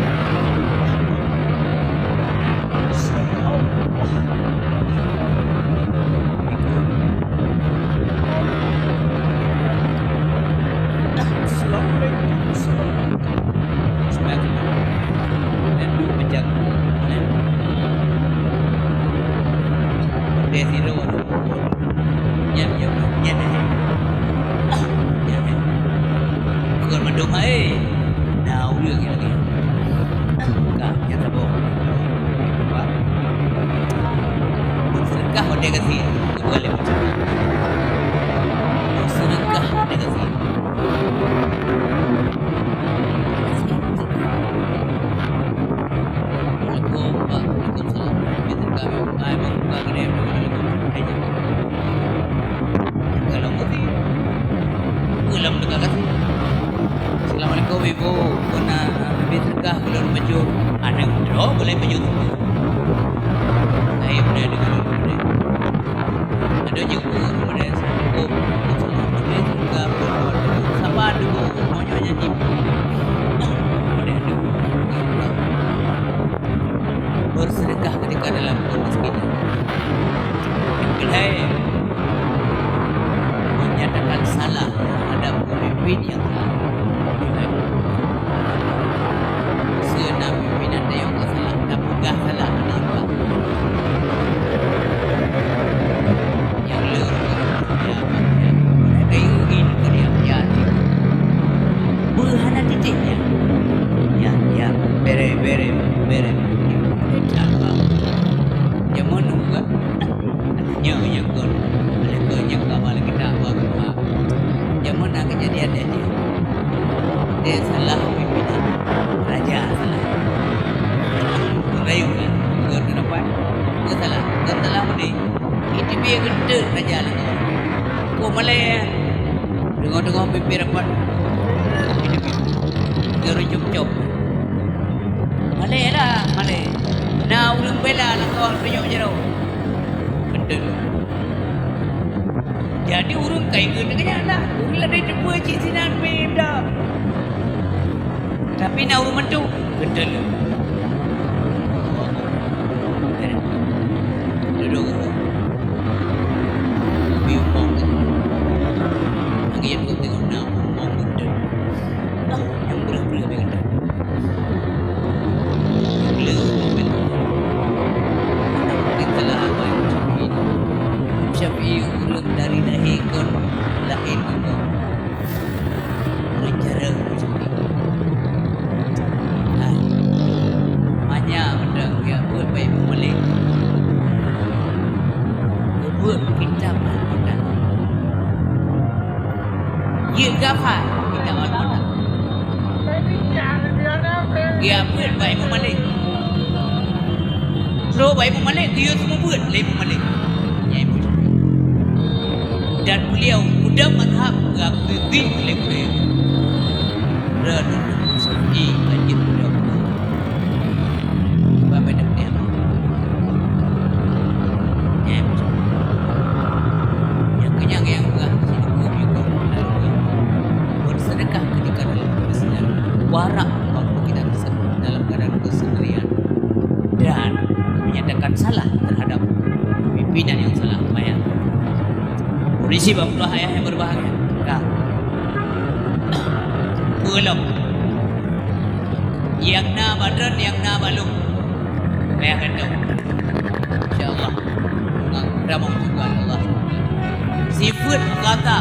Assalamualaikum ibu, pernah habis sedekah belum baju? Ada oh boleh baju tu. Saya pernah dengar dulu. Ada juga pada cukup boleh sedekah sama dulu mau nyanyi. Boleh dulu. Bersedekah ketika dalam kondisi kedai menyatakan salah terhadap pemimpin yang salah. Nak pimpinan dia yang salah, nak pegah salah ni juga. Yang lurus dia ada ingin ke dia berhana titiknya. Ya, bere. Cakap. Yang mana juga? Yang kon, yang kamal kita bagus. Yang mana kejadian dia? Dia salah pimpinan. Raja salah. Rayu kan, kenapa? Salah ni. Itu dia gede raja lah. Kau Malay, dengar pimpin rapat. Itu cup. Malay lah, Malay. Nah, urang bela lah kau tunjuk jero. Gede. Jadi urang kai gede lah. Urang ada jumpa cik sinan pim dah. Tapi nak urang tu gede lah. Duduk. Bimbang. Lagi yang tu tengok nak mau gede. Yang berat-berat gede. Syafi'i urang dari lahir kon lahir juga bicara macam ni. Banyak benda yang buat baik boleh buat kitab Al-Quran. Dia gafar kitab Al-Quran. Dia buat baik boleh. So baik boleh dia semua buat baik boleh. Dan beliau mudah madhab beragam oleh beliau. Radu seperti lanjut beliau. Bapak dan dia. Yang kenyang yang enggak hidup juga bersedekah ketika dalam kesedihan. Warak waktu kita dalam keadaan kesendirian dan menyatakan salah terhadap pimpinan yang salah mayat. Polisi Bapak ayah yang berbahagia. Belum. Yang na badran, yang na balung. Ayah kata. InsyaAllah. Ramah juga Allah. Sifat kata.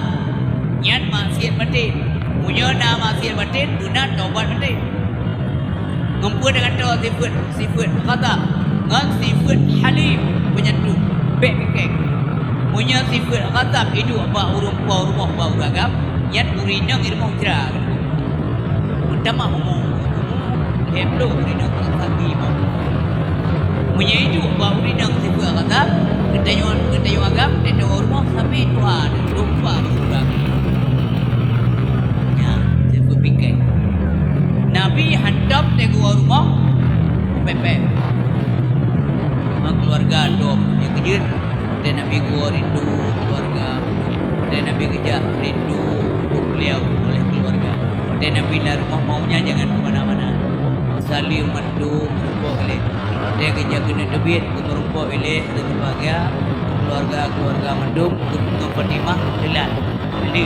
Nyan maksiat batin. Punya na maksiat batin. Dunat taubat batin. Ngumpul dengan doa sifat kata. Ngan sifat halim. Penyatu. Bek-bek. Punya sifat khatab hidup apa rumah beragam yang urina irmah cerah pertama umum heblo urina kaki mau punya hidup apa urina sifat khatab ketayuan agam dan rumah sampai Tuhan lupa beragam ya sifat bingkai Nabi handap tegu rumah Waktu Nabi lah rumah maunya jangan kemana-mana. Salim mandu rumput ilih. Dia kerja kena debit untuk rumput ilih dan bahagia keluarga mandum untuk Fatimah jelas. Jadi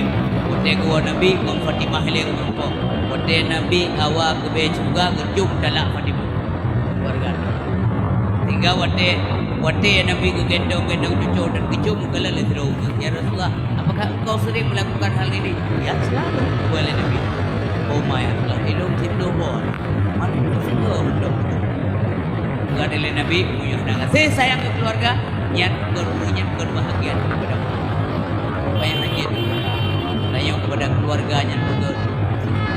waktu gua Nabi dengan Fatimah ilih rumput. Waktu Nabi awal ke juga kerjuk dalam Fatimah keluarga. Hingga waktu Nabi ke gendong cucu dan kecu mukalah leterau. Ya Rasulullah, apakah engkau sering melakukan hal ini? Ya selalu. Boleh Nabi. Oh my Allah, ilmu tidur bol. Mana semua untuk. Enggak ada Nabi muyuh dengan saya sayang ke keluarga, nyat berbahagia kepada apa yang hanya sayang kepada keluarganya juga.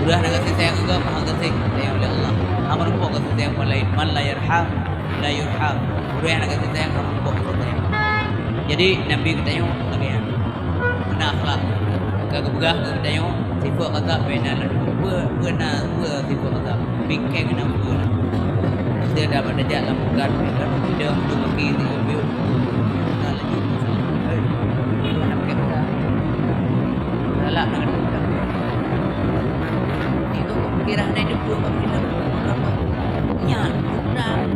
Udah nak kasih sayang juga maha kasih sayang oleh Allah. Amal rumpuk kasih sayang lain. Man la yarham la yurham. Udah nak kasih sayang amal rumpuk kasih sayang. Jadi Nabi katanya lagi ya. Mana akhlak? Kagak begah katanya sifat kata benar benar sifat kata bingkai kena benar. Dia dah pada jalan bukan dia untuk pergi di mobil. Kalau itu nak kita salah dengan kita. Itu kira nak hidup kita nya perang.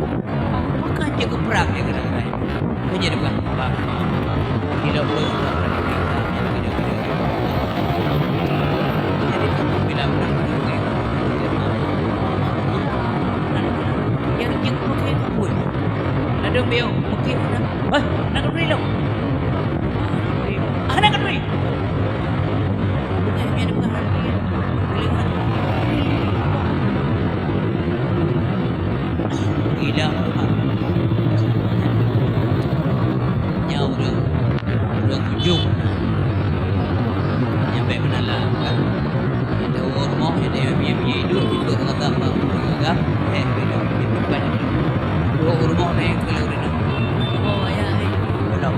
Bukan jaga perang dia kena saya. Punya bukan perang. Tidak boleh jadi bila perang ada beliau mungkin nak beri lo nak beri yang ada bukan hati gila nyawa orang ujung nyampe mana lah kan ada orang mau ada yang hidup itu kata apa juga beda itu banyak rumah naik kalau dia oh ayah belum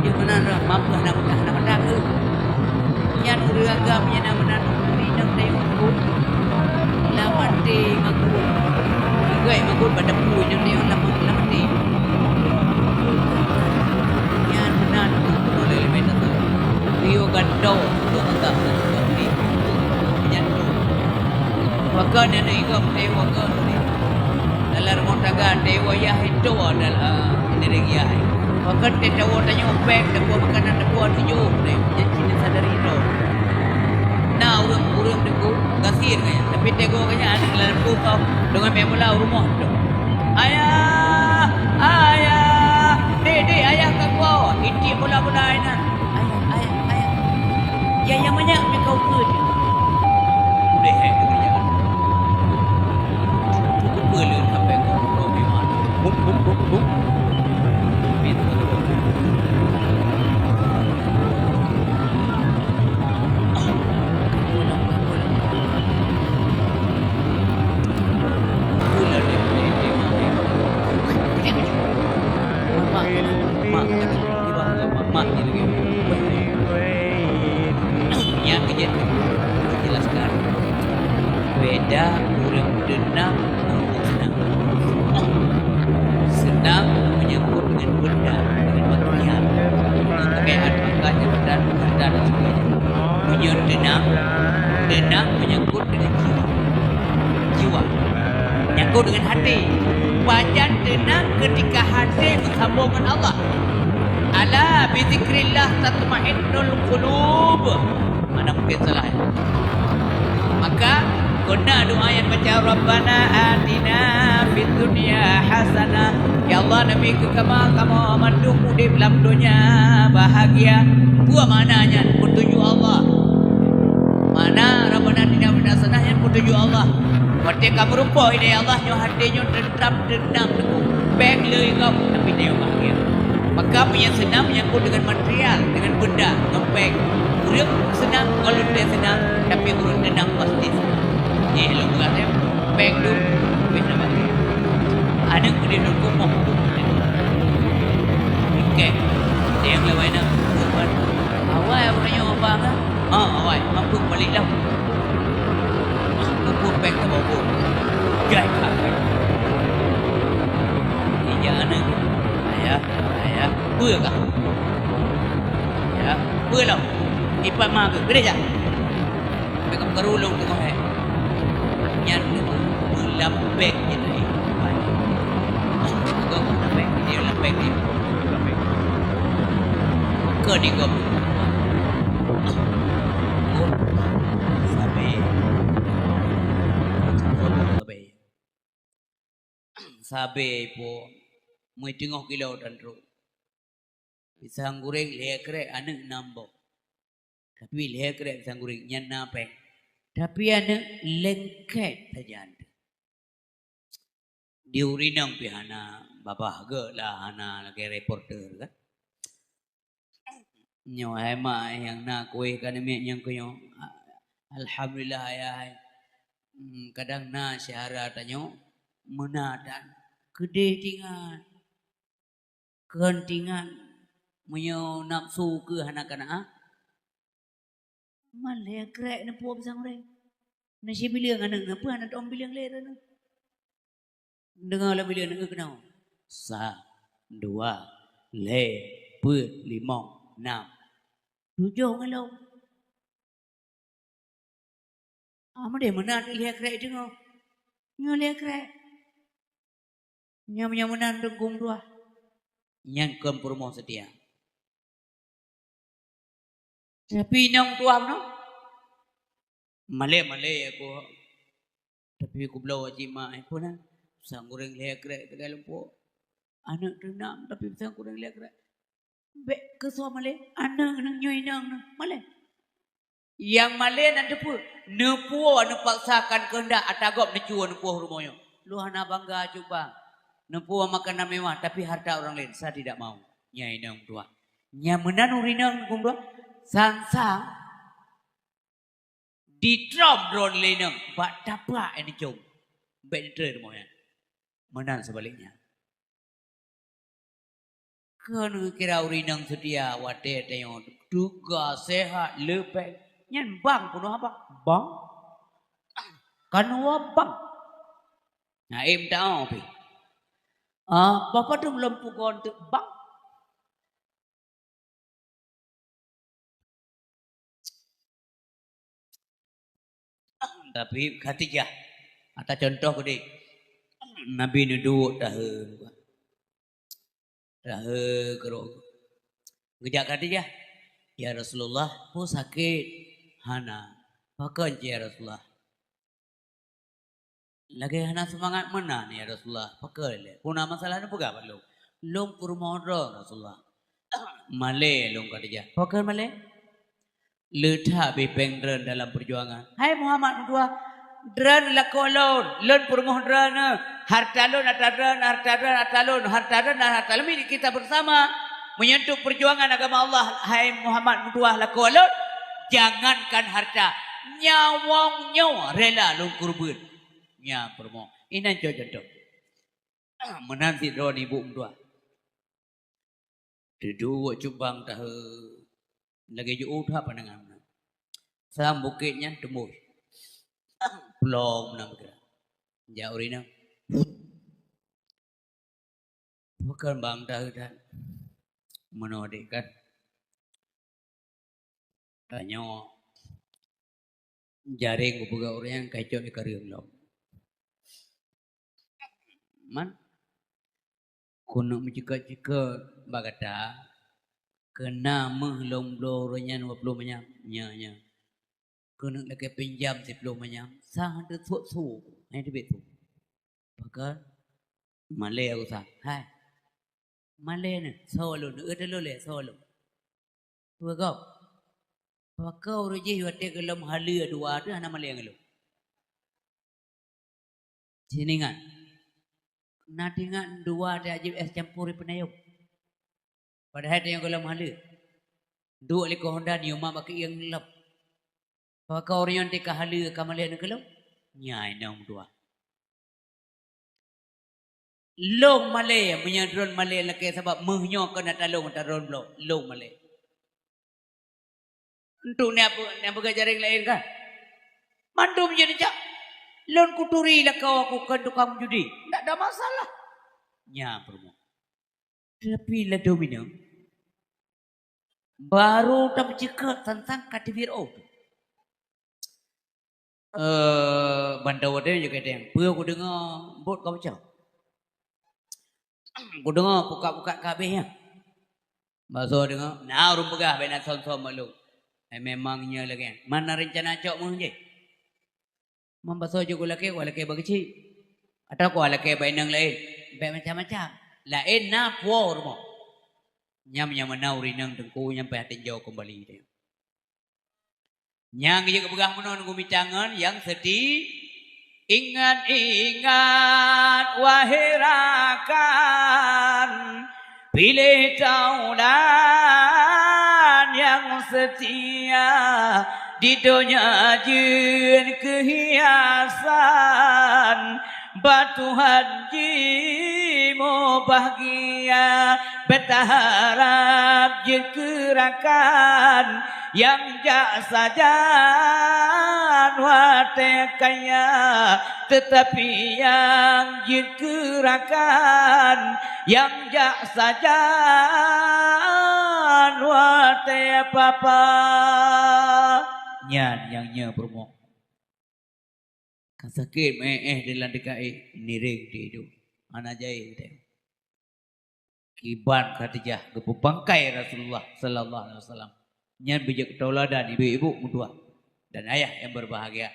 dia benar mampu nak ke yang beragam yang benar minum dari makut lawan di makut gai makut pada pui yang dia lawan di yang benar boleh lebih tu Rio gandau tu tak ni yang tu maka dia ni kau tengok kau ni dalam montaga dewa ya itu adalah energi ya. Maka dewa tanya opek dewa makanan dewa tujuh deh. Jadi sadari itu. Nah urang deku kasir kaya. Tapi dewa kaya ada dalam kau dengan memula rumah tu. Ayah, dek ayah kau. Iti bola ina. Ayah. Ya yang banyak kau kerja. Udah kerja. Boleh sampai ke mana? Buk. Yang jelaskan beda orang denang senang menyebut dengan benda dengan material kekayaan makanya dan sebagainya punya denang menyebut dengan jiwa menyebut dengan hati wajan denang ketika hati bersambung dengan Allah ala bizikrillah tatma'innul qulub mana mungkin salah maka guna doa yang baca Rabbana atina fid dunya hasanah ya Allah Nabi kamu mandung udip dalam dunia bahagia gua mananya petunjuk Allah mana Rabbana atina fid hasanah yang petunjuk Allah waktu kamu rupa ini Allah nyo hatinya dendam teguh baik le kau tapi dia bahagia maka punya senang menyangkut dengan material dengan benda ngepek urip senang kalau dia senang tapi urip dendam pasti lu bukan ya baik tu benda bagi ada kena dulu mau okey dia yang lawan nak bukan awal aku tanya apa kan awal mampu balik dah aku baik ke bawah gay ini jangan ayah bữa kah ya bữa đâu ipat mak ke gede je Pegang kerulung tu kau nyan lembek je ni. Kau lembek dia lembek ni. Kau ni kau. Sabi. Sabi. Sabi po. May tengok kilau dan ru. Isang goreng lekre anak nambok. Tapi lekre isang goreng nyan napek. Tapi anak lengket saja. Diurinang pihana babah ge lah hana lagi reporter kan. Nyo hema yang nak kue kan mi yang kuyo. Alhamdulillah ya. Kadang na syahara tanyo menadan gede tingan. Kehentingan menyo nafsu ke anak-anak. Malah krek na po besang re. Nasi bilang anak na po anak om bilang le na. Dengar lah bilang nak kenal. 1, 2, 3, 4, 5, 6, 7 kalau. Ama dia mana lihat krek tu ngau. Nyo lihat krek. Nyo menan dengkung dua. Nyan kon purmo setia. Tapi nang tuam no. Male aku. Tapi aku belau ajima pun na. Sang goreng lekrek tegal lempo. Anak renam tapi sang goreng lekrek. Bek ke so male anak nang nyoi nang male. Yang male nan depu. Nepuo anu paksakan kehendak atagop necuo nepuo rumoyo. Lu hana bangga coba. Nepuo makanan mewah tapi harta orang lain saya tidak mau. Nyai nang tua. Nya menan urinang kum dua. Sang di drop drone lenang bak tapak ini cung. Bek tre rumoyo. Menan sebaliknya. Kena kira urinang setia wate tengok duga sehat lepek nyan bang puno apa bang kanwa bang nah em tahu pi bapa tu belum pukul tu bang tapi Khadijah ada contoh gede Nabi ni duduk dah kerok. Ngejak Khadijah, ya Rasulullah, aku sakit hana. Pakai ya Rasulullah. Lagi hana semangat mana ni ya Rasulullah. Pakai le. Puna masalah ni pegang lu. Lom kurmodro Rasulullah. Malay lom Khadijah. Pakai Malay. Letak bepeng dren dalam perjuangan. Hai Muhammad dua. Dren lakolon. Lon permohon hartalon atadran hartalon milik kita bersama menyentuh perjuangan agama Allah. Hai Muhammad mutuah lakolon jangankan harta nyawa rela lu kurban nya permo inan contoh menanti drone ibu dua duduk cubang dah lagi jauh dah pandangan sam bukitnya tembus belum nak bergerak jauh ini bukan bang dah menodikan tanya jaring buka orang yang kacau di karium lom man kuno mencika bagata kena mehlom blornya 20 menyam nya kena lagi pinjam 10 menyam sang ada su hai di betu maka Malay aku sah hai Malay ni solo ni ada le solo kau Pakau ruji wate kelam hali dua tu anak Malay ngelu. Jiningan. Natingan dua ada ajib es campuri penayuk. Padahal yang kelam hali. Dua liko Honda ni umma baki yang lap. Pakau orang yang hali ke Malay ngelu. Nyai nang dua. Long Malay menyadron Malay laki sebab mehnyo kena talung taron blok. Long Malay. Untuk ni apa jaring lain kan? Mandu menjadi jak. Lon kuturi lah kau aku kan tukang judi. Tak ada masalah. Nya permu. Tapi lah domino. Baru tak bercakap tentang KTVRO. Bandau ada juga ada yang pernah aku dengar bot kau macam. Aku dengar buka-buka kabehnya. Masa dengar, nah orang pegah benar son-son malu. Memangnya lagi. Mana rencana cok mu je? Membasuh juga laki berkecil. Atau kau laki bainang lain. Baik macam-macam. Lain na puar mo. Nyam menawri nang tengku nyampai hati jauh kembali dia. Yang juga pegah menon gumicangan yang sedih. Ingat wahai rakan, pilih taulan yang setia di dunia jin kehiasan. Batu hajimu bahagia, berharap je gerakan yang jak saja wate kaya, tetapi yang je gerakan yang jak saja wate papa. Nyan yang nya bermok. Kan sakit dalam dekai niring di itu. Anak jahil dia. Kiban Khadijah gepu bangkai Rasulullah sallallahu alaihi wasallam. Nyan bijak tauladan ibu-ibu mudua dan ayah yang berbahagia.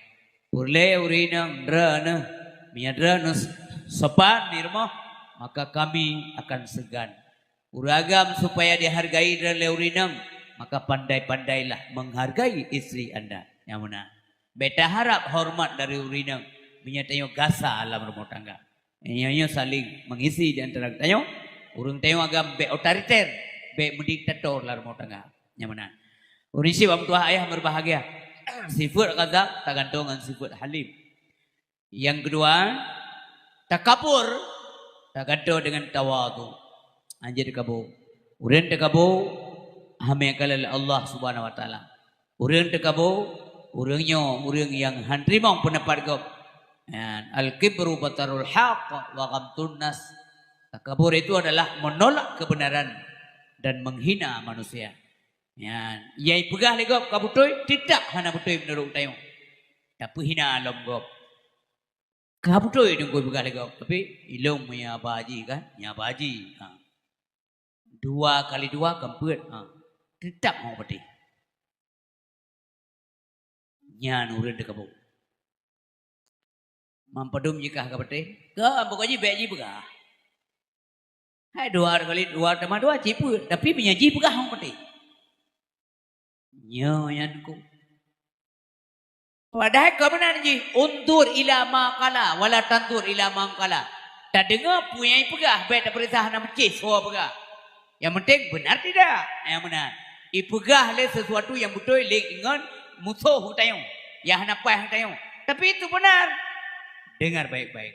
Urle urinang drana miadrana sopan nirmo maka kami akan segan. Uragam supaya dihargai dan urinang maka pandai-pandailah menghargai istri Anda. Yang mana? Beta harap hormat dari urinang menyatayo gasa alam rumah tangga. Nyanyo saling mengisi di antara tayo. Urang tayo agam be otoriter, be mendiktator lah rumah tangga. Yang mana? Urisi wang tua ayah berbahagia. Sifat kata tak gantungan sifat halim. Yang kedua, takabur tak gantung dengan tawadu. Anjir kabo. Urang takabo hame kalal Allah Subhanahu wa taala. Urang takabo urang yang handrimong pendapat kau. Al-kibru batarul haq wa ghamtun nas. Takabur itu adalah menolak kebenaran dan menghina manusia. Yang pegah lagi kabutoi tidak hana butoi menurut tayo. Tapi hina alam gop. Kabutoi dong kau pegah lagi tapi ilmu ya baji kan, ya baji. 2 kali 2 kempet. Tidak mau beti. Nyan urang dekabo. Mampadum jika kabete. Ke pokoknya beji pegah. Hai 2 kali 2 tambah 2 cipu tapi menyaji pegah mau beti. Nyanku. Padahal kebenaran ji untur ila maqala wala tantur ila maqala. Tak dengar punya pegah baik tak perintah nak mecis suara pegah. Yang penting benar tidak? Yang benar. Ipegah le sesuatu yang betul le dengan musuh tayo. Yang napai tayo. Tapi itu benar. Dengar baik-baik.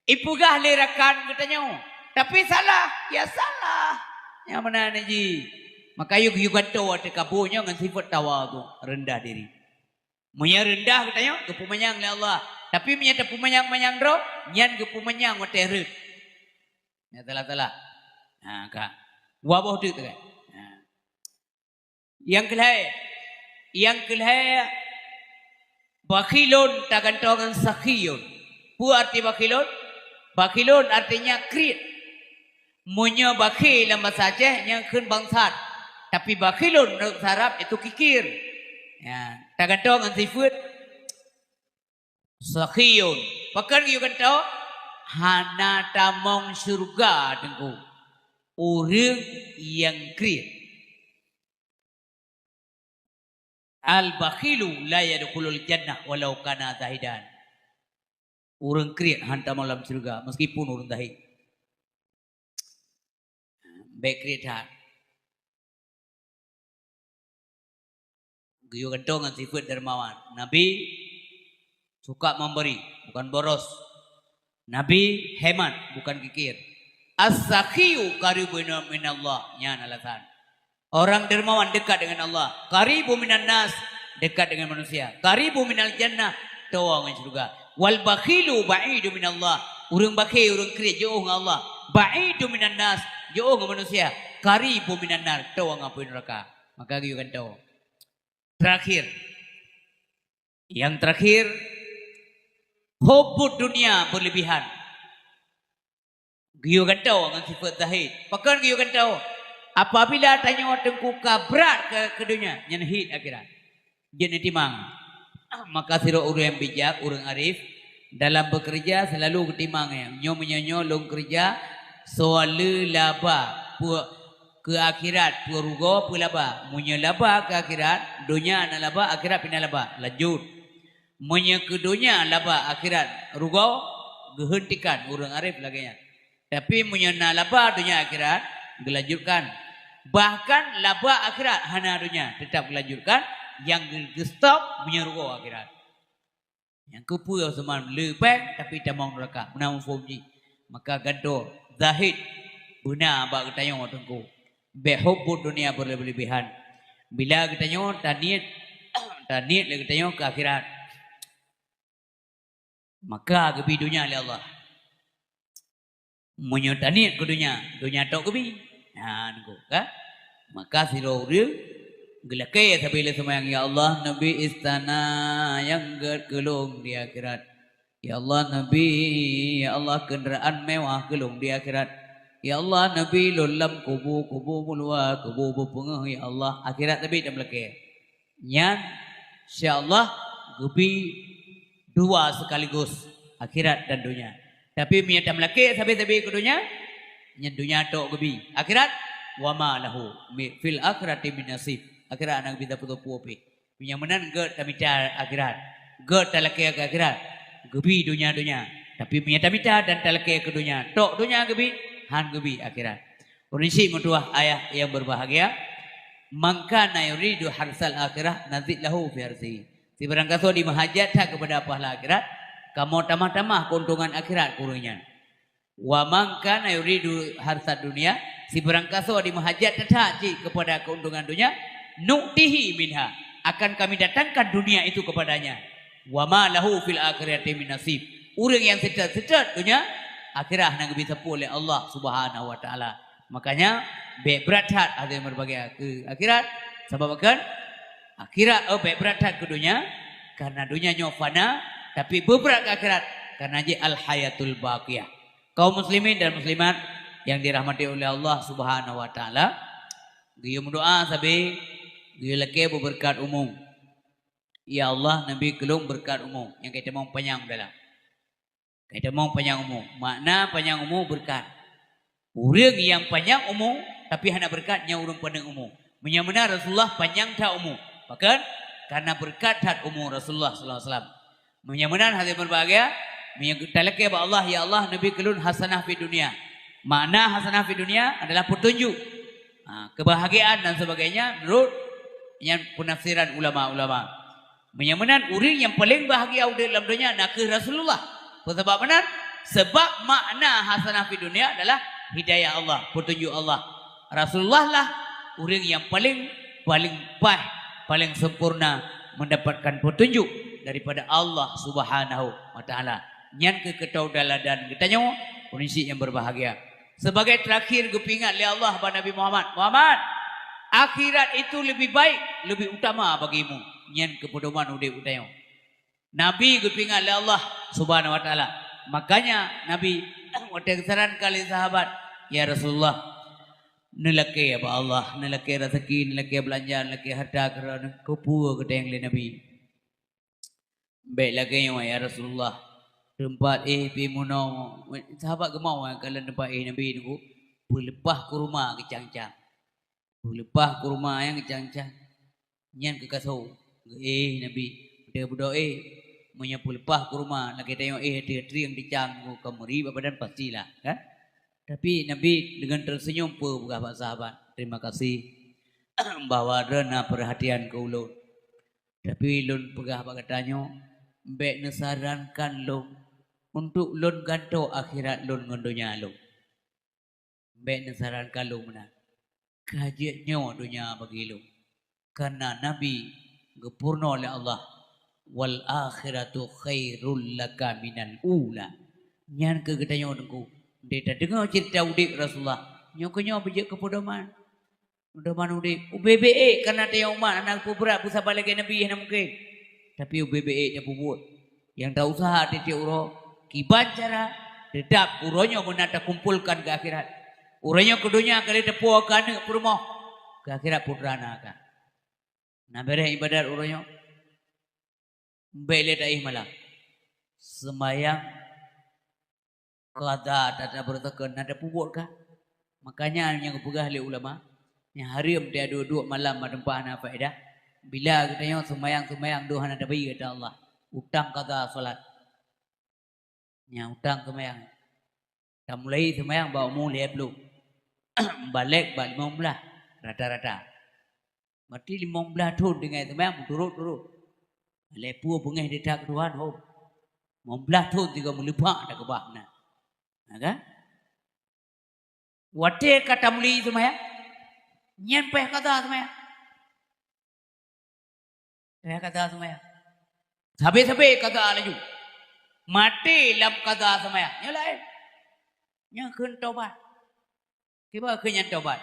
Ipegah le rakan katanya. Tapi salah, ya salah. Yang benar ji. Maka yuk ganto ada kabunya dengan sifat tawadu, rendah diri. Munya rendah katanya, kepumanyang le Allah. Tapi munya pumanyang-manyang ro, nyan kepumanyang waterut. Ya telah. Nah, kak. Wabah tu kan. Yang kelai bakhilun tak gantongan sakhiyun. Pu arti bakhilun? Bakhilun artinya krit. Munya bakhil dalam bahasa Aceh yang kun bangsat. Tapi bakhilun menurut Arab itu kikir. Ya, tak gantongan sifat sakhiyun. Pakan you gantong hana tamong surga dengku. Orang yang krit. Al-bakhilu la yadkhulul jannah walau kana zahidan. Orang krit hantam dalam surga meskipun orang zahid. Baik kritan. Giyo gantongan sifat dermawan. Nabi suka memberi, bukan boros. Nabi hemat, bukan kikir. As-sakhiyu qaribun minallah. Nyan alasan. Orang dermawan dekat dengan Allah. Qaribu minan nas, dekat dengan manusia. Qaribu minal jannah, tawang surga. Wal bakhilu ba'idu minallah. Urang bakhil, urang kiri jauh dengan Allah. Ba'idu minan nas, jauh dengan manusia. Qaribu minan nar, tawang apa neraka. Maka giyo kan tahu. Terakhir. Yang terakhir Hubbud dunia berlebihan. Giyo kantau dengan sifat zahid. Pakan giyo kantau. Apabila tanya tengku kabrat ke dunia, nyanhid akhirat. Jadi timang. Maka sira orang yang bijak, orang arif dalam bekerja selalu ketimang yang nyo menyanyo long kerja soal laba ke akhirat purugo pu laba munya laba ke akhirat dunia na laba akhirat pina laba lanjut munya ke dunia laba akhirat rugo gehentikan orang arif lagi tapi munya na laba dunia akhirat gelanjutkan bahkan laba akhirat hana dunia tetap gelanjutkan yang stop punya rugo akhirat yang kupul seman lepek tapi tamang neraka menang fomji maka ganto zahid benar bak ketanya tengku behubbud dunia berlebihan bila ketanya taniat le ketanya ke akhirat maka kebi dunia oleh Allah munyo taniat ke dunia tok kebi ha nengku ka maka sira gelake sabila semayang ya Allah Nabi istana yang gelung di akhirat ya Allah Nabi ya Allah kenderaan mewah gelung di akhirat ya Allah Nabi lulam kubu mulwa kubu pengah ya Allah akhirat Nabi dah melake nyan insyaallah gubi dua sekaligus akhirat dan dunia tapi miat melake sabi-sabi ke dunia nyan dunia tok gubi akhirat wa ma lahu fil akhirati min nasib akhirat anak kita putu puapi punya menan ged tamita akhirat ged talake ke akhirat gebi dunia tapi punya tamita dan talake ke dunia tok dunia gebi han gebi akhirat Urishi mutuah ayah yang berbahagia maka na yuridu harsal akhirah nazid lahu fi harsi si barang kaso di mahajat kepada pahala akhirat kamu tamah-tamah keuntungan akhirat kurungnya wa mangka na yuridu harsad dunia si barang kaso di mahajat kepada keuntungan dunia nu'tihi minha akan kami datangkan dunia itu kepadanya wa ma lahu fil akhirati min nasib orang yang secat dunia akhirah nang bisa oleh Allah Subhanahu wa taala makanya berat hat ada yang berbagai ke akhirat sebab kan akhirat berat hat ke dunia karena dunia fana tapi berat ke akhirat karena je al hayatul baqiyah kaum muslimin dan muslimat yang dirahmati oleh Allah Subhanahu wa taala dia berdoa sabi dia laki berkat umum. Ya Allah Nabi kelung berkat umum. Yang kita mau panjang dalam. Kita mau panjang umum. Makna panjang umum berkat. Orang yang panjang umum tapi hanya berkatnya orang panjang umum. Menyamana Rasulullah panjang tak umum. Bahkan karena berkat tak umum Rasulullah sallallahu alaihi wasallam. Menyamana hati berbahagia talaki ba Allah ya Allah Nabi kelun hasanah fi dunia. Makna hasanah fi dunia adalah petunjuk. Kebahagiaan dan sebagainya menurut yang penafsiran ulama-ulama menyamanan orang yang paling bahagia dalam dunia nak ke Rasulullah sebab benar sebab makna hasanah fi dunia adalah hidayah Allah petunjuk Allah Rasulullah lah orang yang paling paling sempurna mendapatkan petunjuk daripada Allah Subhanahu wa taala nyan ke ketau daladan kitanya kondisi yang berbahagia sebagai terakhir gepingat oleh Allah kepada Nabi Muhammad akhirat itu lebih baik, lebih utama bagimu. Nyan kepedoman udah utayo. Nabi kepingat oleh Allah Subhanahu wa taala. Makanya Nabi waktu saran kali sahabat, ya Rasulullah, nelake apa Allah, nelake rezeki, nelake belanja, nelake harta kerana kupu keteng le Nabi. Baik lagi ya Rasulullah. Tempat pi muno sahabat gemau kalau tempat Nabi niku berlepah kurma kecang-cang. Lepas kurma yang kecang-cang nyan ke kasau Nabi dia berdoa menyapu lepas kurma lagi tengok dia yang dicang kemari badan pastilah kan tapi Nabi dengan tersenyum pun bukan sahabat terima kasih bahwa rena perhatian ke ulun tapi ulun pegah katanya mbek nesarankan lun untuk lun ganto akhirat lun ngondonya lun mbek nesarankan lun menang kajiannya dunia bagi lu karena Nabi gepurno oleh Allah wal akhiratu khairul laka minal ula nyan ke getanya nengku dia dengar cerita udik Rasulullah nyokonyo bijak kepodoman udaman udik UBBE karena dia umat anak berat pusat balik Nabi yang mungkin tapi UBBE dia buat Yang tak usaha titik uro kiban cara dedap uronya menata kumpulkan ke akhirat. Uronya ke dunia kali tepuakan ke rumah ke akhirat putrana kan. Nah bereh ibadat uronya bele daih malam semayang kada tata bertekan nada pubur kah. Makanya yang pegah oleh ulama yang haram dia dua malam madempah na faedah. Bila katanya semayang doa nada bayi kata Allah. Utang kada solat. Yang utang semayang. Dah mulai semayang bawa mulai belum. Balik 15 rata-rata. Berarti 15 tahun dengan semayang turut-turut. Lepu pengeh dia tak Tuhan. 15 tahun juga melupak dah kebah na. Kan? Wate kata mulai semayang. Nyan peh kata semayang. Peh kata semayang. Sabi-sabi kata laju. Mati lam kata semayang. Nyalai. Yang kun taubat. Kiba kenyan taubat.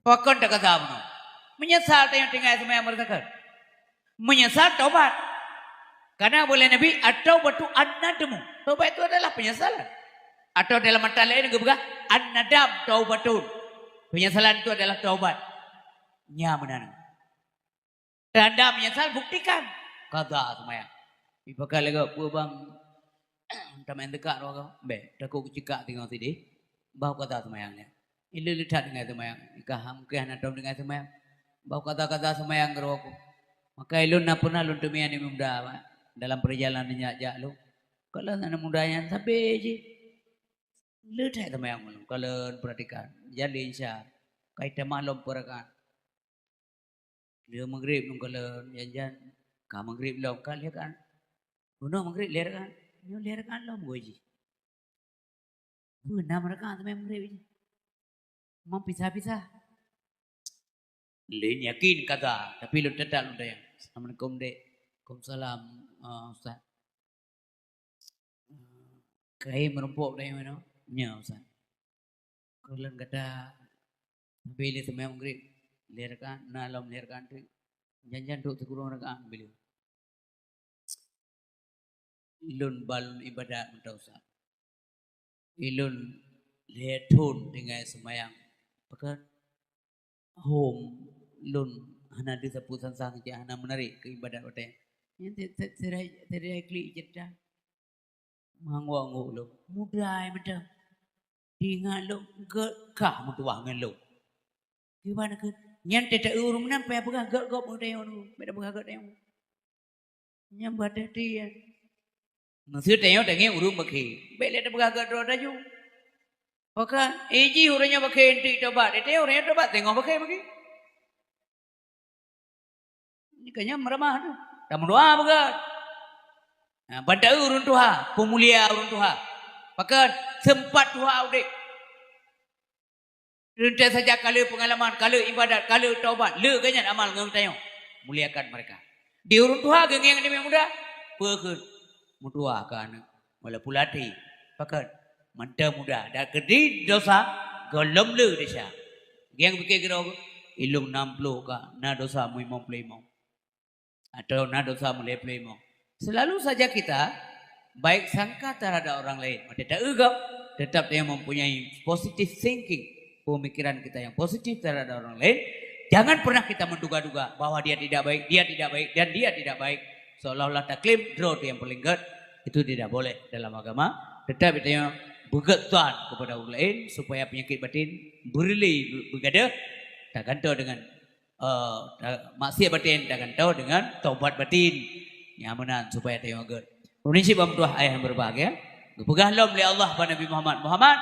Pakon tak kata apa? Menyesal yang tinggal semayang mereka. Menyesal taubat. Karena boleh Nabi atau batu an-nadmu. Taubat itu adalah penyesalan. Atau dalam mata lain juga an-nadam taubatun. Penyesalan itu adalah taubat. Nyamanan. Tanda menyesal buktikan. Kata semayang. Ipakal lega bang tamen dekat roga. Be, takut cekak tinggal sini. Bau kata semayangnya. Ini lihat dengan semayang. Ikah mungkin atau dengan semayang. Bau kata-kata semayang roga. Maka ilun na pernah lun tumian ni muda dalam perjalanannya jak lu. Kalau anak mudanya sampai je. Lihat semayang malu. Kalau perhatikan. Jadi insya. Kaitan malam perakan. Dia maghrib nung kalau jangan. Kau maghrib lom kan lihat kan. Bunuh maghrib lihat kan. Ni lihat kan lom gue je. Bunuh mereka semayang maghrib je. Mau pisah-pisah. Lain yakin kata. Tapi lu tetap lu dayang. Assalamualaikum dek. Waalaikumsalam Ustaz. Kai merumpuk dayang mana? Ya Ustaz. Kalau kata bila semayang maghrib. Lihat kan. Nalam lihat kan. Jangan duk sekurang rekaan beliau. Ilun balun ibadat minta Ustaz. Ilun lihat tun dengan semayang. Pakai home lun hana disapusan sang je hana menarik ke ibadat hotel. Yang terai klik jeda. Mangwa lu. Mudai macam. Ingat lu kah mutuah dengan lu. Gimana ke? Yang tidak urung nampai apa gak mudai onu. Beda gak yang. Yang pada dia. Nasi tengok urung bagi. Bela ada gak roda ju. Maka eji orangnya pakai enti tobat. Itu orangnya tobat tengok pakai bagi. Ini kayaknya meramah tu. Tak berdoa bagat. Pada urun Tuhan, pemulia urun Tuhan. Maka sempat Tuhan udik. Rentas saja kalau pengalaman, kalau ibadat, kalau taubat, le kayaknya amal ngam tayong. Muliakan mereka. Di urun Tuhan geng yang muda, pekeun mutua kan. Wala pulati. Pakat mantap muda. Dah kedai dosa golom le desa. Geng pikir kira ilung 60 ka na dosa mu 55. Atau na dosa mu 55. Selalu saja kita baik sangka terhadap orang lain. Tidak egap, tetap dia mempunyai positive thinking. Pemikiran kita yang positif terhadap orang lain. Jangan pernah kita menduga-duga bahwa dia tidak baik, dan dia tidak baik. Seolah-olah taklif, draw yang paling good. Itu tidak boleh dalam agama. Tetap kita bergetan kepada orang lain supaya penyakit batin berlei bergada. Tak gantung dengan maksiat batin, tak gantung dengan taubat batin. Nyamanan supaya tengok good. Prinsip berdoa ayah yang berbahagia. Berpegang lom oleh Allah pada Nabi Muhammad.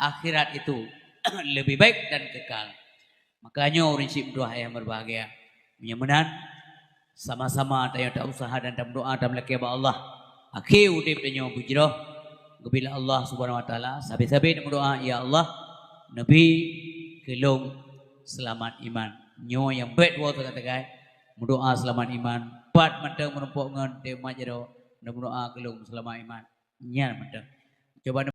Akhirat itu lebih baik dan kekal. Makanya prinsip doa yang berbahagia. Menyamanan sama-sama tayang tak usaha dan tak berdoa dan melaki Allah. Akhir udip dan nyawa bujroh. Bila Allah subhanahu wa ta'ala. Sabi-sabi dan berdoa. Ya Allah. Nabi kelong selamat iman. Nyawa yang baik dua kata-kata. Berdoa selamat iman. Pat mentang menumpuk dengan tema jero. Dan berdoa kelong selamat iman. Nyan mentang. Coba